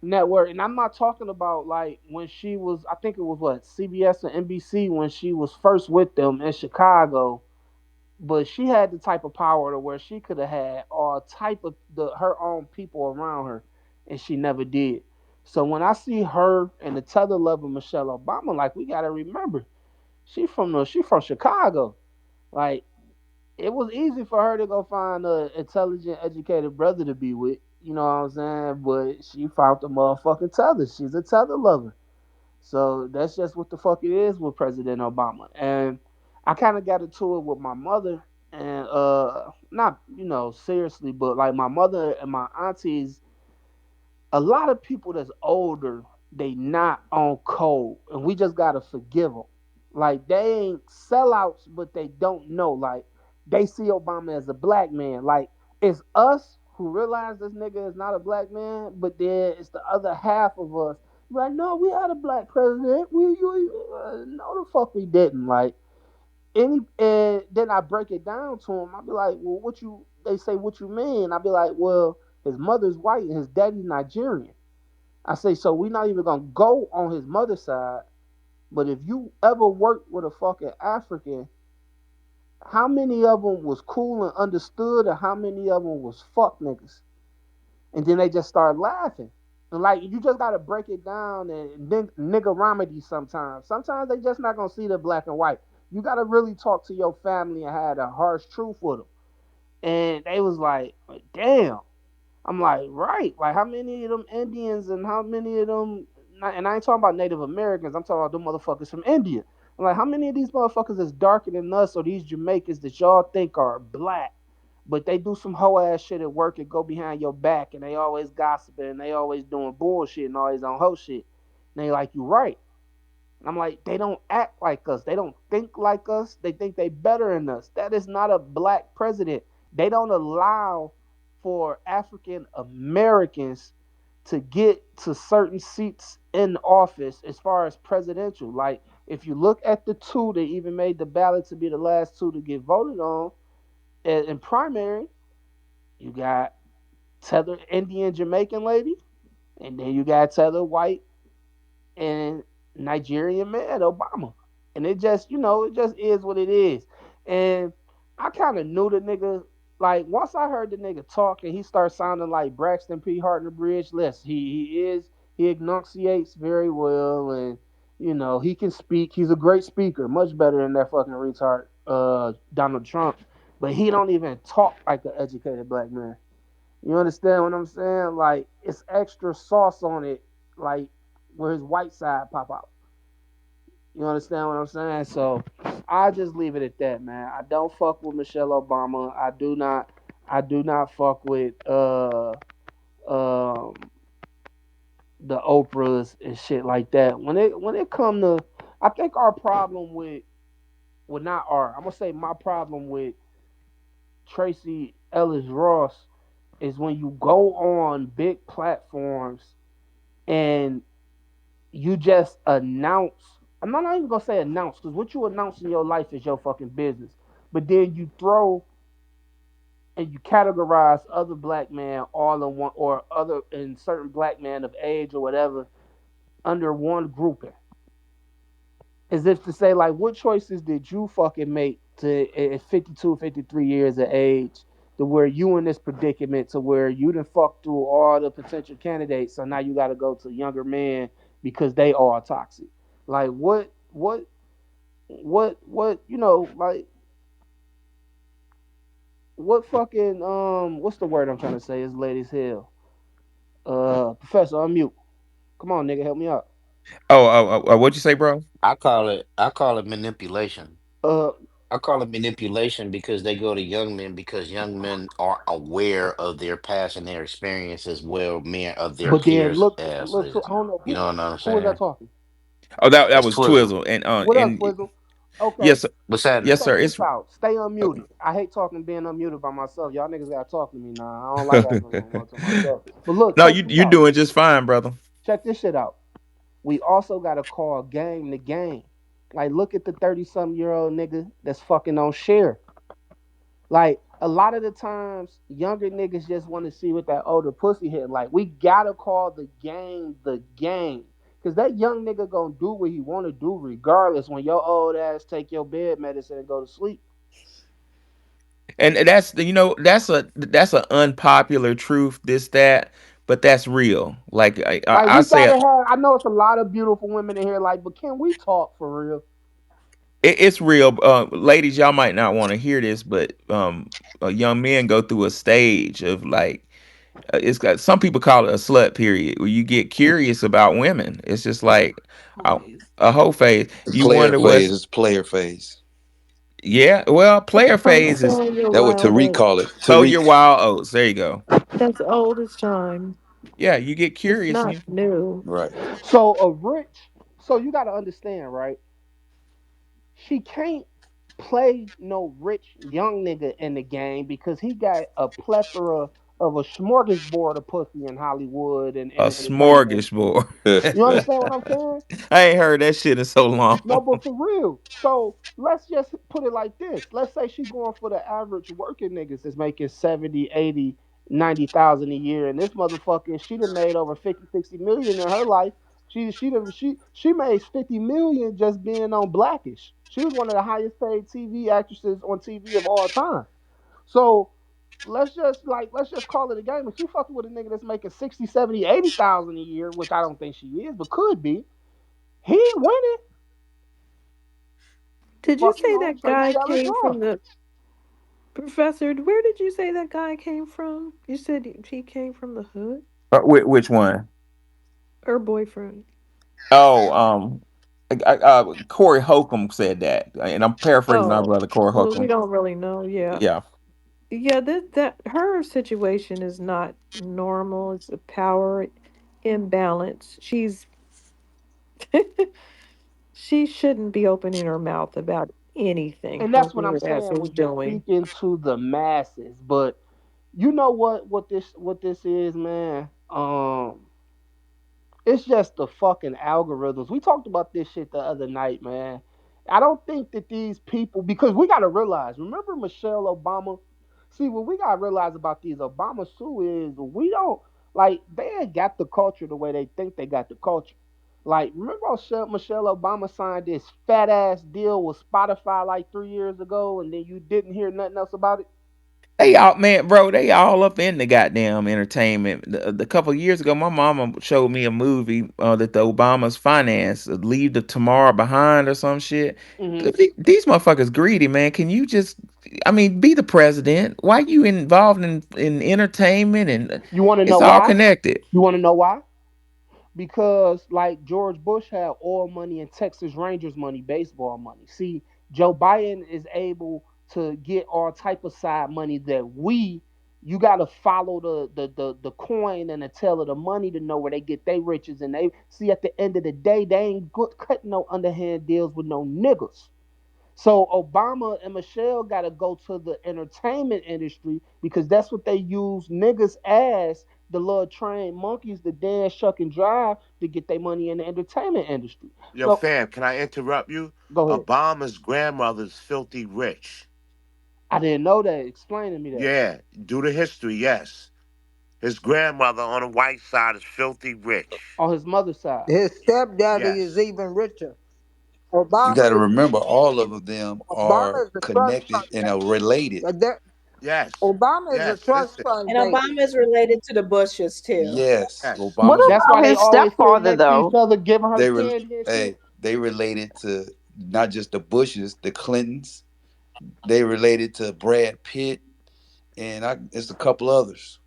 network. And I'm not talking about like when she was, I think it was what, CBS and NBC when she was first with them in Chicago. But she had the type of power to where she could have had all type of her own people around her, and she never did. So when I see her and the tether level Michelle Obama, like we gotta remember, she from Chicago. Like it was easy for her to go find a intelligent, educated brother to be with. You know what I'm saying? But she found the motherfucking tether. She's a tether lover. So that's just what the fuck it is with President Obama. And I kind of got into it with my mother, and not seriously, but like my mother and my aunties, a lot of people that's older, they not on code, and we just gotta forgive them. Like they ain't sellouts, but they don't know. Like they see Obama as a black man. Like it's us who realize this nigga is not a black man, but then it's the other half of us. Like, no, we had a black president. No, the fuck we didn't. Like and then I break it down to him. I be like, well, what you? They say, what you mean? I be like, well, his mother's white and his daddy's Nigerian. I say, so we not even gonna go on his mother's side. But if you ever worked with a fucking African, how many of them was cool and understood, and how many of them was fuck niggas? And then they just start laughing. And like you just gotta break it down and then nigga remedy sometimes. Sometimes they just not gonna see the black and white. You gotta really talk to your family and have a harsh truth with them. And they was like, damn. I'm like, right. Like, how many of them Indians and how many of them, and I ain't talking about Native Americans, I'm talking about them motherfuckers from India. I'm like, how many of these motherfuckers is darker than us or these Jamaicans that y'all think are black, but they do some hoe ass shit at work and go behind your back and they always gossiping and they always doing bullshit and always on hoe shit. And they like, you right. I'm like, they don't act like us. They don't think like us. They think they better than us. That is not a black president. They don't allow for African Americans to get to certain seats in office as far as presidential. Like, if you look at the two that even made the ballot to be the last two to get voted on in primary, you got Tether Indian Jamaican lady, and then you got Tether white and Nigerian man, Obama. And it just, it just is what it is. And I kind of knew the nigga. Like once I heard the nigga talk and he started sounding like Braxton P. Hartner Bridge, less he enunciates very well and he can speak. He's a great speaker, much better than that fucking retard Donald Trump. But he don't even talk like an educated black man. You understand what I'm saying? Like it's extra sauce on it, like where his white side pop out. You understand what I'm saying? So I just leave it at that, man. I don't fuck with Michelle Obama. I do not fuck with um the Oprahs and shit like that. When it come to, I think our problem with, well, not our, I'm gonna say my problem with Tracie Ellis Ross is when you go on big platforms and you just announce. I'm not even gonna say announce because what you announce in your life is your fucking business. But then you throw and you categorize other black men all in one or other in certain black men of age or whatever under one grouping. As if to say like what choices did you fucking make to at 52, 53 years of age to where you in this predicament to where you done fucked through all the potential candidates so now you gotta go to younger men because they are toxic. Like what like what fucking what's the word I'm trying to say is late as hell. Professor, unmute. Come on, nigga, help me out. What'd you say, bro? I call it manipulation. Uh I call it manipulation because they go to young men because young men are aware of their past and their experience as well men of their but then peers look, as I don't know you know what I'm who was that saying. talking? Oh, that That's was Twizzle. Twizzle, What up, and Twizzle? Okay, Yes, sir. What's happening? Yes, check sir. this It's out. Stay okay. unmuted. I hate talking being unmuted by myself. Y'all niggas gotta talk to me now. I don't like having one to myself. But look, No, check you this you're out. doing just fine, brother. Check this shit out. We also gotta call game the game. Like, look at the 30-something-year-old nigga that's fucking on share. Like, a lot of the times, younger niggas just want to see what that older pussy hit. Like, we gotta call the game the game. Cause that young nigga gonna do what he wanna do regardless when your old ass take your bed medicine and go to sleep. And that's that's an unpopular truth. This that, but that's real. Like Like, I we say, gotta have, I know it's a lot of beautiful women in here, like, but can we talk for real? it's real. Ladies, y'all might not want to hear this, but young men go through a stage of like it's got some people call it a slut period where you get curious about women. It's just like uh, Always. a whole phase. The You player wonder phase what's is player phase. yeah. Well, player phase is Throw your That what wild Tariq oats. call it. throw your Tariq. wild oats. There you go. That's old as time. Yeah, you get It's curious. not And new. Right. So a rich, so you gotta understand, right? She can't play no rich young nigga in the game because he got a plethora of a smorgasbord of pussy in Hollywood and a the entertainment industry. smorgasbord. You understand what I'm saying? I ain't heard that shit in so long. No, but for real. So let's just put it like this. Let's say she going for the average working niggas that's making 70, 80, 90,000 a year. And this motherfucker, she done made over 50, 60 million in her life. She made 50 million just being on Blackish. She was one of the highest paid TV actresses on TV of all time. So let's just call it a game. If she fucking with a nigga that's making 60, 70, 80,000 a year, which I don't think she is, but could be, he winning. Did you Fucking say on that Tracie guy came Ross. from the professor? Where did you say that guy came from? You said he came from the hood? Which one? Her boyfriend. Oh, Corey Holcomb said that, and I'm paraphrasing our Oh, brother Corey well, we Holcomb. don't really know. Yeah. Yeah, Yeah, that her situation is not normal. It's a power imbalance. She shouldn't be opening her mouth about anything And her that's what I'm weird ass saying is when you doing. speak into the masses. But you know what this is, man? It's just the fucking algorithms. We talked about this shit the other night, man. I don't think that these people, because we got to realize, remember Michelle Obama? See, what we got to realize about these Obama too is we don't, like, they ain't got the culture the way they think they got the culture. Like, remember Michelle Obama signed this fat ass deal with Spotify like 3 years ago, and then you didn't hear nothing else about it? they all man, bro. They all up in the goddamn entertainment. The couple of years ago, my mama showed me a movie that the Obamas financed, "Leave the Tomorrow Behind" or some shit. Hmm. These motherfuckers greedy, man. Can you just, I mean, be the president? Why you involved in entertainment and You want to know it's all why? connected? You want to know why? Because like George Bush had oil money and Texas Rangers money, baseball money. See, Joe Biden is able to get all type of side money that you got to follow the coin and the tail of the money to know where they get their riches. And they see at the end of the day, they ain't good cutting no underhand deals with no niggas. So Obama and Michelle got to go to the entertainment industry because that's what they use niggas as the little trained monkeys to dance, shuck, and drive to get their money in the entertainment industry. Yo, So fam, can I interrupt you? go ahead. Obama's grandmother's filthy rich. I didn't know that. Explain to me that. Yeah, do the history, yes. His grandmother on the white side is filthy rich. On his mother's side. His stepdaddy is Yes. even richer. You got to Obama is remember, all of them are Obama is a trust connected fund and are baby. related. Yes. Obama is a Yes. trust Listen. fund And baby. Obama is related to the Bushes too. Yes, Yes. What Obama's. That's why about they his always sitting stepfather, next to each though? other, giving her They were, candy and shit. hey, they related to not just the Bushes, the Clintons. They related to Brad Pitt, and it's a couple others.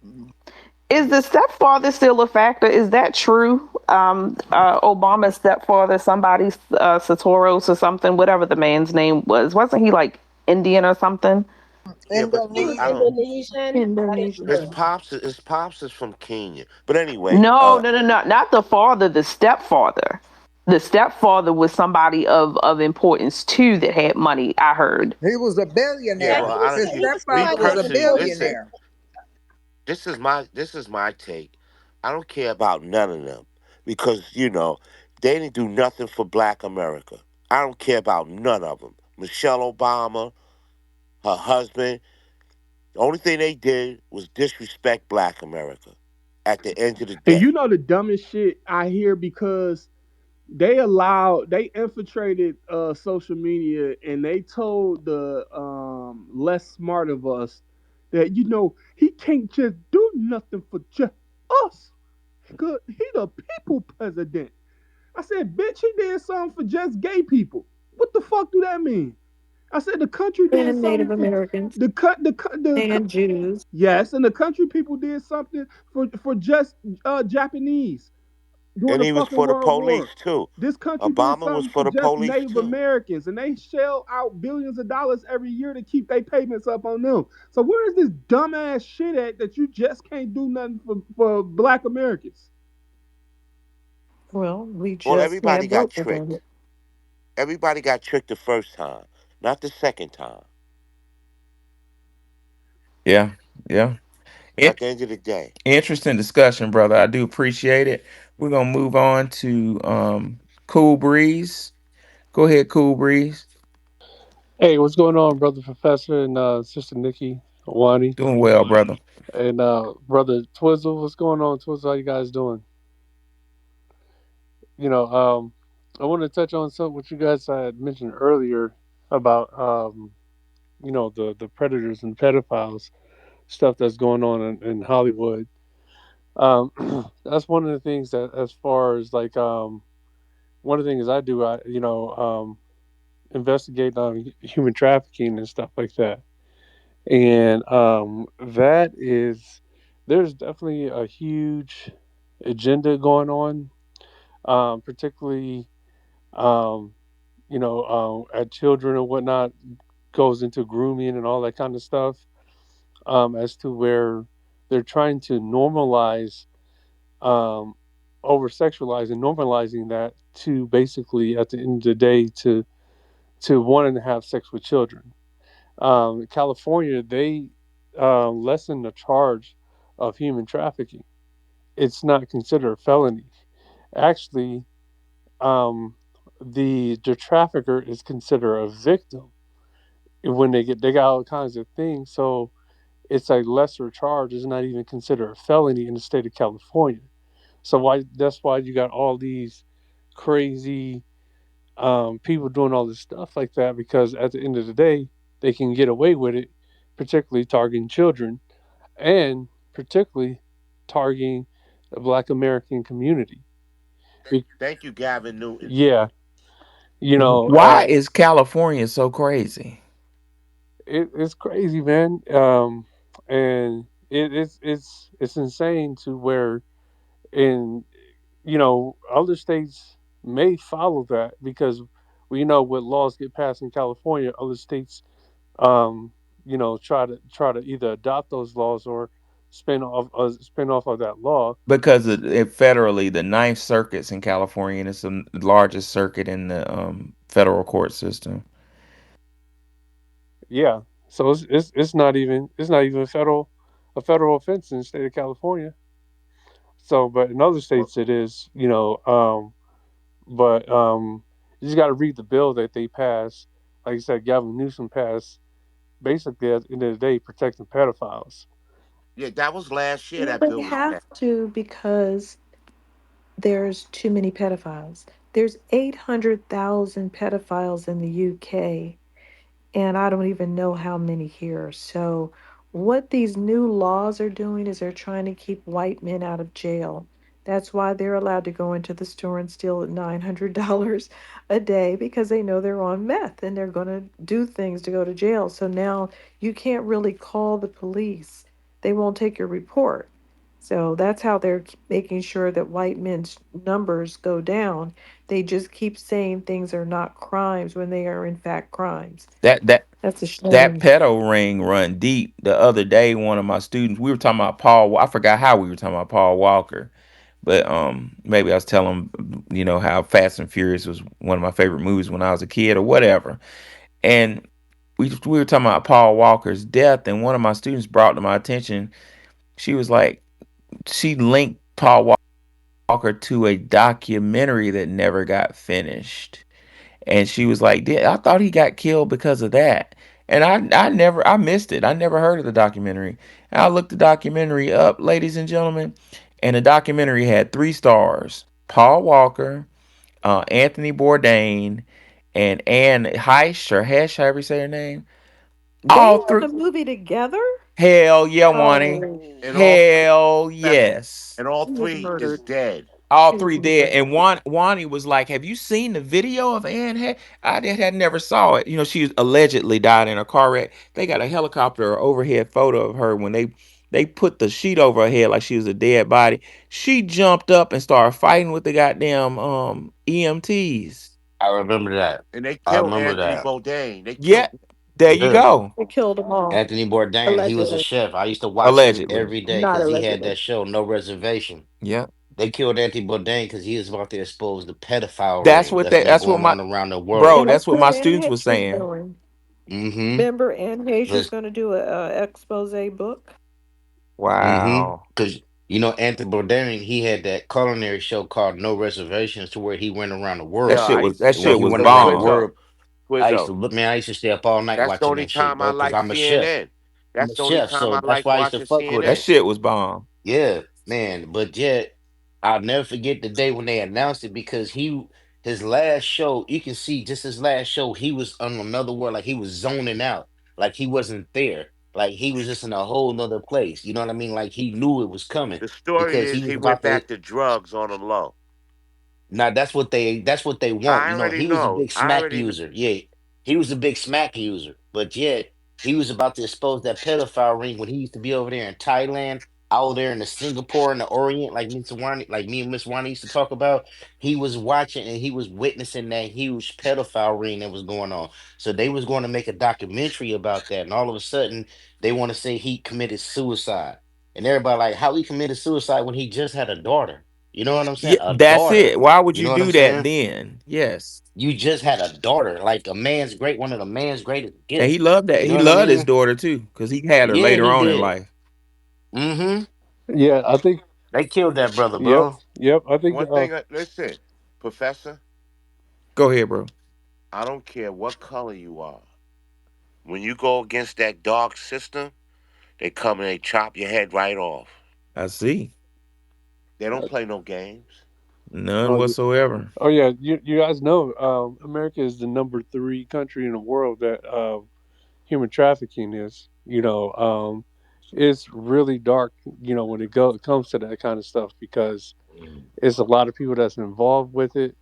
Is the stepfather still a factor? Is that true? Obama's stepfather, somebody, Satoros or something, whatever the man's name was. Wasn't he like Indian or something? Yeah, but He was I Indonesian. don't. Indonesian. That is Indonesian. His true. pops. His pops is from Kenya. But anyway, No, no, no, no, not the father, the stepfather. The stepfather was somebody of importance too that had money, I heard. He was a Yeah, Yeah, billionaire. well, I don't His keep he was me stepfather somebody was of a personally. importance. Listen, billionaire. this is my take. I don't care about none of them because they didn't do nothing for Black America. I don't care about none of them. Michelle Obama, her husband. The only thing they did was disrespect Black America. At the end of the And you day, know the dumbest shit I hear because they infiltrated social media and they told the less smart of us that he can't just do nothing for just us. He the people president. I said, bitch, he did something for just gay people. What the fuck do that mean? I said the country did And Native something for Americans the and Jews. yes, and the country people did something for just Japanese during and the he was fucking for the World police War. too. This country did Obama was something for for the just police Native too. Americans, and they shell out billions of dollars every year to keep their payments up on them. So where is this dumbass shit at that you just can't do nothing for Black Americans? Well, we Well, just everybody can't got vote for them. tricked. Everybody got tricked the first time, not the second time. Yeah, yeah. At It, the end of the day, interesting discussion, brother. I do appreciate it. We're gonna move on to Cool Breeze. Go ahead, Cool Breeze. Hey, what's going on, brother Professor and Sister Nikki, Wani, Doing well, brother. and brother Twizzle? What's going on, Twizzle? How you guys doing? You know, I want to touch on something what you guys had mentioned earlier about the predators and pedophiles stuff that's going on in Hollywood. Um, that's one of the things that, as far as like one of the things I do, investigate on human trafficking and stuff like that. And that is there's definitely a huge agenda going on, particularly um, at children and whatnot, goes into grooming and all that kind of stuff, as to where they're trying to normalize um, over sexualizing, normalizing that to basically at the end of the day to wanting to have sex with children. California, they lessen the charge of human trafficking. It's not considered a felony. Actually, um, the trafficker is considered a victim when they got all kinds of things. So it's a lesser charge. It's not even considered a felony in the state of California. So why that's why you got all these crazy people doing all this stuff like that because at the end of the day, they can get away with it, particularly targeting children and particularly targeting the Black American community. thank you, Gavin Newton. Yeah, you know, Why is California so crazy? it's crazy, man, and it's insane to where in other states may follow that because we know what laws get passed in California, other states um, try to either adopt those laws or spin off of that law. Because federally, the Ninth Circuit's in California, and it's the largest circuit in the federal court system. Yeah, so it's not even a federal offense in the state of California. So, but in other Well, states it is. But you just got to read the bill that they passed. Like you said, Gavin Newsom passed basically at the end of the day protecting pedophiles. yeah, that was last year Well, that they bill was have passed. to because there's too many pedophiles. There's 800,000 pedophiles in the UK, and I don't even know how many here. So, what these new laws are doing is they're trying to keep white men out of jail. That's why they're allowed to go into the store and steal at $900 a day because they know they're on meth and they're going to do things to go to jail. So now you can't really call the police, they won't take your report. So that's how they're making sure that white men's numbers go down. They just keep saying things are not crimes when they are in fact crimes. That that That's a that shame. pedo ring run deep. The other day, one of my students, we were talking about Paul. I forgot how we were talking about Paul Walker, but maybe I was telling him you know how Fast and Furious was one of my favorite movies when I was a kid or whatever. And we were talking about Paul Walker's death, and one of my students brought to my attention. She was like, she linked Paul Walker to a documentary that never got finished. And she was like, I thought he got killed because of that." And I missed it. I never heard of the documentary. And I looked the documentary up, ladies and gentlemen, and the documentary had 3 stars: Paul Walker, Anthony Bourdain, and Anne Hesh or Hesh, however you say her name. They All were in three. the movie together? Hell yeah, Wani. Oh, And all three, Hell yes. and all she was three is murdered. dead. All She was three dead. murdered. And Wani was like, "Have you seen the video of Anne?" Had never saw it. You know, she allegedly died in a car wreck. They got a helicopter overhead photo of her when they put the sheet over her head like she was a dead body. She jumped up and started fighting with the goddamn EMTs. I remember that. And they I killed remember Anthony that. Bourdain. They Yeah, killed him. there you Yeah. go. They killed them all, Anthony Bourdain, he was a allegedly. chef. I used to watch him Allegedly. every day Not because he had allegedly. that show, No Reservation. Yeah. They killed Anthony Bourdain because he was about to expose the pedophile That's ring what that's they been that's what going my on around the bro, world. And that's that's what what my Anne students was Heche is saying. doing. Mm-hmm. Remember, Anne Heche was Because going to do a expose book? Wow. you know, Anthony Bourdain, he had that culinary show called No Reservations to where he went around the That Yeah, world. shit I was used to that And when shit he look. was went Look, around the bomb. Quizzo, world, I used to Quizzo. look, man, I used to stay up all night That's the watching only that shit, time I bro, because like I'm a chef. CNN. I'm That's a the only chef, time so I that's like why I used to watching fuck with That him. CNN. shit was bomb. Yeah, man. But yet, I'll never forget the day when they announced it because his last show, you can see just his last show, he was on another world, like he was zoning out, like he wasn't there, like he was just in a whole nother place. You know what I mean? Like he knew it was coming The story because he is was he went about to. back to drugs on the low. Now that's what they want. I You know, already he was a know. big I smack already know. user. Yeah, he was a big smack user. But yet he was about to expose that pedophile ring when he used to be over there in Thailand, out there in the Singapore in the Orient, like Miss Wani, like me and Miss Wani used to talk about. He was watching and he was witnessing that huge pedophile ring that was going on. So they was going to make a documentary about that, and all of a sudden they want to say he committed suicide, and everybody like how he committed suicide when he just had a daughter. You know what I'm saying? Yeah, A that's daughter. it. Why would You you know what I'm do that saying? then? Yes. You just had a daughter, like one of the man's greatest And gifts. he loved that. You know He what I loved his mean? daughter too, because he had her Yeah, later he on in did. life. Mm-hmm. Yeah, I think. They killed that brother, Yep, bro. yep. I think. One thing, listen, Professor, Go ahead, bro. I don't care what color you are. When you go against that dark system, they come and they chop your head right off. I see. They don't play no games. None Oh, whatsoever. oh yeah. You guys know, America is the number three country in the world that human trafficking is. It's really dark. When it comes to that kind of stuff because it's a lot of people that's involved with it.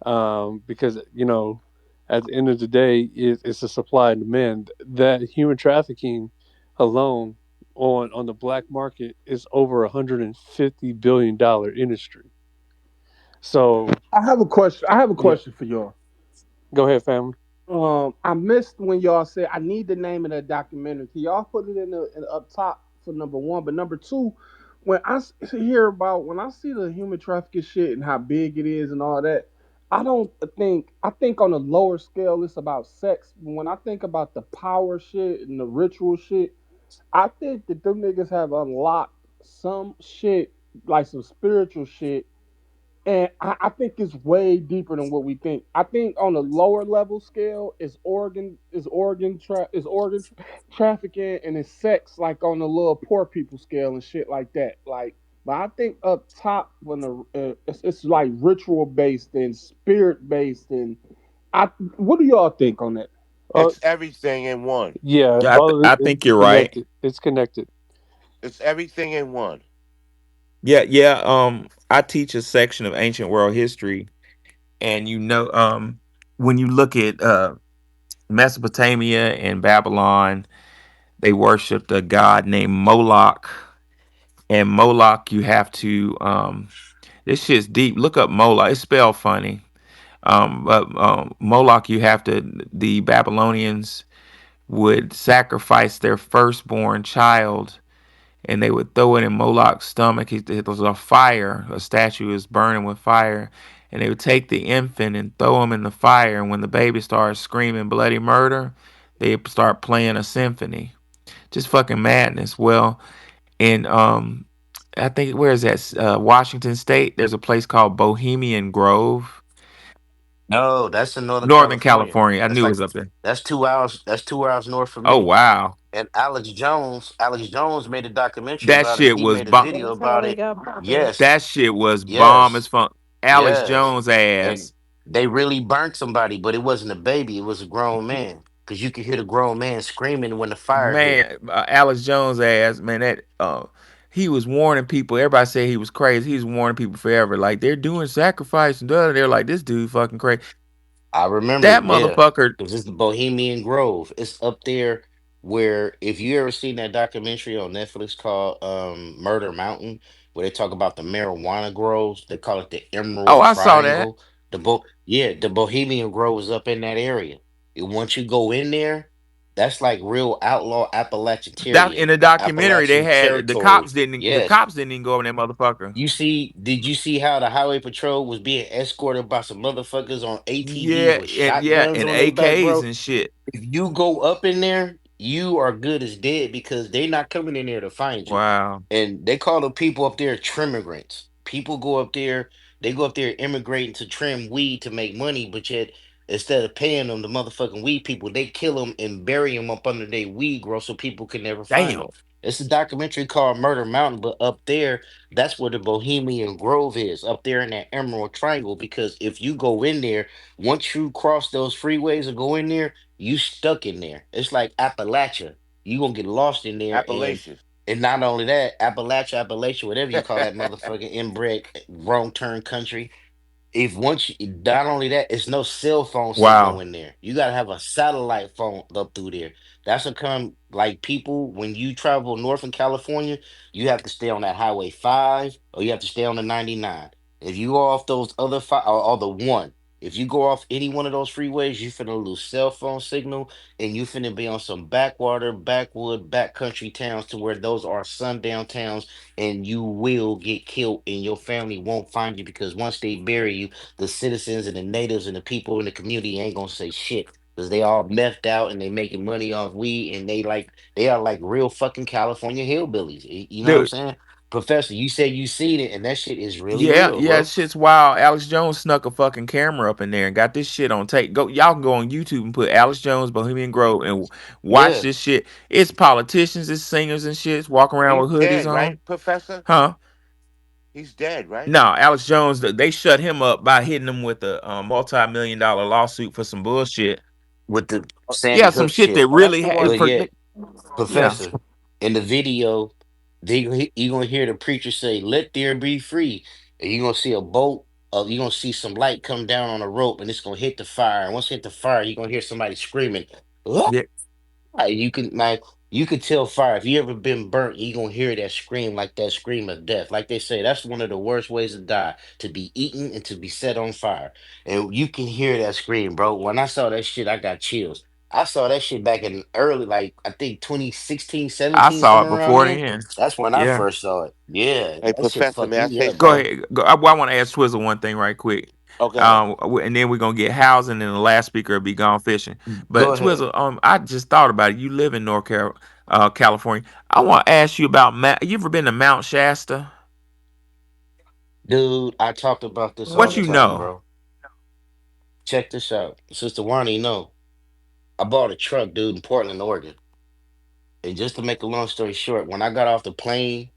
Because at the end of the day, it's a supply and demand. That human trafficking alone on the black market is over $150 billion industry. So I have a question. I have a yeah, question for y'all. go ahead, family. I missed when y'all said I need the name of that documentary. Can y'all put it in the up top for number one? But number two, hear about when I see the human trafficking shit and how big it is and all that, I don't think I think on a lower scale it's about sex. When I think about the power shit and the ritual shit, I think that them niggas have unlocked some shit like some spiritual shit and I think it's way deeper than what we think. I think on a lower level scale trafficking and it's sex like on the little poor people scale and shit like that. Like, but I think up top when it's like ritual based and spirit based and I what do y'all think on that? Uh, It's everything in one. yeah, Yeah, all of I it's think you're right. connected. It's connected. It's everything in one. Yeah, yeah. I teach a section of ancient world history, and when you look at Mesopotamia and Babylon, they worshipped a god named Moloch. And Moloch, you have to this shit's deep. Look up Moloch. It's spelled funny. But Moloch, the Babylonians would sacrifice their firstborn child, and they would throw it in Moloch's stomach. It was a fire. A statue is burning with fire, and they would take the infant and throw him in the fire. And when the baby started screaming bloody murder, they'd start playing a symphony. Just fucking madness. Well, in I think where is that? Washington State. There's a place called Bohemian Grove, No, that's in Northern Northern California. California. I That's knew it like was up there. that's 2 hours. That's 2 hours north from Oh me. wow, And Alex Jones made a documentary that about it. shit He was made a bomb. video That's how about they it. got popular. Yes, That shit was bomb as yes, fun. Alex yes. Jones And ass. they really burnt somebody, but it wasn't a baby. It was a grown man. Because you could hear the grown man screaming when the fire hit. Man, Alex Jones ass, man, that he was warning people. Everybody said he was crazy. He was warning people forever. Like they're doing sacrifice and they're like, this dude fucking crazy. I remember That it, yeah. motherfucker. Because it's the Bohemian Grove. It's up there where if you ever seen that documentary on Netflix called Murder Mountain, where they talk about the marijuana groves, they call it the Oh, Emerald I saw that. Triangle. The Bohemian Grove is up in that area. And once you go in there, that's like real outlaw That in the documentary they Appalachian had territory. the Yes. cops didn't even go in that motherfucker. Did you see how the highway patrol was being escorted by some motherfuckers on ATVs Yeah, with and shotguns on their back, AKs bro? and shit. If you go up in there, you are good as dead because they not coming in there to find you. Wow. And they call the people up there trimmigrants. People go up there, they go up there immigrating to trim weed to make money, but yet instead of paying them, the motherfucking weed people, they kill them and bury them up under their weed grow so people can never find them. Damn. It's a documentary called Murder Mountain, but up there, that's where the Bohemian Grove is, up there in that Emerald Triangle. Because if you go in there, once you cross those freeways or go in there, you stuck in there. It's like Appalachia. You gonna get lost in there, Appalachian. and not only that, Appalachia, whatever you call that motherfucking inbred wrong turn country. If once not only that, it's no cell phone signal Wow. in there. You gotta have a satellite phone up through there. That's a come like people when you travel north in California, you have to stay on that Highway 5 or you have to stay on the 99. If you go off those other five or the one, if you go off any one of those freeways, you finna lose cell phone signal and you finna be on some backwater, backwood, backcountry towns to where those are sundown towns and you will get killed and your family won't find you because once they bury you, the citizens and the natives and the people in the community ain't gonna say shit because they all methed out and they making money off weed and they are like real fucking California hillbillies. You know what I'm Dude. saying? Professor, you said you seen it and that shit is really Yeah, real, yeah, bro. shit's wild. Alex Jones snuck a fucking camera up in there and got this shit on tape. Go, y'all can go on YouTube and put Alex Jones Bohemian Grove and watch Yeah, this shit. It's politicians, it's singers and shits walking around He's with hoodies dead, on, right, Professor? huh? He's dead, right? No, Alex Jones. They shut him up by hitting him with a multi-million-dollar lawsuit for some bullshit. with the Yeah, Sandy some Hook shit that shit. Oh, that's really the one. But for yet, yeah. Professor, in the video, you gonna hear the preacher say, "Let there be free," and you gonna see a boat. You gonna see some light come down on a rope, and it's gonna hit the fire. And once it hit the fire, you are gonna hear somebody screaming. Yeah, You could tell fire. If you ever been burnt, you gonna hear that scream like that scream of death. Like they say, that's one of the worst ways to die, to be eaten and to be set on fire. And you can hear that scream, bro. When I saw that shit, I got chills. I saw that shit back in early, like I think 2016, I 17, saw it somewhere around before there. then. That's when I Yeah. first saw it. Yeah, Hey, that shit Professor, fucked may I me say up, Go bro. something? ahead. Go, I want to ask Twizzle one thing right quick. Oh, go ahead. And then we're gonna get housing, and the last speaker will be gone fishing. Go But ahead. Twizzle, I just thought about it. You live in California. I want to ask you about You ever been to Mount Shasta? Dude, I talked about this all What the you time, know? bro. Check this out. Sister Wani, no. I bought a truck, dude, in Portland, Oregon. And just to make a long story short, when I got off the plane,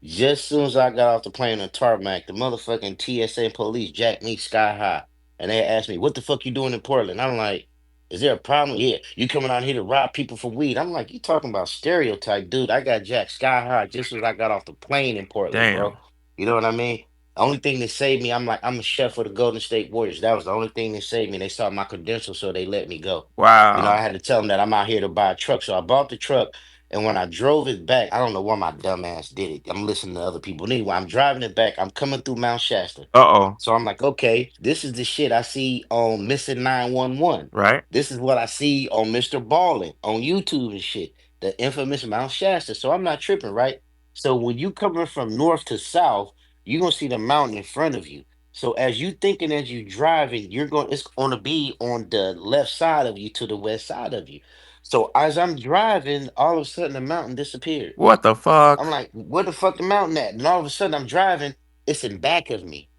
just soon as I got off the plane on tarmac, the motherfucking TSA police jacked me sky high. And they asked me, what the fuck you doing in Portland? I'm like, is there a problem? Yeah, you coming out here to rob people for weed. I'm like, you talking about stereotype, dude. I got jacked sky high just as I got off the plane in Portland, bro. Damn. You know what I mean? The only thing that saved me, I'm like, I'm a chef for the Golden State Warriors. That was the only thing that saved me. They saw my credentials, so they let me go. You know, I Wow. had to tell them that I'm out here to buy a truck. So I bought the truck. And when I drove it back, I don't know why my dumb ass did it. I'm listening to other people. Anyway, I'm driving it back. I'm coming through Mount Shasta. Uh oh. So I'm like, okay, this is the shit I see on Missing 911. Right. This is what I see on Mr. Ballin on YouTube and shit. The infamous Mount Shasta. So I'm not tripping, right? So when you coming from north to south, you're gonna see the mountain in front of you. So as you thinking as you driving, you're going it's gonna be on the left side of you to the west side of you. So as I'm driving, all of a sudden the mountain disappeared. What the I'm fuck? like, where the fuck the mountain at? And all of a sudden I'm driving, it's in back of me.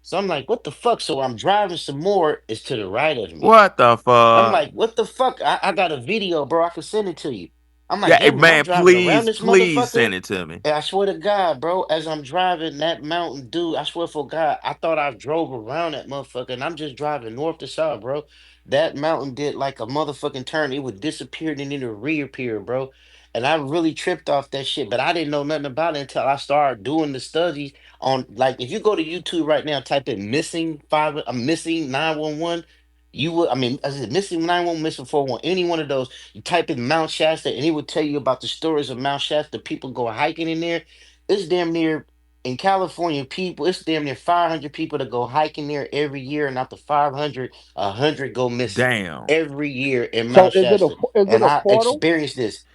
So I'm like, what the fuck? So I'm driving some more, it's to the right of me. What the I'm fuck? like, what the fuck? I got a video, bro. I can send it to you. I'm like, Yeah, hey, damn, am I man, driving around please, this please motherfucker? send it to me. And I swear to God, bro, as I'm driving that mountain, dude, I swear for God, I thought I drove around that motherfucker and I'm just driving north to south, bro. That mountain did like a motherfucking turn. It would disappear and then it would reappear, bro. And I really tripped off that shit, but I didn't know nothing about it until I started doing the studies on like if you go to YouTube right now, type in missing five, I'm missing 911. You would, I mean, I said missing 911, missing 411, any one of those. You type in Mount Shasta, and it would tell you about the stories of Mount Shasta. People go hiking in there. It's damn near in California. People, it's damn near 500 people that go hiking there every year, and out the 500, 100 go missing Damn. every year in So Mount Shasta. is it And a I portal? experienced this.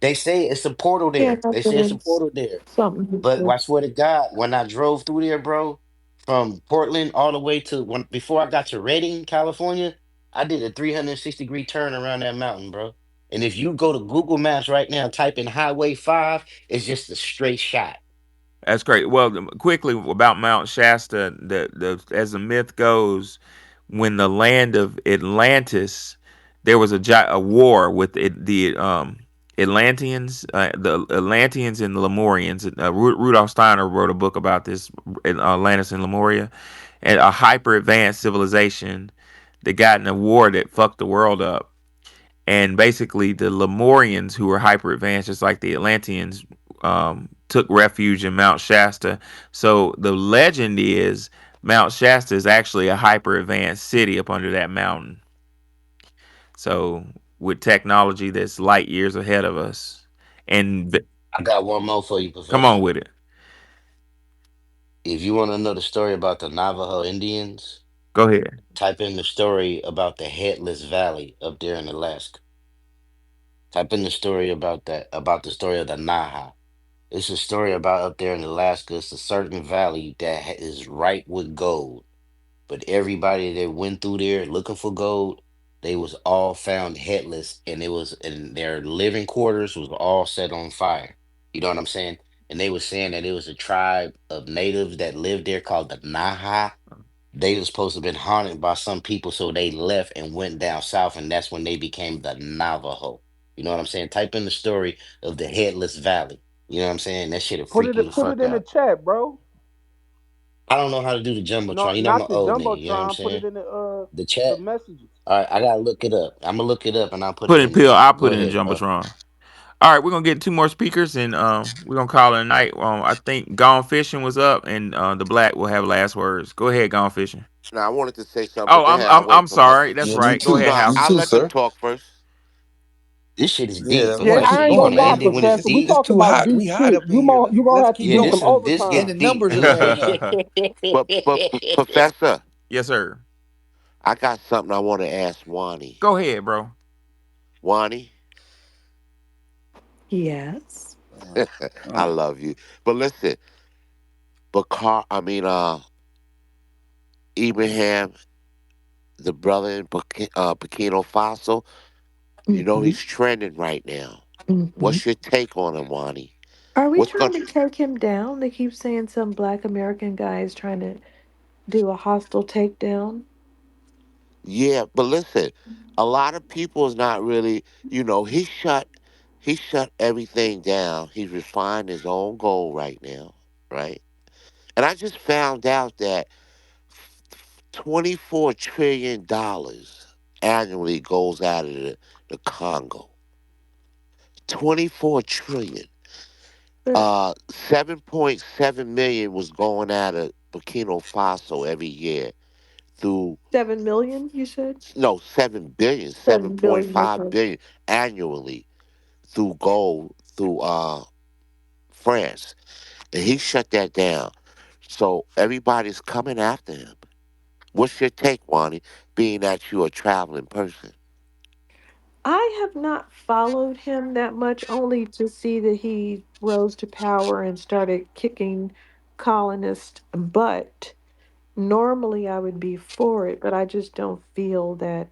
They say it's a portal Yeah, there. They say it's a there's portal there. something. But I swear to God, when I drove through there, bro, from Portland all the way to when before I got to Redding, California, I did a 360-degree turn around that mountain, bro. And if you go to Google Maps right now, type in Highway 5, it's just a straight shot. That's great. Well, quickly about Mount Shasta, the as the myth goes, when the land of Atlantis, there was a war with the Atlanteans and the Lemurians. Rudolf Steiner wrote a book about this, Atlantis and Lemuria, and a hyper advanced civilization that got in a war that fucked the world up. And basically, the Lemurians, who were hyper advanced, just like the Atlanteans, took refuge in Mount Shasta. So the legend is Mount Shasta is actually a hyper advanced city up under that mountain. So with technology that's light years ahead of us, and I got one more for you, come on Professor. with it. If you want to know the story about the Navajo Indians, Go ahead. type in the story about the Headless Valley up there in Alaska. Type in the story about the story of the Naha. It's a story about up there in Alaska. It's a certain valley that is ripe with gold. But everybody that went through there looking for gold, they was all found headless, and it was and their living quarters was all set on fire. You know what I'm saying? And they was saying that it was a tribe of natives that lived there called the Naha. They was supposed to have been haunted by some people, so they left and went down south, and that's when they became the Navajo. You know what I'm saying? Type in the story of the Headless Valley. You know what I'm saying? That shit'll freak you the Put it fuck in the out. chat, bro. I don't know how to do the No, jumbotron. You know I'm not an the old nigga. You know what I'm jumbotron. Put it saying? in The the chat. messages. All right, I gotta look it up. I'm gonna look it up and I'll put Put it in in the pill. chat. I'll Go put it in ahead, bro. jumbotron. All right, we're gonna get two more speakers, and we're gonna call it a night. I think Gone Fishing was up, and the Black will have last words. Go ahead, Gone Fishing. Now I wanted to say something, but Oh, go ahead. I'll wait I'm for Professor sorry. to That's Yeah, finish. me right. Go too. ahead, No, Me House. I'll too, let them sir. talk first. This shit is Yeah, deep. I I'm Yeah, want like, to so I keep you ain't gonna want to going. lie, end it when it's Professor. We It's deep? talk too about hot. deep We hot shit. up in here. You gonna Let's have to keep Yeah, do going. some Let's get overtime. the numbers in here now. But Professor, Yes, sir. I got something I want to ask Wani. Go ahead, bro. Wani, Yes. I Uh, love you. But listen, Bakar, Ibrahim, the brother in Burkina Faso, you know Mm-hmm. he's trending right now. Mm-hmm. What's your take on him, Wani? Are we What's trying going? to take him down? They keep saying some Black American guy is trying to do a hostile takedown. Yeah, but listen, a lot of people is not really. He shut everything down. He's refined his own goal right now, right? And I just found out that $24 trillion annually goes out of the Congo. 24 trillion. But 7.7 million was going out of Burkina Faso every year through 7 million, you said? no 7 billion, seven point 7 billion, five okay. billion annually through gold through France. And he shut that down. So everybody's coming after him. What's your take, Wani, being that you're a traveling person? I have not followed him that much, only to see that he rose to power and started kicking colonists' butt. Normally, I would be for it, but I just don't feel that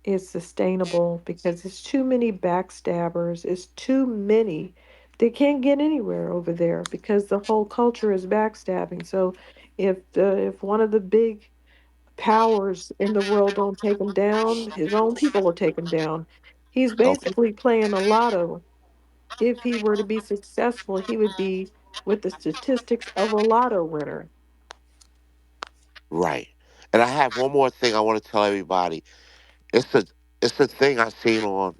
it's sustainable because it's too many backstabbers. It's too many. They can't get anywhere over there because the whole culture is backstabbing. So, if one of the big powers in the world don't take him down, his own people will take him down. He's Okay, basically playing a lotto. If he were to be successful, he would be with the statistics of a lotto winner. right. And I have one more thing I want to tell everybody. It's a it's a thing I seen on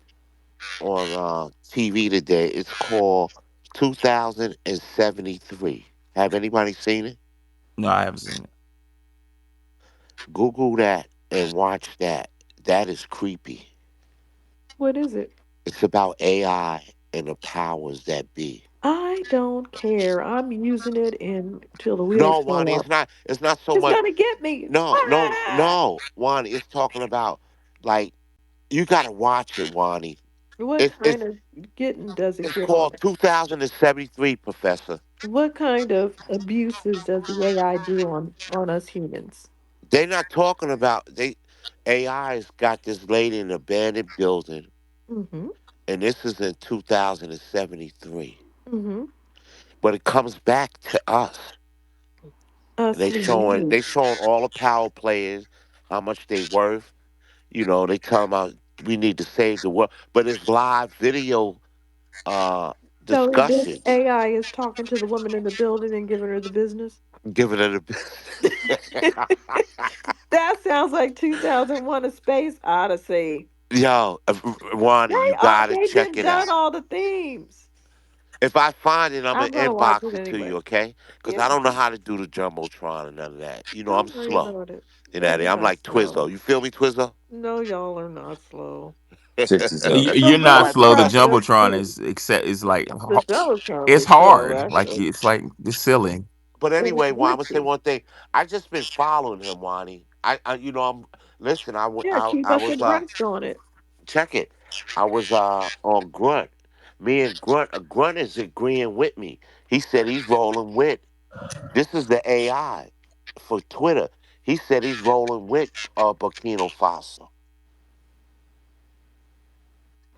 TV today. It's called 2073. Have anybody seen it? No, I haven't seen it. Google that and watch that. That is creepy. What is it? It's about AI and the powers that be. I don't care. I'm using it until the wheels No, fall Wani, off. it's not so It's much. gonna get me. No, no, Ah! no, Wani. It's talking about like you got to watch it, Wani. What It's kind it's of getting does it it's get on called it? 2073, Professor. What kind of abuses does the AI do on us humans? They're not talking about they AI's got this lady in an abandoned building, Mm-hmm. and this is in 2073. Mm-hmm. But it comes back to us. And Us meaning they who? showing all the power players how much they worth. You know, they tell them we need to save the world. But it's live video So this discussions AI is talking to the woman in the building and giving her the business. giving it a That sounds like 2001: A Space Odyssey. Yo, They Wani, you are. gotta They check did it done out. all the themes. If I find it, I'm gonna I'm gonna watch inbox it it to anyway. you, okay? Because Yeah, I don't know how to do the jumbotron and none of that. You know, I'm don't worry slow about it. in No, that. you're I'm not like slow. Twizzo. You feel me, Twizzo? No, y'all are not slow. Check this out. So You're go not ahead, slow. The Professor. jumbotron is like The Jellystone it's is slow, hard. Like actually. it's like it's silly. But But it's anyway, Juan, I'm gonna say glitchy. one thing. I just been following him, Wani. You know, I'm listen. Yeah, keep I us was abreast on it. check it. I was on Grunt. Me and Grunt is agreeing with me. He said he's rolling with. This is the AI for Twitter. He said he's rolling with Burkina Faso.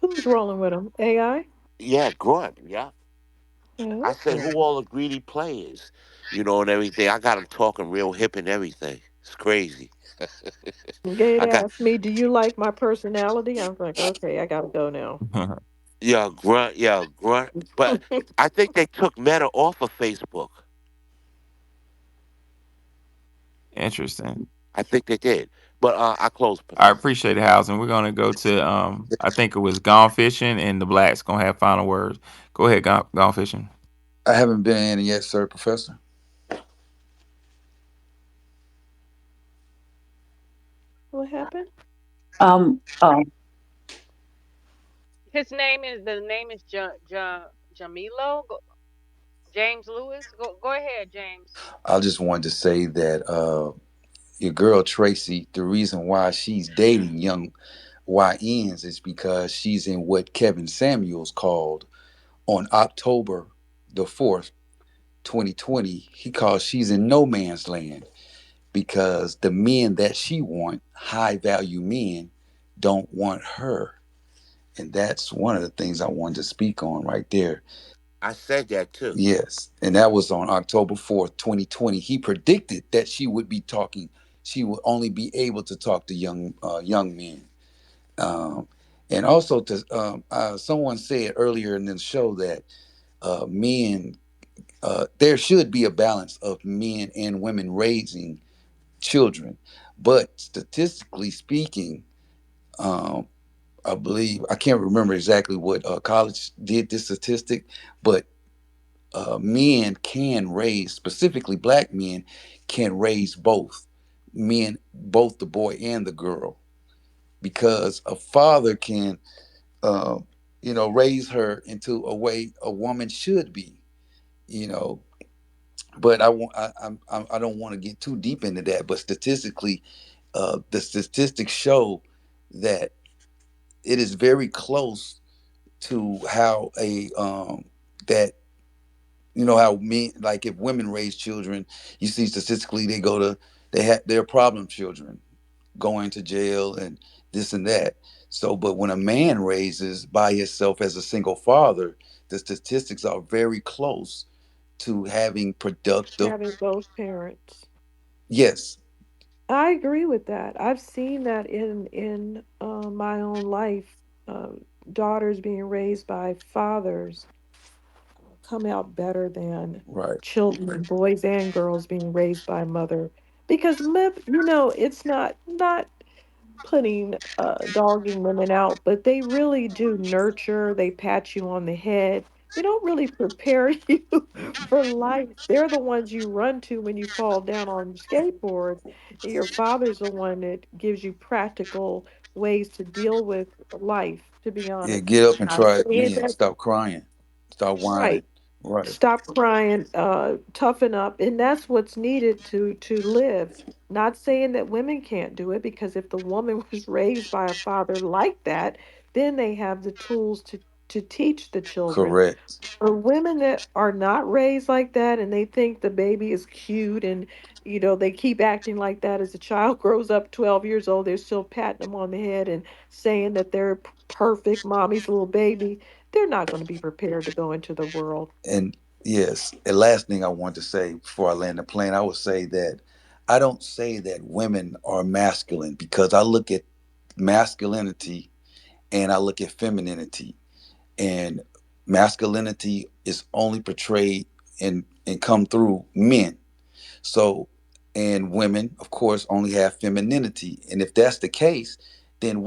Who's rolling with them? AI? Yeah, Grunt. Yeah. I said, Okay. who all the greedy players? You know, and everything. I got him talking real hip and everything. It's crazy. Gay I got asked me, "Do you like my personality?" I was like, "Okay, I gotta go now." yeah, Grunt. But I think they took Meta off of Facebook. Interesting. I think they did. But I close, I Professor. appreciate it, House, and we're gonna go to I think it was Gone Fishing, and the Blacks gonna have final words. Go ahead, Gone Fishing. I haven't been in yet, sir, Professor. What happened? Um, um, The name is Jamilo James Lewis. Go ahead, James. I just wanted to say that your girl Tracy, the reason why she's dating young YNs is because she's in what Kevin Samuels called on October the 4th, 2020. He calls she's in no man's land because the men that she want, high value men, don't want her. And that's one of the things I wanted to speak on right there. I said that too. Yes, and that was on October 4th, 2020. He predicted that she would be talking. She would only be able to talk to young men. Um, and also, to someone said earlier in the show that men, there should be a balance of men and women raising children, but statistically speaking, um, I believe I can't remember exactly what college did this statistic, but men can raise, specifically black men, can raise both the boy and the girl, because a father can, uh, raise her into a way a woman should be, you know. But I don't want to get too deep into that. But statistically, the statistics show that it is very close to how a that how men, like if women raise children, you see statistically they go to They're problem children, going to jail and this and that. So, but when a man raises by himself as a single father, the statistics are very close to having productive. Having both parents. Yes, I agree with that. I've seen that in my own life. Daughters being raised by fathers come out better than right. children, boys and girls being raised by mother. Because it's not putting dogging women out, but they really do nurture. They pat you on the head. They don't really prepare you for life. They're the ones you run to when you fall down on skateboards. Your father's the one that gives you practical ways to deal with life, to be Yeah, honest. get up and Not try it saying again. that, Stop crying. Stop whining. right. Right. Stop crying, toughen up, and that's what's needed to live. Not saying that women can't do it, because if the woman was raised by a father like that, then they have the tools to teach the children. Correct. For women that are not raised like that and they think the baby is cute, and they keep acting like that as the child grows up 12 years old, they're still patting them on the head and saying that they're perfect mommy's little baby. They're not going to be prepared to go into the world. And yes, the last thing I want to say before I land the plane, I would say that I don't say that women are masculine, because I look at masculinity and I look at femininity, and masculinity is only portrayed and come through men. So, and women, of course, only have femininity. And if that's the case, then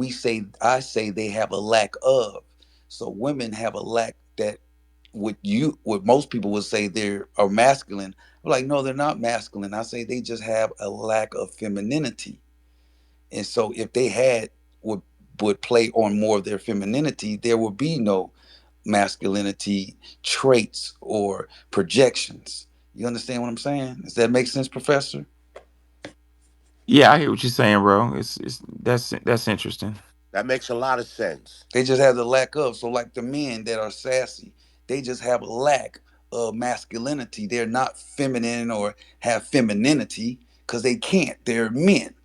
I say they have a lack of. So women have a lack that what most people would say they are masculine. I'm like, no, they're not masculine. I say they just have a lack of femininity. And so if they would would play on more of their femininity, there would be no masculinity traits or projections. You understand what I'm saying? Does that make sense, Professor? Yeah, I hear what you're saying, bro. It's that's interesting. That makes a lot of sense. They just have the lack of. So, like the men that are sassy, they just have a lack of masculinity. They're not feminine or have femininity because they can't. They're men.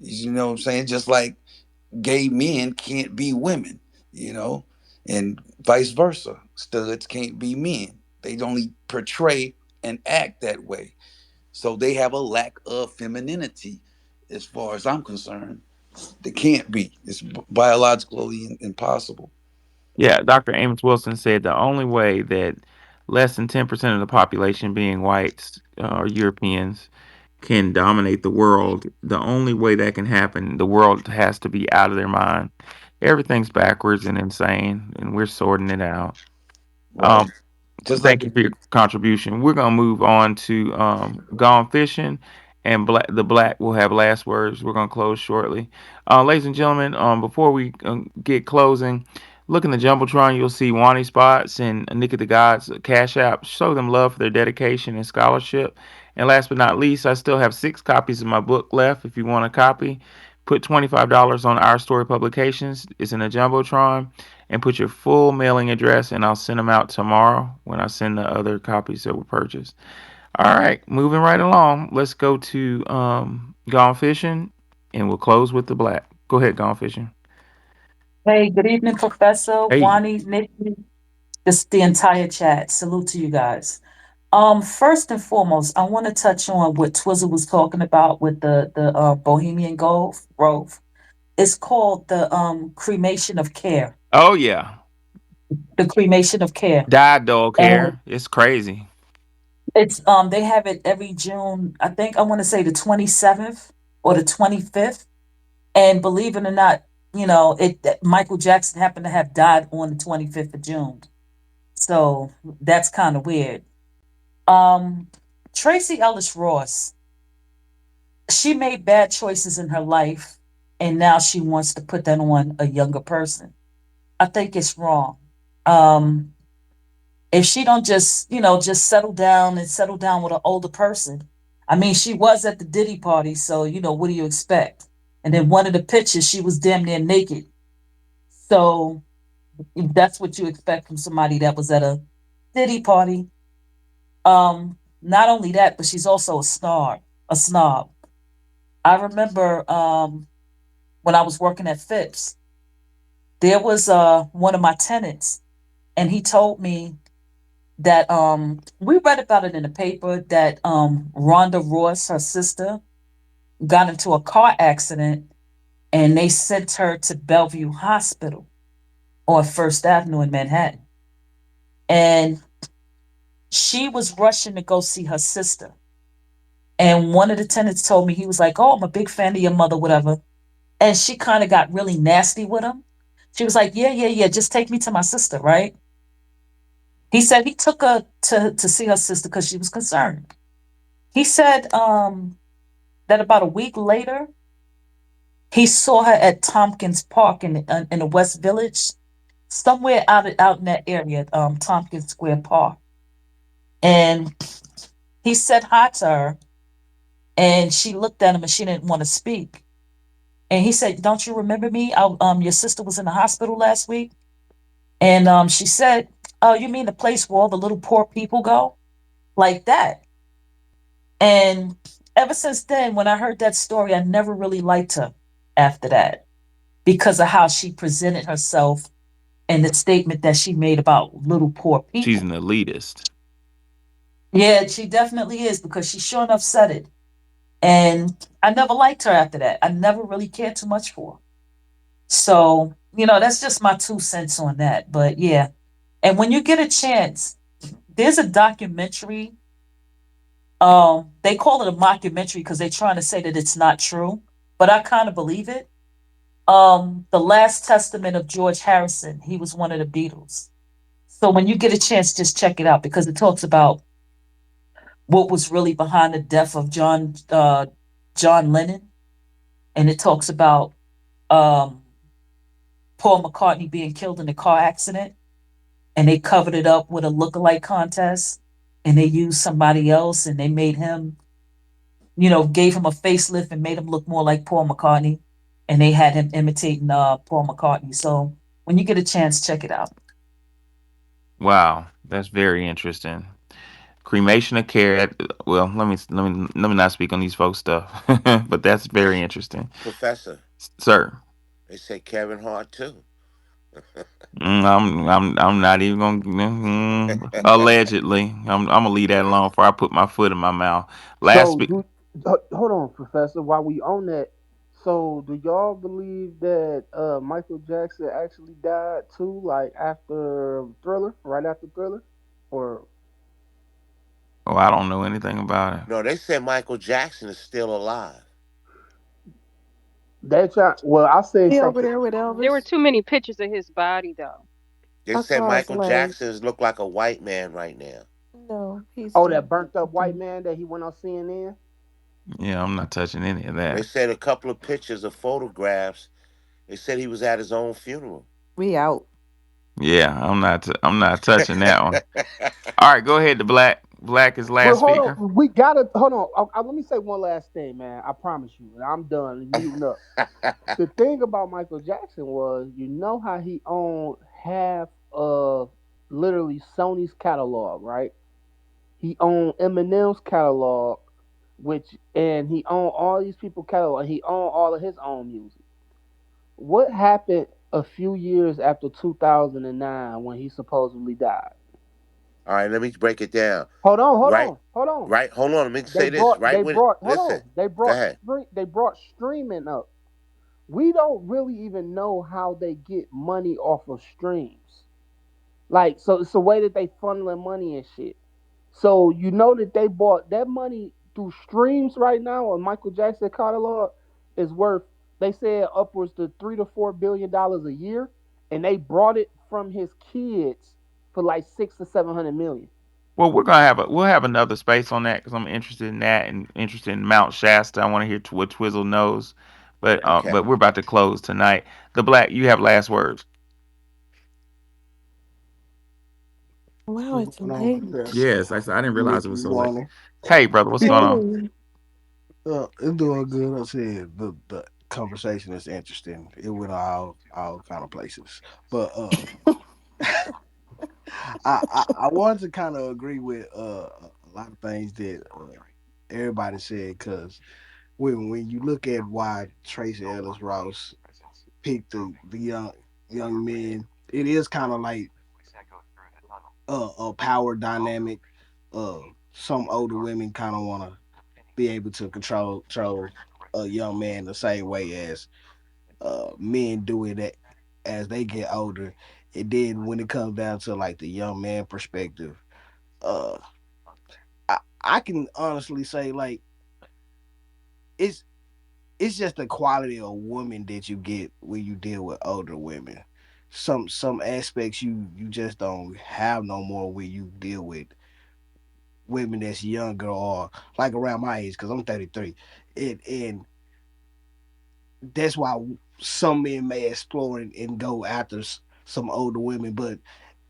You know what I'm saying? Just like gay men can't be women, you know, and vice versa. Studs can't be men. They only portray and act that way. So they have a lack of femininity, as far as I'm concerned. They can't be. It's biologically impossible. Yeah, Dr. Amos Wilson said the only way that less than 10% of the population, being whites or Europeans, can dominate the world, the only way that can happen, the world has to be out of their mind. Everything's backwards and insane, and we're sorting it out. Right. Um, Just like Thank you for your contribution. We're gonna move on to Gone Fishing, and Black will have last words. We're gonna close shortly, ladies and gentlemen. Before we get closing, look in the jumbotron. You'll see Wani Spots and Nick of the Gods Cash App. Show them love for their dedication and scholarship. And last but not least, I still have 6 copies of my book left. If you want a copy, put $25 on Our Story Publications. It's in a jumbotron, and put your full mailing address, and I'll send them out tomorrow when I send the other copies that were purchased. All right, moving right along. Let's go to Gone Fishing, and we'll close with the Black. Go ahead, Gone Fishing. Hey, good evening, Professor Hey. Wani, Nikki, just the entire chat. Salute to you guys. First and foremost, I want to touch on what Twizzle was talking about with the Bohemian Grove. It's called the cremation of care. Oh yeah, The cremation of care, died dog and hair. It's crazy. it's they have it every June. I think I want to say the 27th or the 25th. And believe it or not, Michael Jackson happened to have died on the 25th of June. So that's kind of weird. Um, Tracy Ellis Ross, she made bad choices in her life, and now she wants to put that on a younger person. I think it's wrong. Um, if she don't just settle down and settle down with an older person. I mean, she was at the Diddy party, so what do you expect? And then one of the pictures, she was damn near naked. So if that's what you expect from somebody that was at a Diddy party. Not only that, but she's also a snob. A snob. I remember when I was working at Phipps, there was one of my tenants, and he told me that we read about it in the paper that Rhonda Ross, her sister, got into a car accident and they sent her to Bellevue Hospital on First Avenue in Manhattan. And she was rushing to go see her sister. And one of the tenants told me, he was like, "Oh, I'm a big fan of your mother, whatever." And she kind of got really nasty with him. She was like, "Yeah, yeah, yeah, just take me to my sister," right? He said he took her to see her sister because she was concerned. He said that about a week later, he saw her at Tompkins Park in the West Village, somewhere out in that area, Tompkins Square Park. And he said hi to her, and she looked at him and she didn't want to speak. And he said, "Don't you remember me? Your sister was in the hospital last week." And she said, "Oh, you mean the place where all the little poor people go?" Like that. And ever since then, when I heard that story, I never really liked her after that because of how she presented herself and the statement that she made about little poor She's people. an elitist. Yeah, she definitely is because she sure enough said it. And I never liked her after that. I never really cared too much for her. So, that's just my 2 cents on that. But yeah. And when you get a chance, there's a documentary. They call it a mockumentary because they're trying to say that it's not true, but I kind of believe it. The Last Testament of George Harrison. He was one of the Beatles. So when you get a chance, just check it out because it talks about what was really behind the death of John Lennon, and it talks about um, Paul McCartney being killed in a car accident, and they covered it up with a look-alike contest, and they used somebody else, and they made him, gave him a facelift and made him look more like Paul McCartney, and they had him imitating Paul McCartney. So when you get a chance, check it out. Wow, that's very interesting. Cremation of care. Well, let me not speak on these folks stuff, but that's very interesting, Professor, sir. they say Kevin Hart too. I'm not even gonna allegedly. I'm gonna leave that alone before I put my foot in my mouth. Last So speak. hold on, Professor. While we on that, so do y'all believe that Michael Jackson actually died too, like after Thriller, right after Thriller, or Oh, I don't know anything about it. No, they say Michael Jackson is still alive. they try? Well, I say He over something. there with There were Elvis. too many pictures of his body, though. They I say saw his Michael Jackson legs. is look like a white man right now. No, he's Oh, that dead. burnt up white man that he went on CNN. Yeah, I'm not touching any of They that. said a couple of pictures of photographs. They said he was at his own funeral. We out. Yeah, I'm not touching that one. All right, go ahead. The black. Black is But last hold speaker. on, we gotta hold on. Let me say one last thing, man. I promise you, and I'm done muting up. The thing about Michael Jackson was, you know how he owned half of literally Sony's catalog, right? He owned Eminem's catalog, and he owned all these people's catalog, and he owned all of his own music. What happened a few years after 2009 when he supposedly died? All right, let me break it down. Hold on, hold Right, on, hold on. right. Hold on. Let me They say this. brought Right they with brought hold listen. on. They Go brought ahead. they brought streaming up. We don't really even know how they get money off of streams. Like, so it's a way that they funneling money and shit. So you know that they bought that money through streams right now on Michael Jackson catalog is worth, they said, upwards to $3 to $4 billion a year, and they brought it from his kids for like 6 to 700 million. Well, we'll have another space on that because I'm interested in that and interested in Mount Shasta. I want to hear what Twizzle knows, Okay. but we're about to close tonight. The black, you have last words. Wow, What's it's going on, late. Professor? Yes, I didn't realize it Nikki, was so late. Wani. Hey, brother, what's going on? Hey. It's doing good. I said the conversation is interesting. It went all kind of places, but I wanted to kind of agree with a lot of things that everybody said because when you look at why Tracy Ellis Ross picked the young men, it is kind of like a power dynamic. Some older women kind of want to be able to control a young man the same way as men do it as they get older. And then when it comes down to like the young man perspective, uh, I can honestly say like it's it's just the quality of woman that you get when you deal with older women. Some aspects you just don't have no more when you deal with women that's younger or like around my age because I'm 33. And that's why some men may explore and go after some older women, but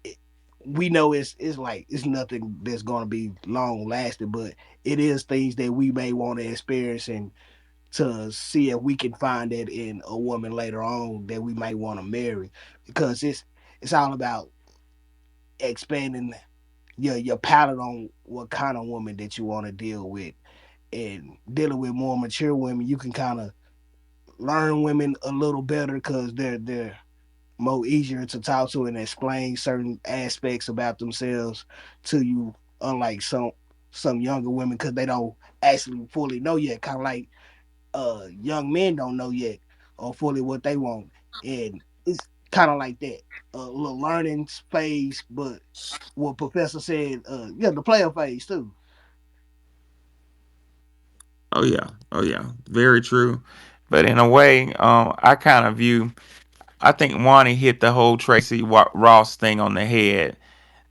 it, we know it's like it's nothing that's gonna be long lasting, but it is things that we may want to experience and to see if we can find that in a woman later on that we might want to marry because it's all about expanding your palette on what kind of woman that you want to deal with and dealing with more mature women you can kind of learn women a little better because they're more easier to talk to and explain certain aspects about themselves to you, unlike some younger women because they don't actually fully know yet. Kind of like young men don't know yet or fully what they want, and it's kind of like that. A little learning phase, but what Professor said, yeah, the player phase too. Oh yeah, oh yeah, very true. But in a way, I kind of view. I think Wani hit the whole Ross thing on the head.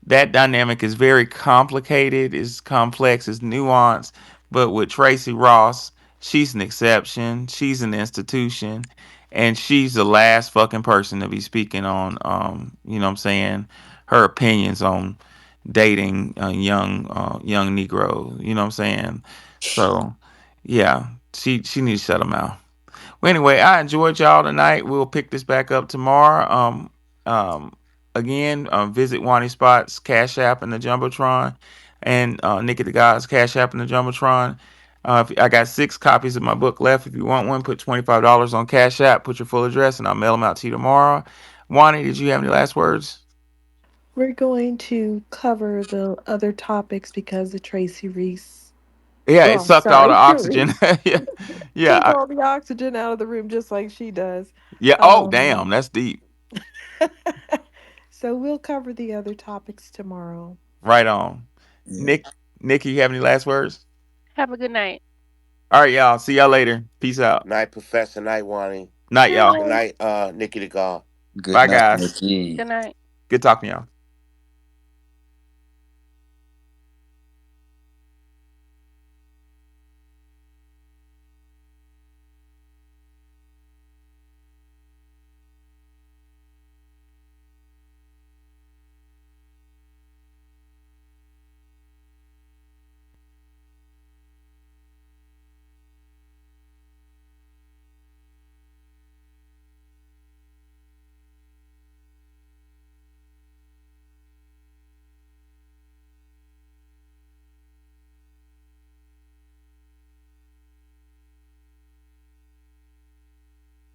That dynamic is very complicated, it's complex, it's nuanced. But with Tracy Ross, she's an exception. She's an institution, and she's the last fucking person to be speaking on, you know what I'm saying, her opinions on dating young Negro. You know what I'm saying? So, yeah, she needs to shut them out. Well, anyway, I enjoyed y'all tonight. We'll pick this back up tomorrow. Um, again, visit Wani Spot's Cash App and the Jumbotron, and Nikki the God's Cash App and the Jumbotron. I got 6 copies of my book left. If you want one, put $25 on Cash App. Put your full address, and I'll mail them out to you tomorrow. Wani, did you have any last words? We're going to cover the other topics because of Tracy Reese. Yeah, it Oh, sucked all the sorry, oxygen. Reese. Yeah, yeah, Took all the oxygen out of the room just like she does. yeah. Oh, damn, Um, that's deep. so we'll cover the other topics tomorrow. Right on. Yeah. Nick, Nikki, you have any last words? Have a good night. All right, y'all. See y'all later. Peace out. Night, Professor. Night, Wani. Night, Good y'all. Good night. night, Nikki the God. Good Bye, night, guys. Nikki. Good night. Good talking to y'all.